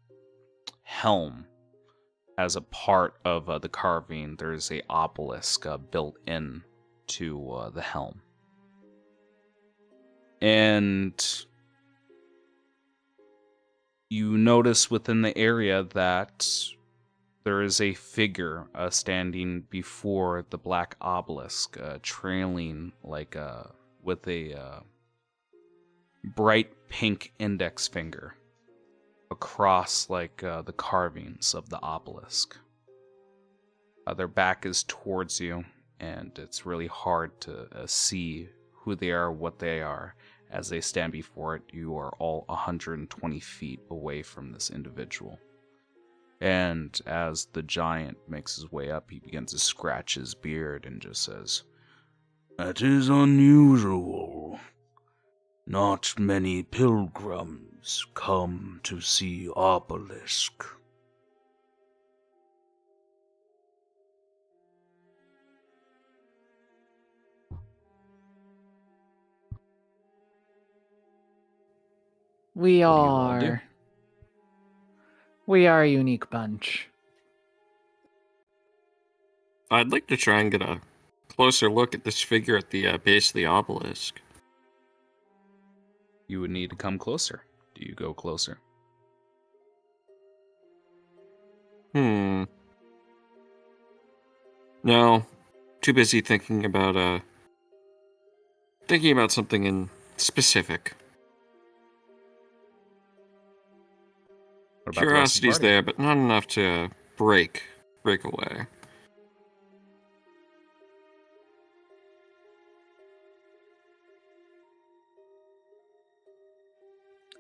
helm, as a part of the carving, there's a obelisk built in to the helm. And you notice within the area that there is a figure standing before the Black Obelisk, trailing like with a bright pink index finger across like the carvings of the obelisk. Their back is towards you, and it's really hard to see who they are, what they are. As they stand before it, you are all 120 feet away from this individual. And as the giant makes his way up, he begins to scratch his beard and just says, "That is unusual. Not many pilgrims come to see Obelisk." We What do you all do? are a unique bunch. I'd like to try and get a closer look at this figure at the base of the obelisk. You would need to come closer. Do you go closer? No, too busy thinking about something in specific. What about Curiosity's the there, but not enough to break away.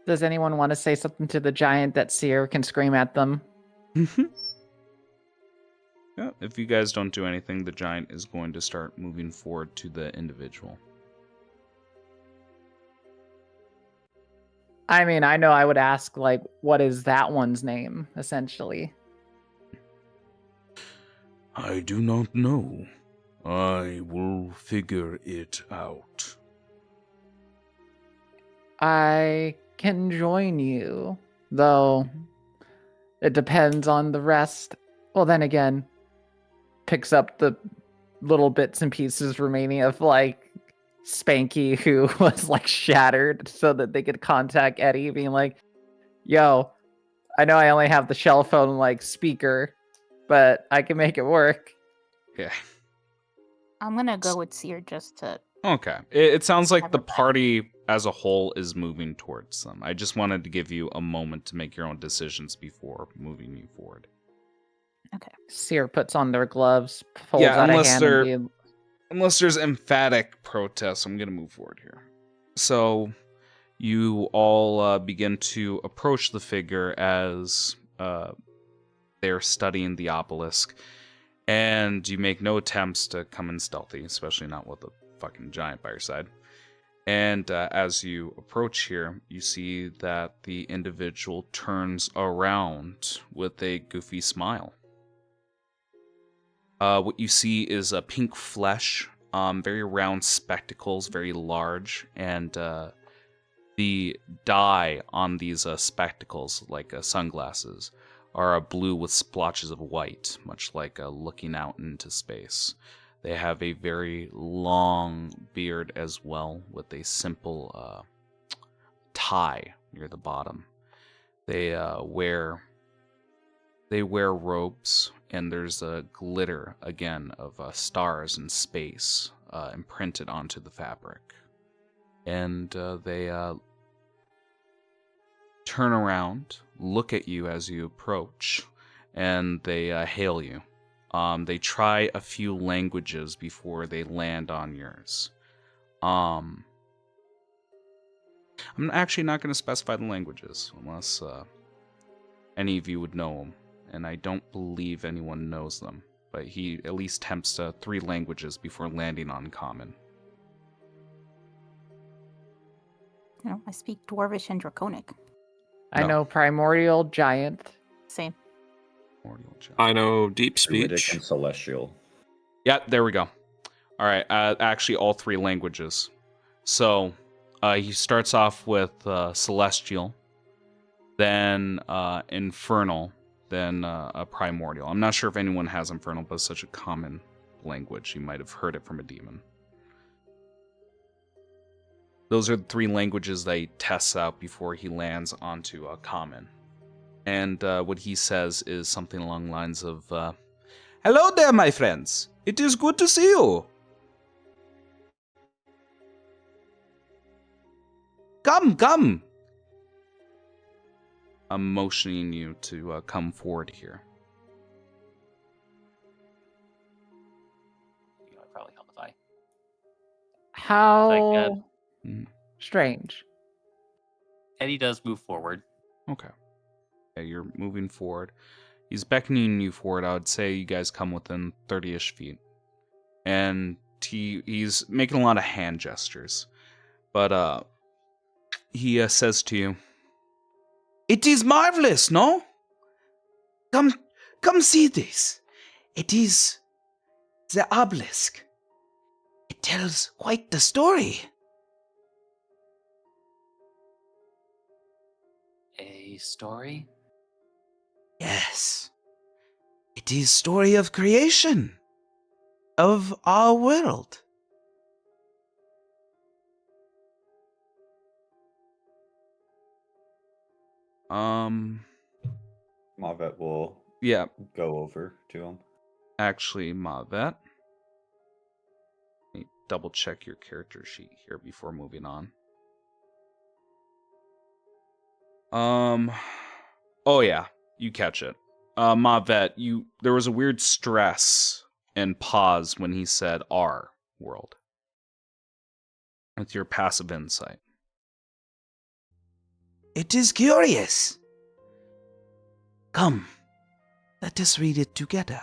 Does anyone want to say something to the giant that Seer can scream at them? Yeah, if you guys don't do anything, the giant is going to start moving forward to the individual. I mean, I know I would ask, like, what is that one's name, essentially? I do not know. I will figure it out. I can join you, though it depends on the rest. Well, then again, picks up the little bits and pieces remaining of, like, Spanky, who was, like, shattered so that they could contact Eddie, being like, yo, I know I only have the shell phone, like, speaker, but I can make it work. Okay. I'm gonna go with Seer just to. Okay. It sounds like the party as a whole is moving towards them. I just wanted to give you a moment to make your own decisions before moving you forward. Okay. Seer puts on their gloves, pulls out a hand Unless there's emphatic protest, I'm going to move forward here. So you all begin to approach the figure as they're studying the obelisk. And you make no attempts to come in stealthy, especially not with a fucking giant by your side. And as you approach here, you see that the individual turns around with a goofy smile. What you see is a pink flesh, very round spectacles, very large, and the dye on these spectacles, like sunglasses, are blue with splotches of white, much like looking out into space. They have a very long beard as well, with a simple tie near the bottom. They wear robes, and there's a glitter again of stars in space imprinted onto the fabric. And they turn around, look at you as you approach, and they hail you. They try a few languages before they land on yours. I'm actually not going to specify the languages unless any of you would know them, and I don't believe anyone knows them, but he at least attempts 3 languages before landing on common. I speak Dwarvish and Draconic. I No. know Primordial, Giant. Same. I know deep Druidic speech. and celestial. Yeah, there we go. All right, actually all 3 languages. So he starts off with celestial, then infernal, then a primordial. I'm not sure if anyone has infernal, but it's such a common language. You might have heard it from a demon. Those are the 3 languages that he tests out before he lands onto common. And what he says is something along the lines of, "Hello there, my friends. It is good to see you. Come, come." I'm motioning you to come forward here. You know, I'd probably help if I. How Mhm. strange. Eddie does move forward. Okay. Yeah, you're moving forward. He's beckoning you forward. I would say you guys come within 30-ish feet. And he's making a lot of hand gestures. But he says to you, "It is marvelous, no? Come see this. It is the obelisk. It tells quite the story." A story? Yes. It is story of creation. Of our world. Mavet will Yeah, go over to him. actually, Mavet. Let me double check your character sheet here before moving on. Oh yeah, you catch it. Mavet, there was a weird stress and pause when he said our world. With your passive insight. It is curious. Come, let us read it together.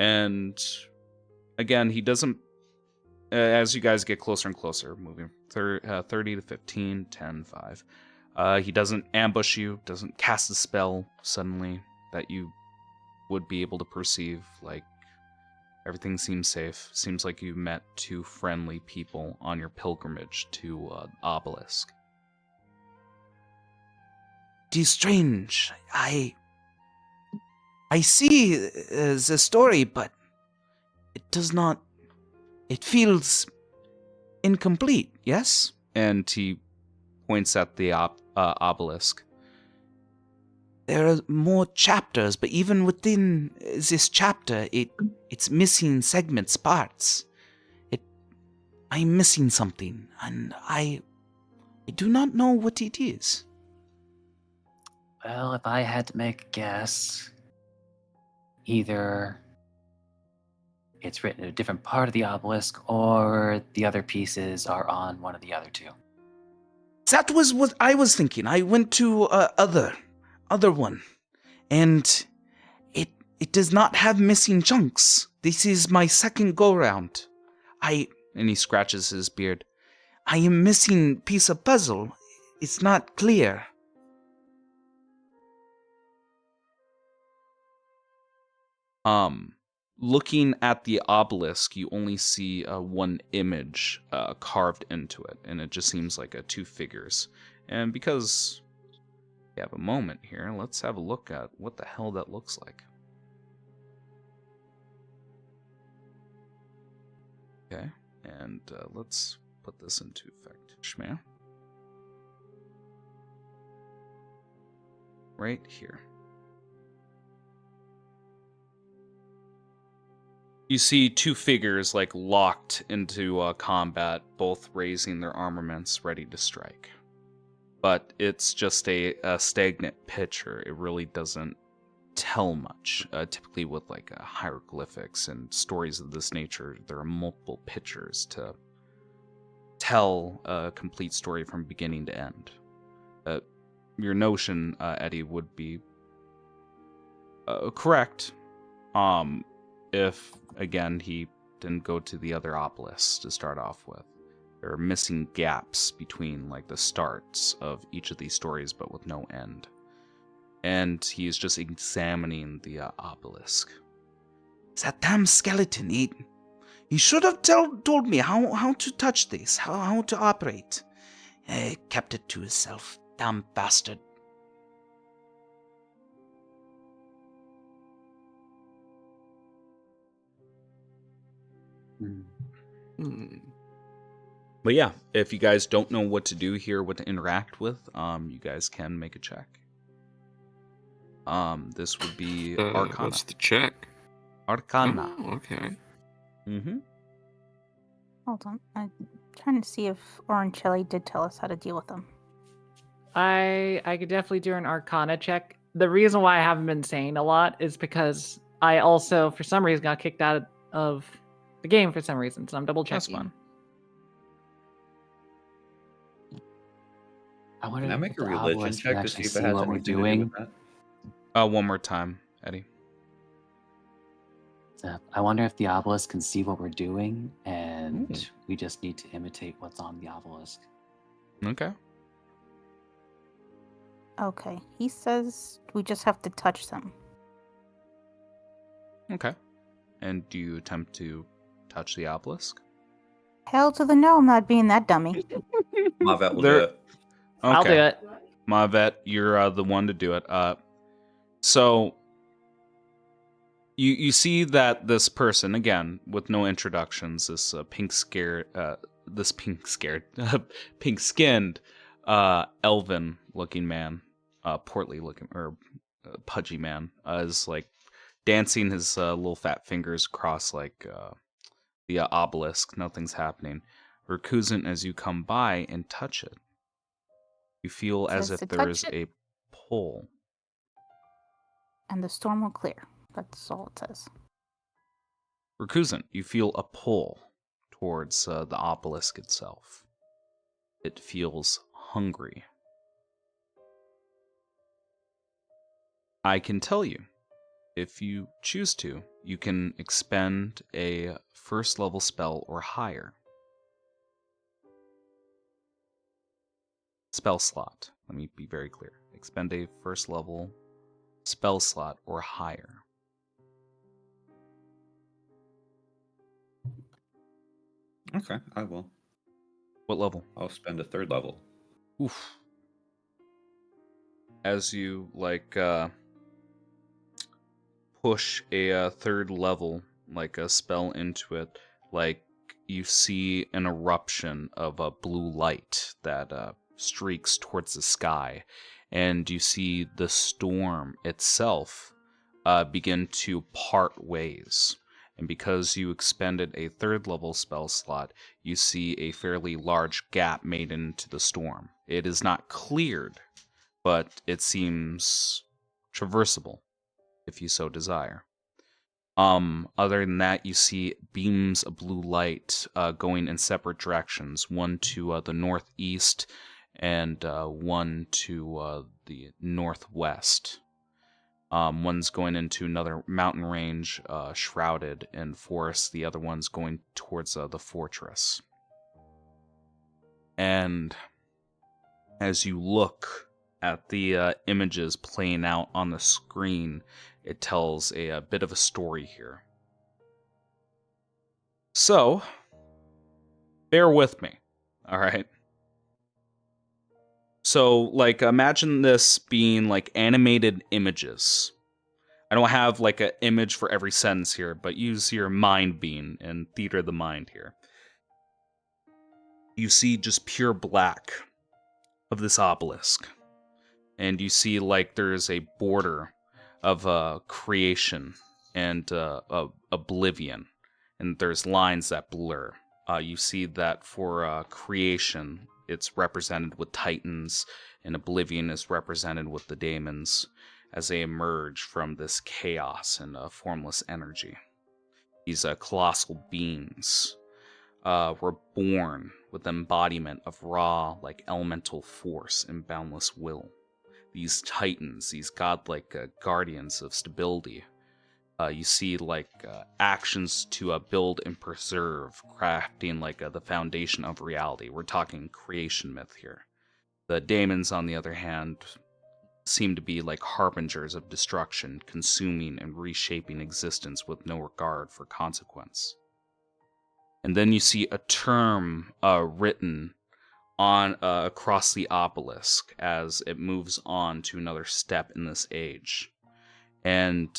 And again, he doesn't, as you guys get closer and closer, moving 30 to 15, 10, 5, he doesn't ambush you, doesn't cast a spell suddenly that you would be able to perceive. Like, everything seems safe. Seems like you met 2 friendly people on your pilgrimage to Obelisk. It is strange. I see the story, but it does not. It feels incomplete, yes? And he points at the obelisk. There are more chapters, but even within this chapter, it's missing segments, parts. I'm missing something, and I do not know what it is. Well, if I had to make a guess, either it's written in a different part of the obelisk, or the other pieces are on one of the other 2. That was what I was thinking. I went to other one, and It does not have missing chunks. This is my second go-round. And he scratches his beard. I am missing piece of puzzle. It's not clear. Looking at the obelisk, you only see one image carved into it, and it just seems like two figures. And because we have a moment here, let's have a look at what the hell that looks like. Okay, and let's put this into effect. Shmea. Right here. You see two figures like locked into combat, both raising their armaments ready to strike. But it's just a stagnant picture. It really doesn't tell much. Typically with like hieroglyphics and stories of this nature, there are multiple pictures to tell a complete story from beginning to end. Your notion, Eddie, would be correct. If, again, he didn't go to the other obelisks to start off with. There are missing gaps between like the starts of each of these stories, but with no end. And he is just examining the obelisk. It's that damn skeleton, Eden. He should have told me how to touch this, how to operate. He kept it to himself, damn bastard. But yeah, if you guys don't know what to do here, what to interact with, you guys can make a check. This would be Arcana. What's the check? Arcana. Oh, okay. Mm-hmm. Hold on. I'm trying to see if Orangelli did tell us how to deal with them. I could definitely do an Arcana check. The reason why I haven't been saying a lot is because I also, for some reason, got kicked out of the game for some reason, so I'm double checking. That's fine. I wonder Can I if make a the religion obelisk check can to see actually if it has what we're anything to do doing. with that? One more time, Eddie. I wonder if the obelisk can see what we're doing, and Ooh. we just need to imitate what's on the obelisk. Okay. Okay. He says we just have to touch them. Okay. And do you attempt to touch the obelisk? Hell to the no, I'm not being that dummy. Mavet will There- do it. I'll do it. Mavet, you're the one to do it. So you see that this person, again, with no introductions, this pink-skinned, elven-looking man, portly-looking, or pudgy man, is like dancing his little fat fingers across like the obelisk. Nothing's happening. Rakuzan, as you come by and touch it, you feel as Says if to there touch is it. a pull. And the storm will clear. That's all it says. Rakuzan, you feel a pull towards the obelisk itself. It feels hungry. I can tell you, if you choose to, you can expend a first level spell or higher. Spell slot. Let me be very clear. Expend a first level spell slot or higher. Okay, I will. What level? I'll spend a third level. Oof. As you push a third level, like a spell into it, like you see an eruption of a blue light that streaks towards the sky, and you see the storm itself begin to part ways. And because you expended a third level spell slot, you see a fairly large gap made into the storm. It is not cleared, but it seems traversable, if you so desire. Other than that, you see beams of blue light going in separate directions, one to the northeast and one to the northwest. One's going into another mountain range, shrouded in forest. The other one's going towards the fortress. And as you look at the images playing out on the screen, it tells a bit of a story here. So, bear with me, all right? So, like, imagine this being like animated images. I don't have like an image for every sentence here, but use your mind being and theater of the mind here. You see just pure black of this obelisk. And you see like there's a border of creation and oblivion. And there's lines that blur. You see that for creation, it's represented with titans, and oblivion is represented with the daemons as they emerge from this chaos and formless energy. These colossal beings were born with embodiment of raw, like elemental force and boundless will. These titans, these godlike guardians of stability. You see like actions to build and preserve, crafting like the foundation of reality. We're talking creation myth here. The daemons, on the other hand, seem to be like harbingers of destruction, consuming and reshaping existence with no regard for consequence. And then you see a term written on across the obelisk as it moves on to another step in this age. And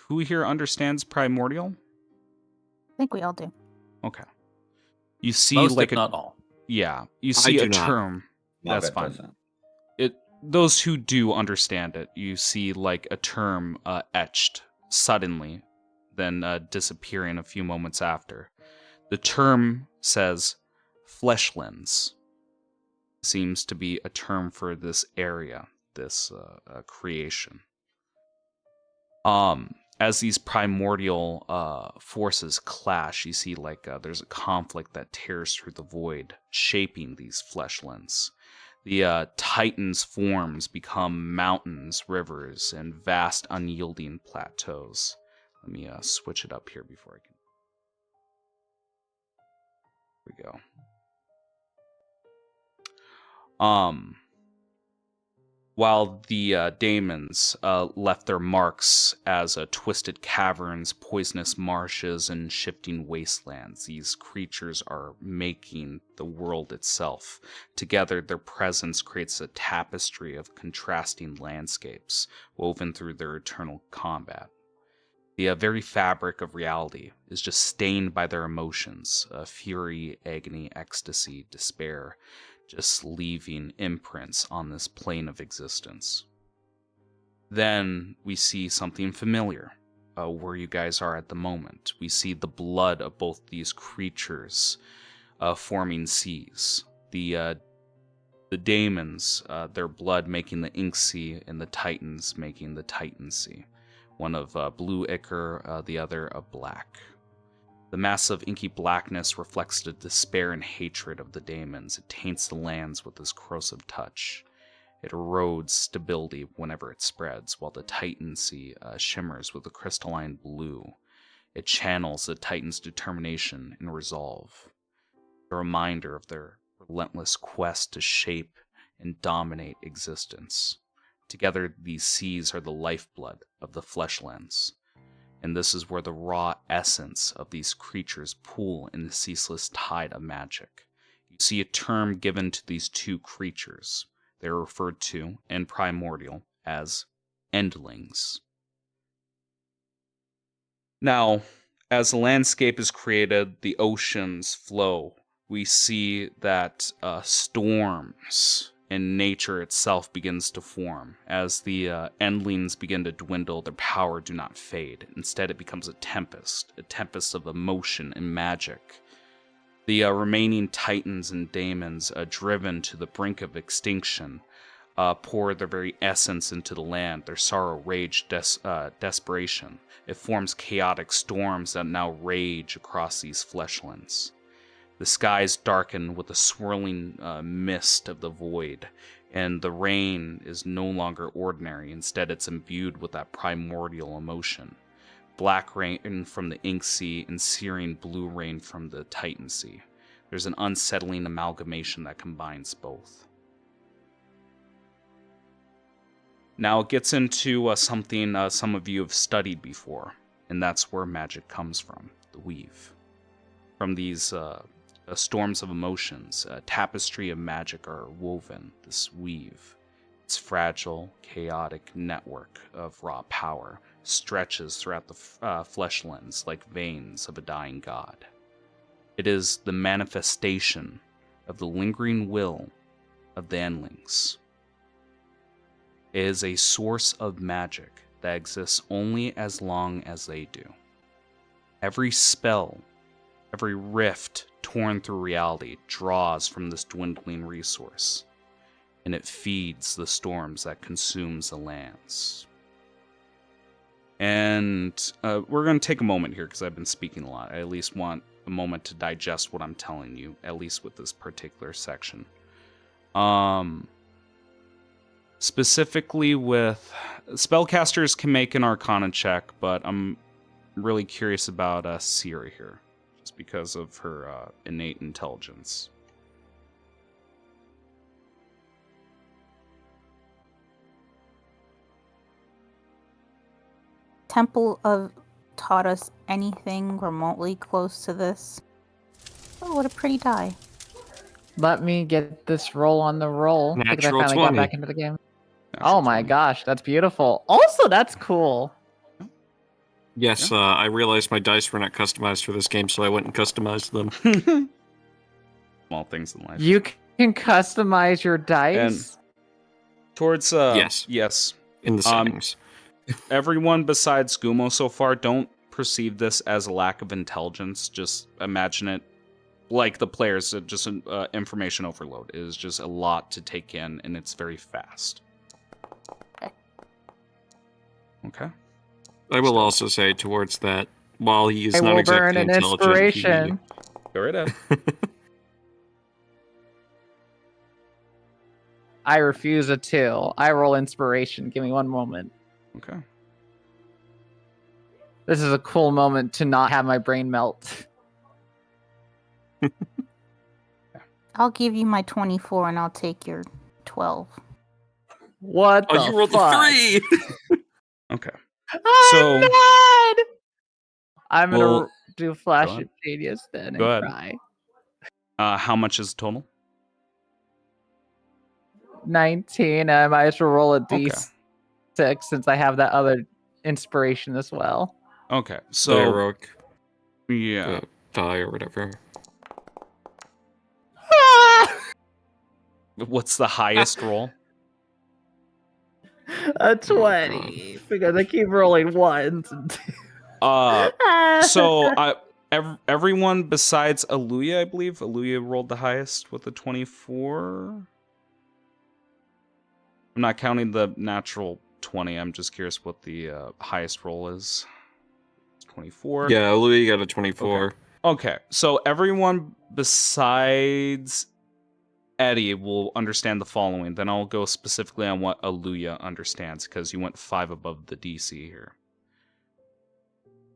who here understands primordial? I think we all do. Okay. You see Most, like if not all. Yeah, you see do a not. term. That's Mavet fine. doesn't. Those who do understand it, you see like a term etched suddenly, then disappearing a few moments after. The term says fleshlens. Seems to be a term for this area, this creation. As these primordial forces clash, you see like there's a conflict that tears through the void, shaping these fleshlands. The Titan's forms become mountains, rivers, and vast unyielding plateaus. Let me switch it up here before I can. Here we go. While the daemons left their marks as twisted caverns, poisonous marshes, and shifting wastelands, these creatures are making the world itself. Together, their presence creates a tapestry of contrasting landscapes woven through their eternal combat. The very fabric of reality is just stained by their emotions, fury, agony, ecstasy, despair, just leaving imprints on this plane of existence. Then we see something familiar, where you guys are at the moment. We see the blood of both these creatures forming seas. The daemons, their blood making the ink sea, and the titans making the titan sea. One of blue ichor, the other of black. The massive inky blackness reflects the despair and hatred of the daemons. It taints the lands with its corrosive touch. It erodes stability whenever it spreads, while the Titan Sea shimmers with a crystalline blue. It channels the Titan's determination and resolve, a reminder of their relentless quest to shape and dominate existence. Together, these seas are the lifeblood of the fleshlands. And this is where the raw essence of these creatures pool in the ceaseless tide of magic. You see a term given to these two creatures. They are referred to in primordial as endlings. Now, as the landscape is created, the oceans flow. We see that storms and nature itself begins to form. As the endlings begin to dwindle, their power do not fade. Instead, it becomes a tempest of emotion and magic. The remaining titans and daemons, driven to the brink of extinction, pour their very essence into the land, their sorrow, rage, desperation. It forms chaotic storms that now rage across these fleshlands. The skies darken with the swirling mist of the void, And the rain is no longer ordinary. Instead, it's imbued with that primordial emotion. Black rain from the Ink Sea and searing blue rain from the Titan Sea. There's an unsettling amalgamation that combines both. Now it gets into something some of you have studied before, and that's where magic comes from, the weave. From these storms of emotions, a tapestry of magic are woven, this weave. Its fragile, chaotic network of raw power stretches throughout the flesh lens like veins of a dying god. It is the manifestation of the lingering will of the Endlings. It is a source of magic that exists only as long as they do. Every spell, every rift torn through reality draws from this dwindling resource, and it feeds the storms that consumes the lands. And we're going to take a moment here because I've been speaking a lot. I at least want a moment to digest what I'm telling you, at least with this particular section. Specifically with spellcasters can make an Arcana check, but I'm really curious about Sierra here, just because of her innate intelligence. Temple of taught us anything remotely close to this? Oh, what a pretty die. Let me get this roll on the roll because I Natural finally 20. got back into the game. Natural Oh my 20. gosh, that's beautiful. Also, that's cool. Yes, I realized my dice were not customized for this game, so I went and customized them. Small things in life. You can customize your dice. And towards yes. In the settings. Everyone besides Gumo so far, don't perceive this as a lack of intelligence. Just imagine it like the players, just an information overload. It is just a lot to take in, and it's very fast. Okay. I will also say towards that, while he is I not will burn exactly an intelligent, inspiration. Go right ahead. I refuse a 2. I roll inspiration. Give me one moment. Okay. This is a cool moment to not have my brain melt. I'll give you my 24 and I'll take your 12. What the you rolled fuck? a 3! Okay. I'm mad! I'm gonna Well, do Flash go of ahead. Genius then Go and ahead. cry. How much is total? 19. I might as well roll a Okay. d6 since I have that other inspiration as well. Okay. The So heroic yeah. die or whatever. What's the highest roll? A 20. Because I keep rolling ones. So everyone besides Aluya, I believe. Aluya rolled the highest with a 24. I'm not counting the natural 20. I'm just curious what the highest roll is. 24. Yeah, Louis got a 24. Okay. So everyone besides Eddie will understand the following. Then I'll go specifically on what Aluya understands, because you went 5 above the DC here.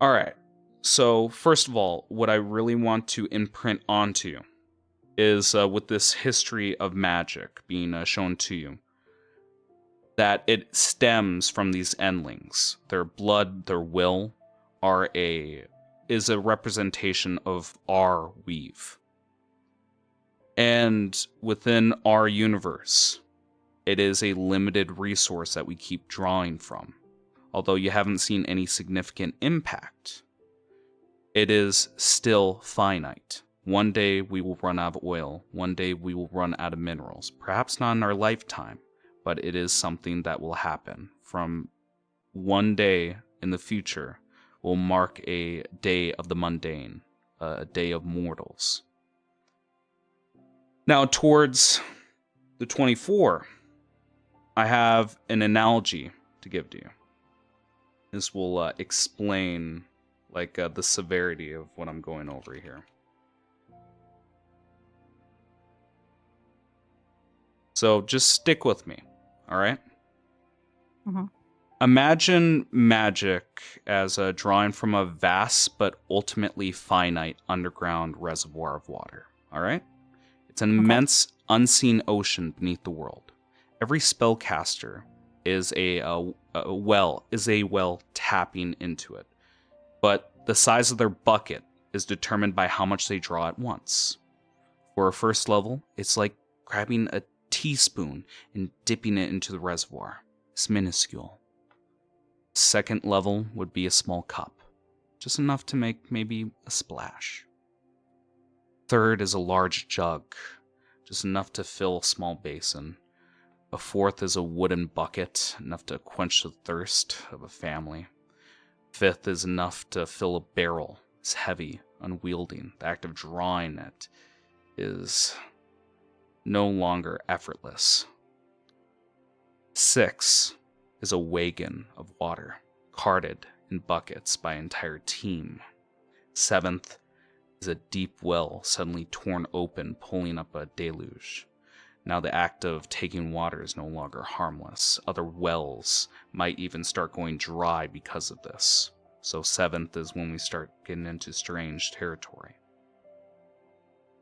All right. So first of all, what I really want to imprint onto is with this history of magic being shown to you, that it stems from these endlings. Their blood, their will, is a representation of our weave. And within our universe, it is a limited resource that we keep drawing from. Although you haven't seen any significant impact, it is still finite. One day we will run out of oil. One day we will run out of minerals. Perhaps not in our lifetime, but it is something that will happen. From one day in the future will mark a day of the mundane, a day of mortals. Now, towards the 24, I have an analogy to give to you. This will explain the severity of what I'm going over here. So just stick with me, all right? Mm-hmm. Imagine magic as a drawing from a vast but ultimately finite underground reservoir of water, all right? It's an immense, unseen ocean beneath the world. Every spellcaster is a well tapping into it, but the size of their bucket is determined by how much they draw at once. For a first level, it's like grabbing a teaspoon and dipping it into the reservoir. It's minuscule. Second level would be a small cup, just enough to make maybe a splash. Third is a large jug, just enough to fill a small basin. A fourth is a wooden bucket, enough to quench the thirst of a family. Fifth is enough to fill a barrel. It's heavy, unwieldy. The act of drawing it is no longer effortless. 6 is a wagon of water, carted in buckets by an entire team. 7th is a deep well suddenly torn open, pulling up a deluge. Now the act of taking water is no longer harmless. Other wells might even start going dry because of this. So 7th is when we start getting into strange territory.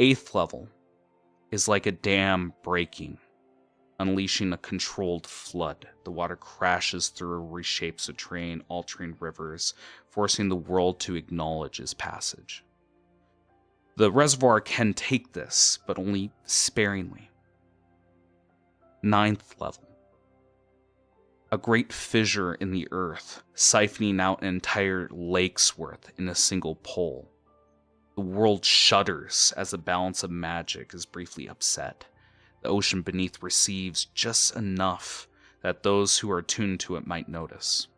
8th level is like a dam breaking, unleashing a controlled flood. The water crashes through, reshapes the terrain, altering rivers, forcing the world to acknowledge its passage. The reservoir can take this, but only sparingly. 9th level. A great fissure in the earth, siphoning out an entire lake's worth in a single pull. The world shudders as the balance of magic is briefly upset. The ocean beneath receives just enough that those who are attuned to it might notice.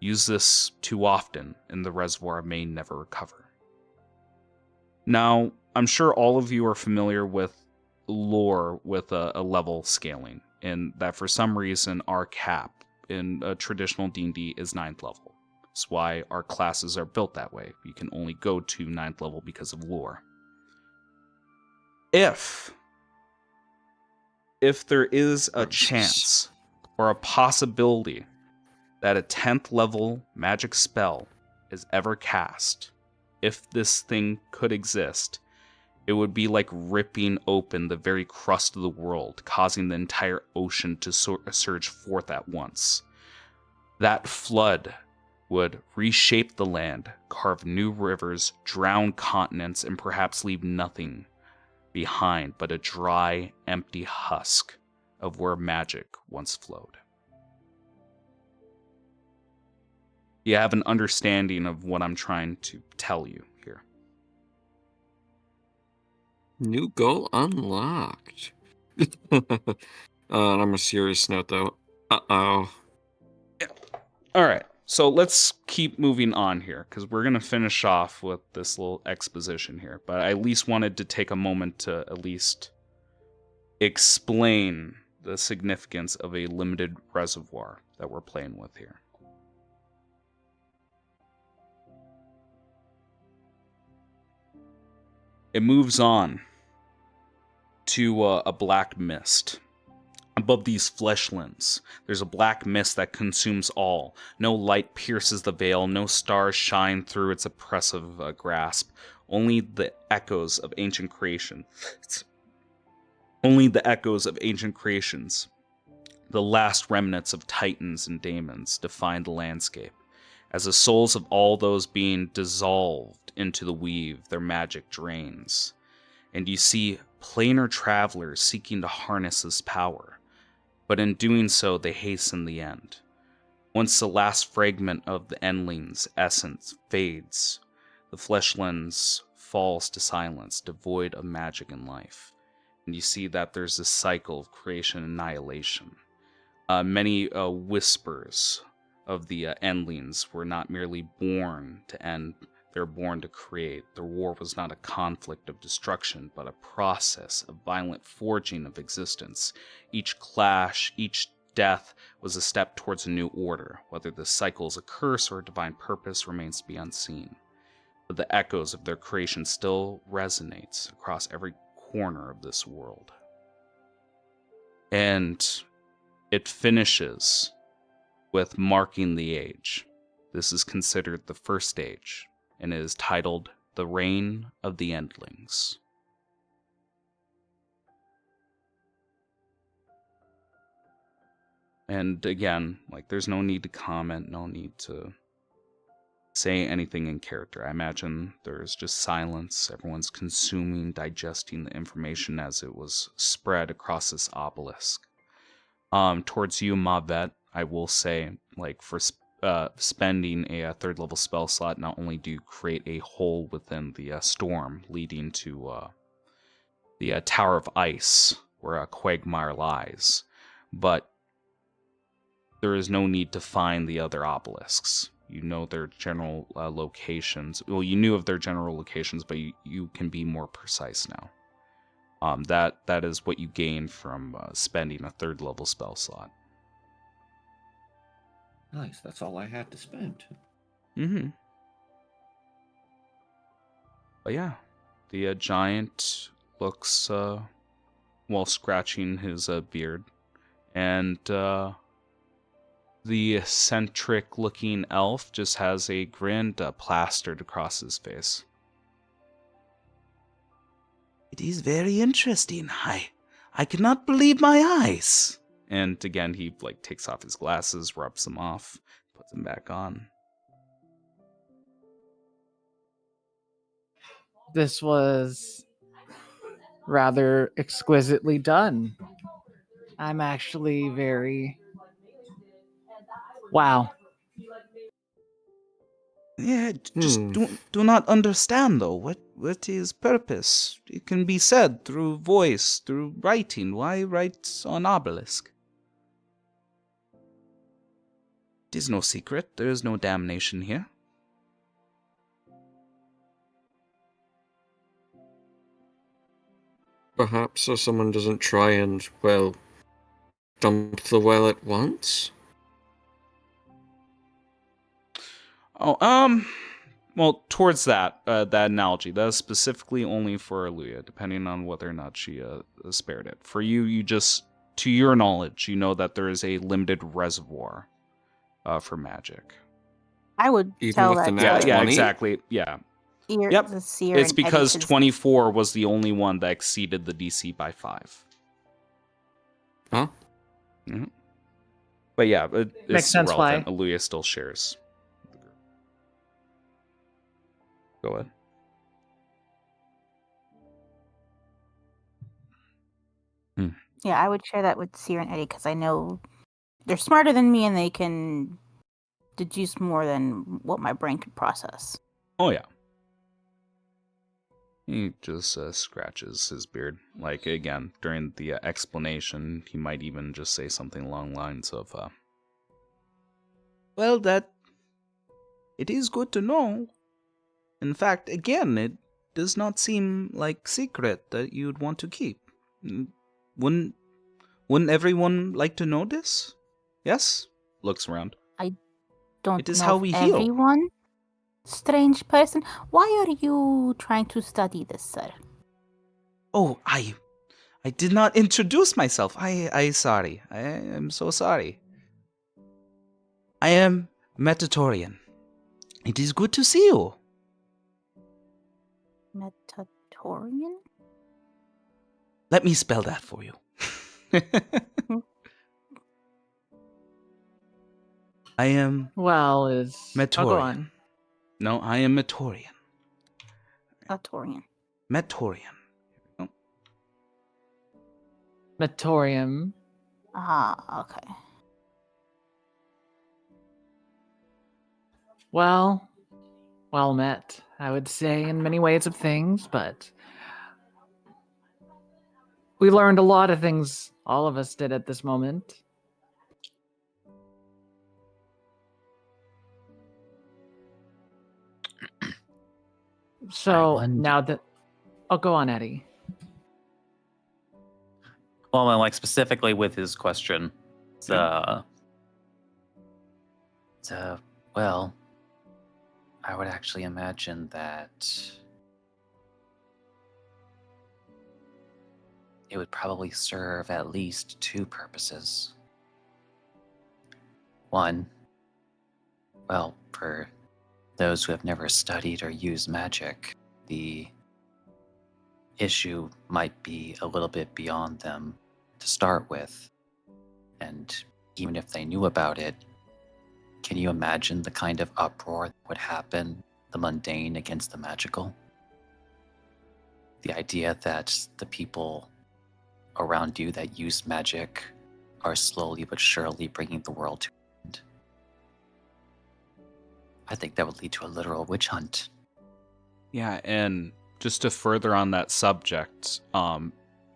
Use this too often, and the reservoir may never recover. Now, I'm sure all of you are familiar with lore with a level scaling, and that for some reason our cap in a traditional D&D is 9th level. That's why our classes are built that way. You can only go to 9th level because of lore. If there is a chance or a possibility that a 10th level magic spell is ever cast, if this thing could exist, it would be like ripping open the very crust of the world, causing the entire ocean to surge forth at once. That flood would reshape the land, carve new rivers, drown continents, and perhaps leave nothing behind but a dry, empty husk of where magic once flowed. You have an understanding of what I'm trying to tell you here. New goal unlocked. On a serious note, though. Uh-oh. Yeah. All right. So let's keep moving on here, because we're going to finish off with this little exposition here. But I at least wanted to take a moment to at least explain the significance of a limited reservoir that we're playing with here. It moves on to a black mist. Above these fleshlands, there's a black mist that consumes all. No light pierces the veil, no stars shine through its oppressive grasp. Only the echoes of ancient creation. Only the echoes of ancient creations. The last remnants of titans and daemons define the landscape. As the souls of all those being dissolved into the weave, their magic drains. And you see planar travelers seeking to harness this power. But in doing so, they hasten the end. Once the last fragment of the Endlings' essence fades, the fleshlands falls to silence, devoid of magic and life. And you see that there's this cycle of creation and annihilation. Many whispers of the Endlings were not merely born to end, they're born to create. Their war was not a conflict of destruction, but a process of violent forging of existence. Each clash, each death was a step towards a new order. Whether the cycle is a curse or a divine purpose remains to be unseen. But the echoes of their creation still resonates across every corner of this world. And it finishes with marking the age. This is considered the first stage and is titled The Reign of the Endlings. And again, like, there's no need to comment, no need to say anything in character. I imagine there's just silence. Everyone's consuming, digesting the information as it was spread across this obelisk. Towards you, Mavet, I will say, like, for spending a third level spell slot, not only do you create a hole within the storm leading to the Tower of Ice, where Quagmire lies, but there is no need to find the other obelisks. You know their general locations. Well, you knew of their general locations, but you can be more precise now. That is what you gain from spending a third level spell slot. Nice. That's all I had to spend. Mm-hmm. But yeah, the giant looks while scratching his beard, and the eccentric-looking elf just has a grin plastered across his face. It is very interesting. I cannot believe my eyes. And again, he like takes off his glasses, rubs them off, puts them back on. This was rather exquisitely done. I'm actually very... Wow. Yeah, just do not understand though. What is purpose? It can be said through voice, through writing. Why write on obelisk? It is no secret. There is no damnation here. Perhaps so someone doesn't try and, well, dump the well at once? Oh, well, towards that analogy, that is specifically only for Aluya, depending on whether or not she spared it. For you, you just, to your knowledge, you know that there is a limited reservoir for magic. I would Even tell with that the to nat Yeah, 20? exactly. Yeah. Yep. The seer It's and Eddie, because 'cause 24 was the only one that exceeded the DC by 5. Huh? Mm-hmm. But yeah, it's Makes sense irrelevant. why. Aluya still shares. Go ahead. yeah, I would share that with Seer and Eddie because I know they're smarter than me and they can deduce more than what my brain can process. Oh, yeah. He just scratches his beard. Like, again, during the explanation, he might even just say something along the lines of, well, it is good to know. In fact, again, it does not seem like secret that you'd want to keep. Wouldn't everyone like to know this? Yes? Looks around. Don't It is know how if we heal. everyone. Strange person. Why are you trying to study this, sir? Oh, I did not introduce myself. I sorry. I am so sorry. I am Metatorian. It is good to see you. Metatorian? Let me spell that for you. I am Well, is... Metorian. Oh, go on. No, I am Metorian. Metatorian. Metorian. Oh. Metorium. Ah, okay. Well met, I would say, in many ways of things, but we learned a lot of things, all of us did at this moment. So now that... Oh, go on, Eddie. Well, like specifically with his question, well, I would actually imagine that it would probably serve at least two purposes. One, well, for those who have never studied or used magic, the issue might be a little bit beyond them to start with. And even if they knew about it, can you imagine the kind of uproar that would happen, the mundane against the magical? The idea that the people around you that use magic are slowly but surely bringing the world to an end. I think that would lead to a literal witch hunt. Yeah, and just to further on that subject,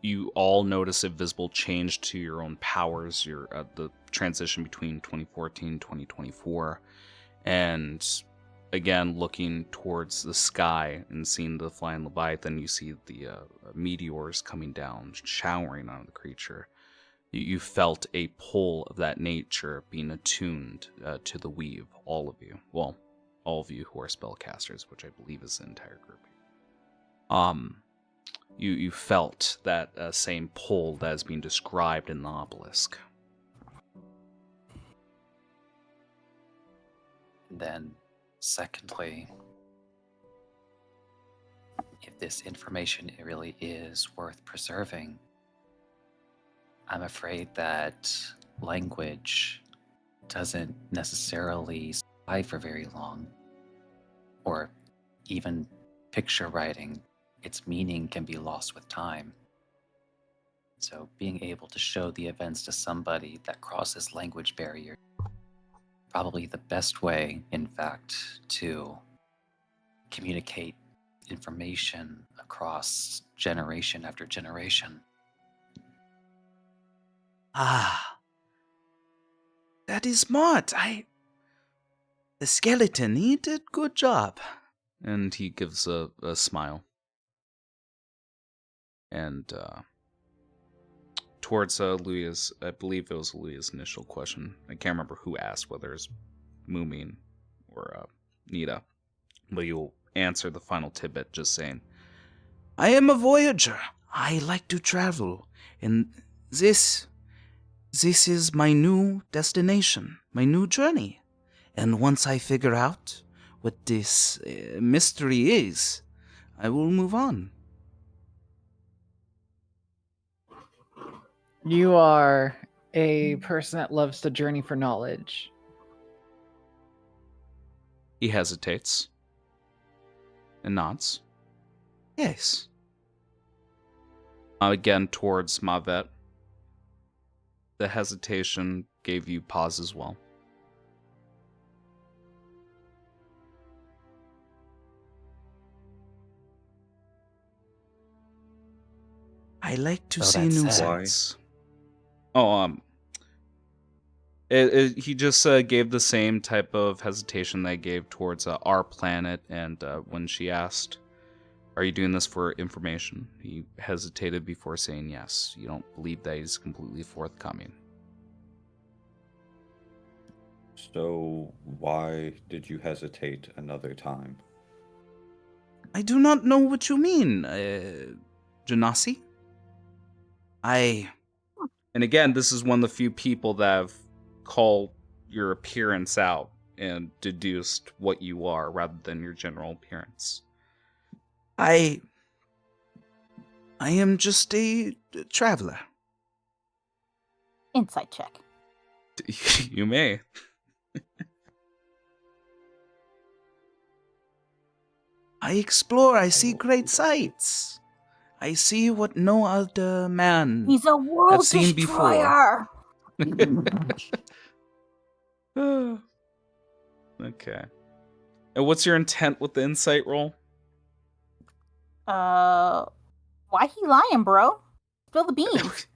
you all notice a visible change to your own powers, your the transition between 2014 2024, and again looking towards the sky and seeing the flying leviathan, you see the meteors coming down, showering on the creature. You felt a pull of that nature being attuned to the weave, all of you. Well, all of you who are spellcasters, which I believe is the entire group. You felt that same pull that is being described in the obelisk. And then, secondly, if this information really is worth preserving, I'm afraid that language doesn't necessarily survive for very long, or even picture writing. Its meaning can be lost with time. So being able to show the events to somebody that crosses language barrier, probably the best way, in fact, to communicate information across generation after generation. Ah, that is smart. The skeleton, he did good job. And he gives a smile. And towards Luia's, I believe it was Luia's initial question. I can't remember who asked, whether it's Moomin or Nita. But you'll answer the final tidbit just saying, I am a voyager. I like to travel. And this is my new destination, my new journey. And once I figure out what this mystery is, I will move on. You are a person that loves to journey for knowledge. he hesitates and nods. Yes. Again, towards Mavet. The hesitation gave you pause as well. I like to So see that's new it. sights. Oh, he just gave the same type of hesitation that I gave towards our planet, and when she asked, "Are you doing this for information?" he hesitated before saying yes. You don't believe that he's completely forthcoming. So, why did you hesitate another time? I do not know what you mean, Janasi. And again, this is one of the few people that have called your appearance out and deduced what you are rather than your general appearance. I am just a traveler. Insight check. You may. I explore, I see great sights. I see what no other man He's a world have seen before. destroyer. Okay. And what's your intent with the insight roll? Why he lying, bro? Spill the beans.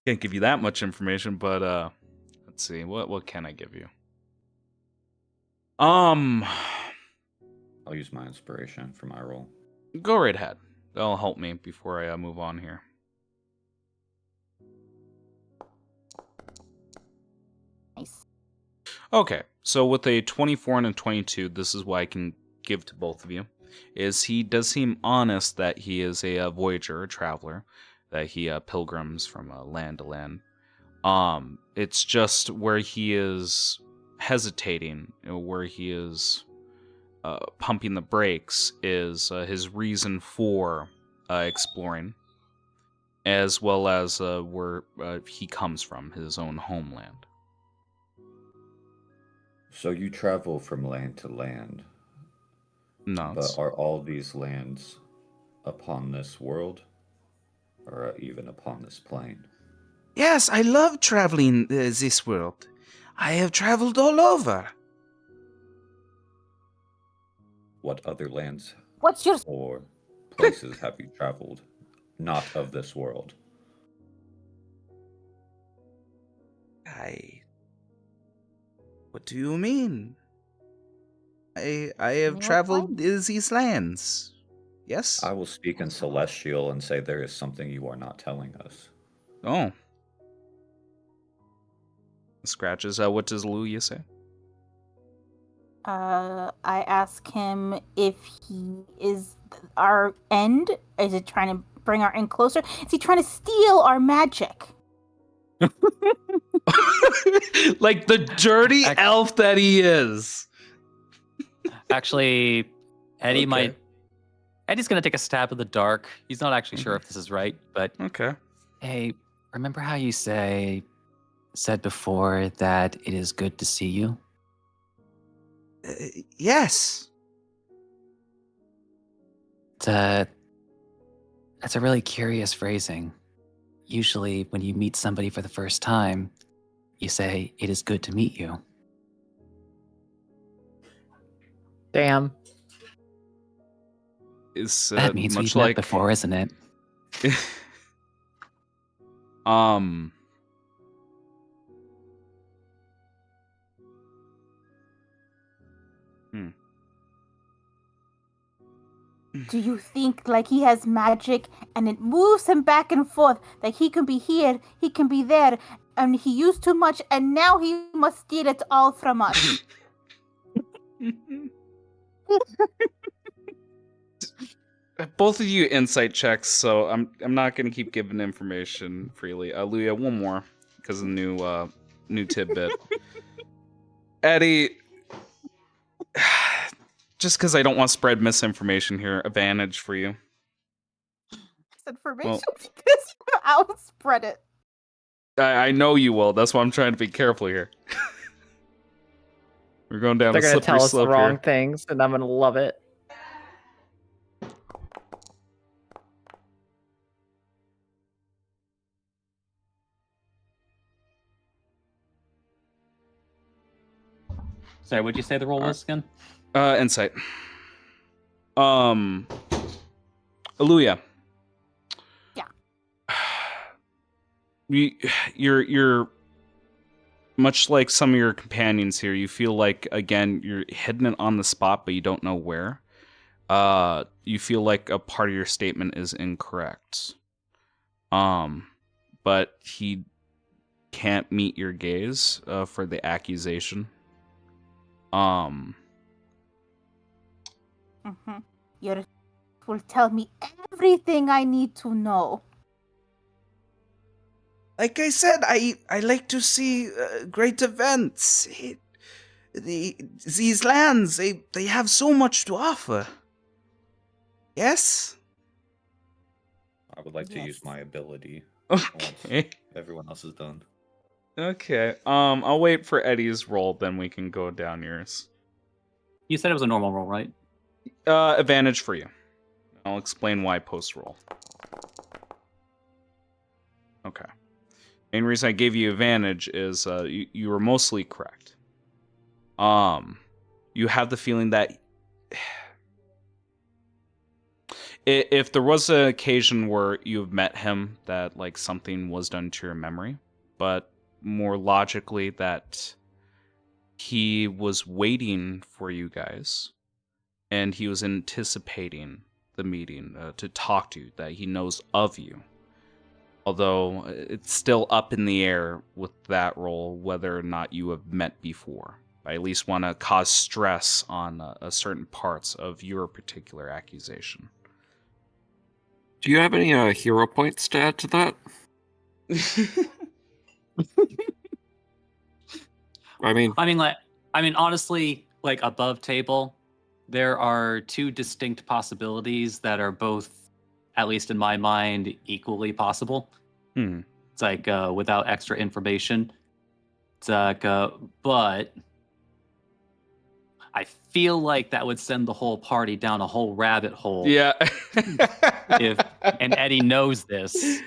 Can't give you that much information, but let's see. What can I give you? I'll use my inspiration for my roll. Go right ahead. That'll help me before I move on here. Nice. Okay, so with a 24 and a 22, this is what I can give to both of you. is he does seem honest that he is a voyager, a traveler, that he pilgrims from land to land. It's just where he is hesitating, where he is pumping the brakes, is his reason for exploring, as well as where he comes from, his own homeland. So you travel from land to land, No, but are all these lands upon this world, or even upon this plane? Yes, I love traveling this world. I have traveled all over. What other lands What's your or places have you traveled not of this world? What do you mean? I have traveled these lands. Yes? I will speak in Celestial and say there is something you are not telling us. Oh. Scratches. What does Luya say? I ask him if he is our end. Is it trying to bring our end closer? Is he trying to steal our magic? Like the dirty elf that he is. Actually, Eddie Okay. might. Eddie's gonna take a stab in the dark. He's not actually sure if this is right, but Okay. hey, remember how you said before that it is good to see you? Yes. That's a really curious phrasing. Usually, when you meet somebody for the first time, you say, "It is good to meet you." Damn. Is That means much we've like met before, isn't it? Do you think like he has magic and it moves him back and forth? Like he can be here, he can be there, and he used too much and now he must steal it all from us. Both of you insight checks, so I'm not gonna keep giving information freely. Luya, one more because of the new tidbit. Eddie, just because I don't want to spread misinformation here, advantage for you. Information because I'll spread it. I know you will. That's why I'm trying to be careful here. We're going down They're a gonna slippery tell us the slope wrong here. things, and I'm gonna love it. Sorry, what'd you say the roll was again? Insight. Aluya. Yeah. You're much like some of your companions here. You feel like again you're hitting it on the spot, but you don't know where. You feel like a part of your statement is incorrect. But he can't meet your gaze for the accusation. You will tell me everything I need to know. Like I said, I like to see great events. These lands, they have so much to offer. Yes? I would like to Yes. use my ability Okay. once everyone else is done. Okay. I'll wait for Eddie's roll, then we can go down yours. You said it was a normal roll, right? Advantage for you. I'll explain why post roll. Okay. Main reason I gave you advantage is you were mostly correct. You have the feeling that if there was an occasion where you've met him, that like something was done to your memory, but more logically that he was waiting for you guys and he was anticipating the meeting to talk to you, that he knows of you. Although it's still up in the air with that role whether or not you have met before. I at least want to cause stress on certain parts of your particular accusation. Do you have any hero points to add to that? I mean, honestly, like above table, there are two distinct possibilities that are both, at least in my mind, equally possible. It's like without extra information. It's like, but I feel like that would send the whole party down a whole rabbit hole. Yeah. And Eddie knows this.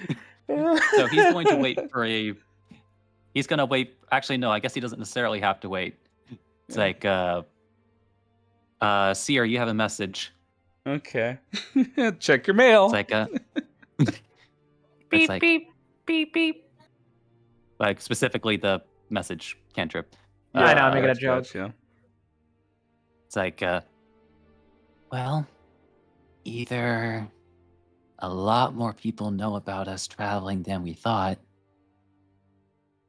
So he's going to wait for he's going to wait. Actually, no, I guess he doesn't necessarily have to wait. It's like, Seer, you have a message. Okay. Check your mail. It's like, Beep, like, beep, beep, beep. like specifically the message cantrip. I know, I'm making a joke. Gotcha. It's like, well, either a lot more people know about us traveling than we thought,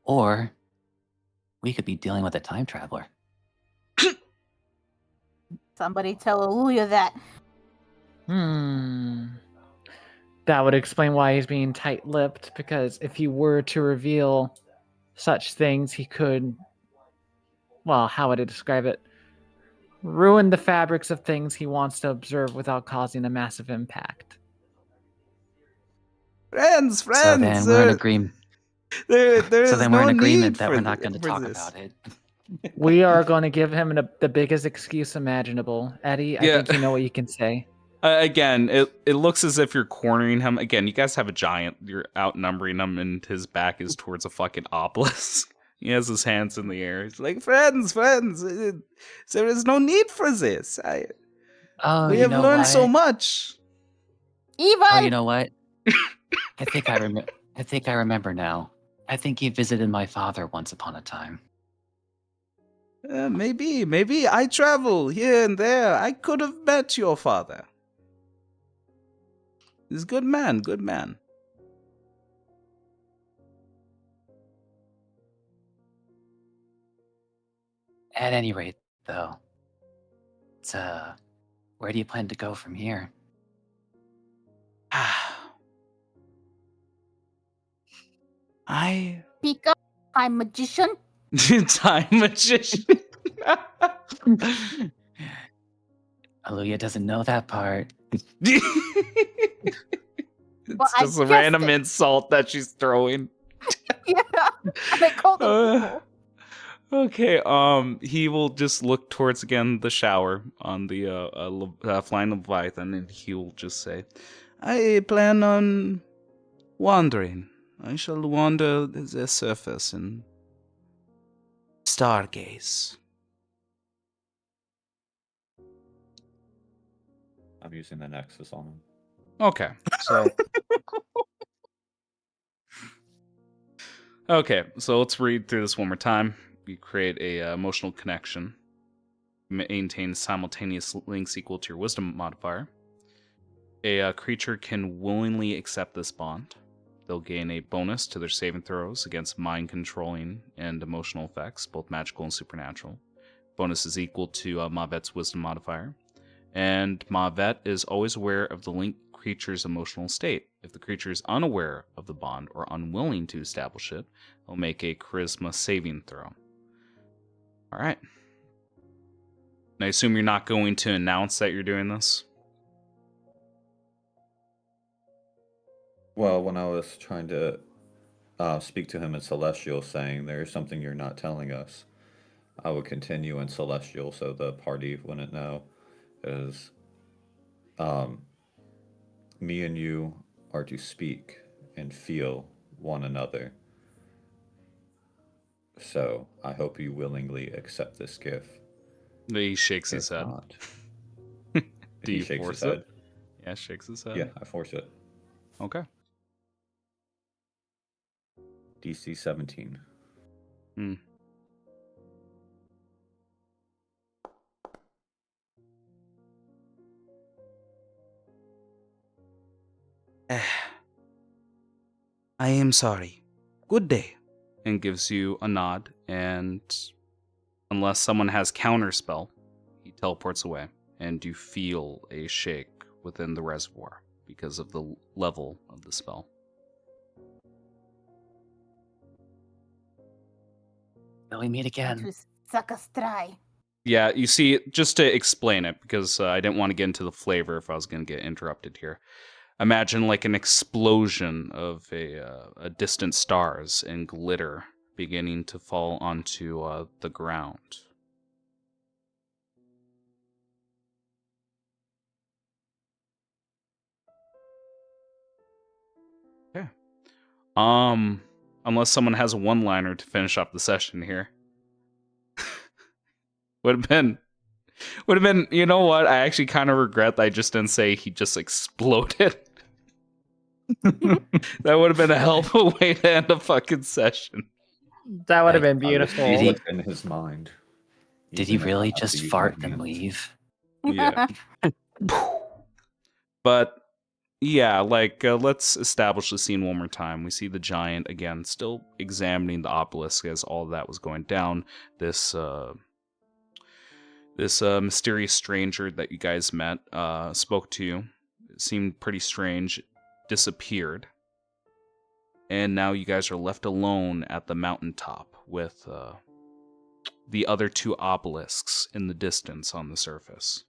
or we could be dealing with a time traveler. Somebody tell Aluya that. That would explain why he's being tight-lipped, because if he were to reveal such things, he could, well, how would I describe it? Ruin the fabrics of things he wants to observe without causing a massive impact. Friends. So then we're in agreement. There's So then no we're in agreement need that for we're not going to talk this. about it. We are going to give him the biggest excuse imaginable. Eddie, I think you know what you can say. Again, it looks as if you're cornering him. Again, you guys have a giant. You're outnumbering him, and his back is towards a fucking obelisk. He has his hands in the air. He's like, friends. There is no need for this. We have learned so much. Ivan! Oh, you know what? I think I remember now. I think he visited my father once upon a time. Maybe I travel here and there. I could have met your father. He's a good man. At any rate, though, it's, where do you plan to go from here? Speak up, time magician. Time magician. Aluya doesn't know that part. It's Well, I just a guessed random it. insult that she's throwing. Yeah, and I called them people. Okay, he will just look towards again the shower on the flying leviathan, and he will just say, I plan on wandering. I shall wander the surface and stargaze. I'm using the Nexus on him. Okay, so let's read through this one more time. You create a emotional connection. Maintain simultaneous links equal to your wisdom modifier. A creature can willingly accept this bond. They'll gain a bonus to their saving throws against mind controlling and emotional effects, both magical and supernatural. Bonus is equal to Mavet's wisdom modifier. And Mavet is always aware of the linked creature's emotional state. If the creature is unaware of the bond or unwilling to establish it, they'll make a charisma saving throw. All right. And I assume you're not going to announce that you're doing this? Well, when I was trying to speak to him in Celestial, saying there's something you're not telling us, I would continue in Celestial so the party wouldn't know. Is me and you are to speak and feel one another. So I hope you willingly accept this gift. He shakes his If head. not, Do he you shakes force his head. it? Yeah, shakes his head. Yeah, I force it. Okay. DC 17. I am sorry. Good day. And gives you a nod and Unless someone has counterspell, he teleports away, and you feel a shake within the reservoir because of the level of the spell. Will we meet again? To suck us dry. Yeah, you see, just to explain it, because I didn't want to get into the flavor if I was going to get interrupted here. Imagine like an explosion of a distant stars and glitter beginning to fall onto the ground. Okay. Unless someone has a one-liner to finish up the session here. would have been, you know what? I actually kind of regret that I just didn't say he just exploded. That would have been a hell of a way to end a fucking session. That would have been beautiful. What's in his mind? Did he really just fart and leave? Yeah. But yeah, like let's establish the scene one more time. We see the giant again, still examining the obelisk as all of that was going down. This mysterious stranger that you guys met spoke to you. It seemed pretty strange. Disappeared. And now you guys are left alone at the mountaintop with the other two obelisks in the distance on the surface.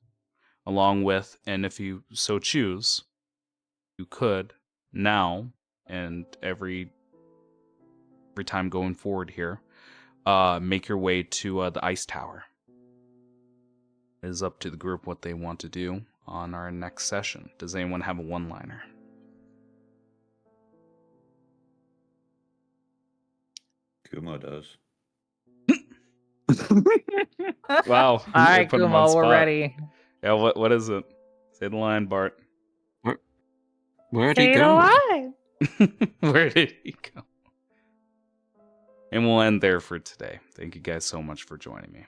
Along with, and if you so choose, you could now and every time going forward here, make your way to the ice tower. It is up to the group what they want to do on our next session. Does anyone have a one-liner? Kumo does. Wow. All right, Put him on Kumo, we're spot. ready. Yeah, what is it? Say the line, Bart. Where'd Say he it go? alive. Where did he go? And we'll end there for today. Thank you guys so much for joining me.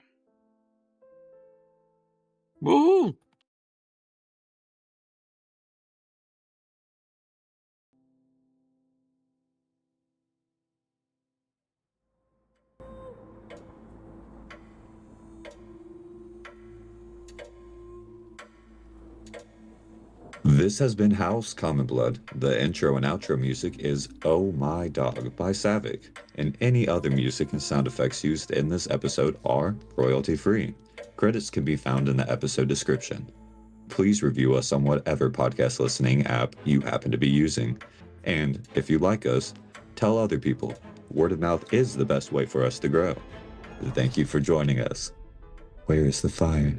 Woo! This has been House Common Blood. The intro and outro music is Oh My Dog by Savick, and any other music and sound effects used in this episode are royalty-free. Credits can be found in the episode description. Please review us on whatever podcast listening app you happen to be using. And if you like us, tell other people. Word of mouth is the best way for us to grow. Thank you for joining us. Where is the fire?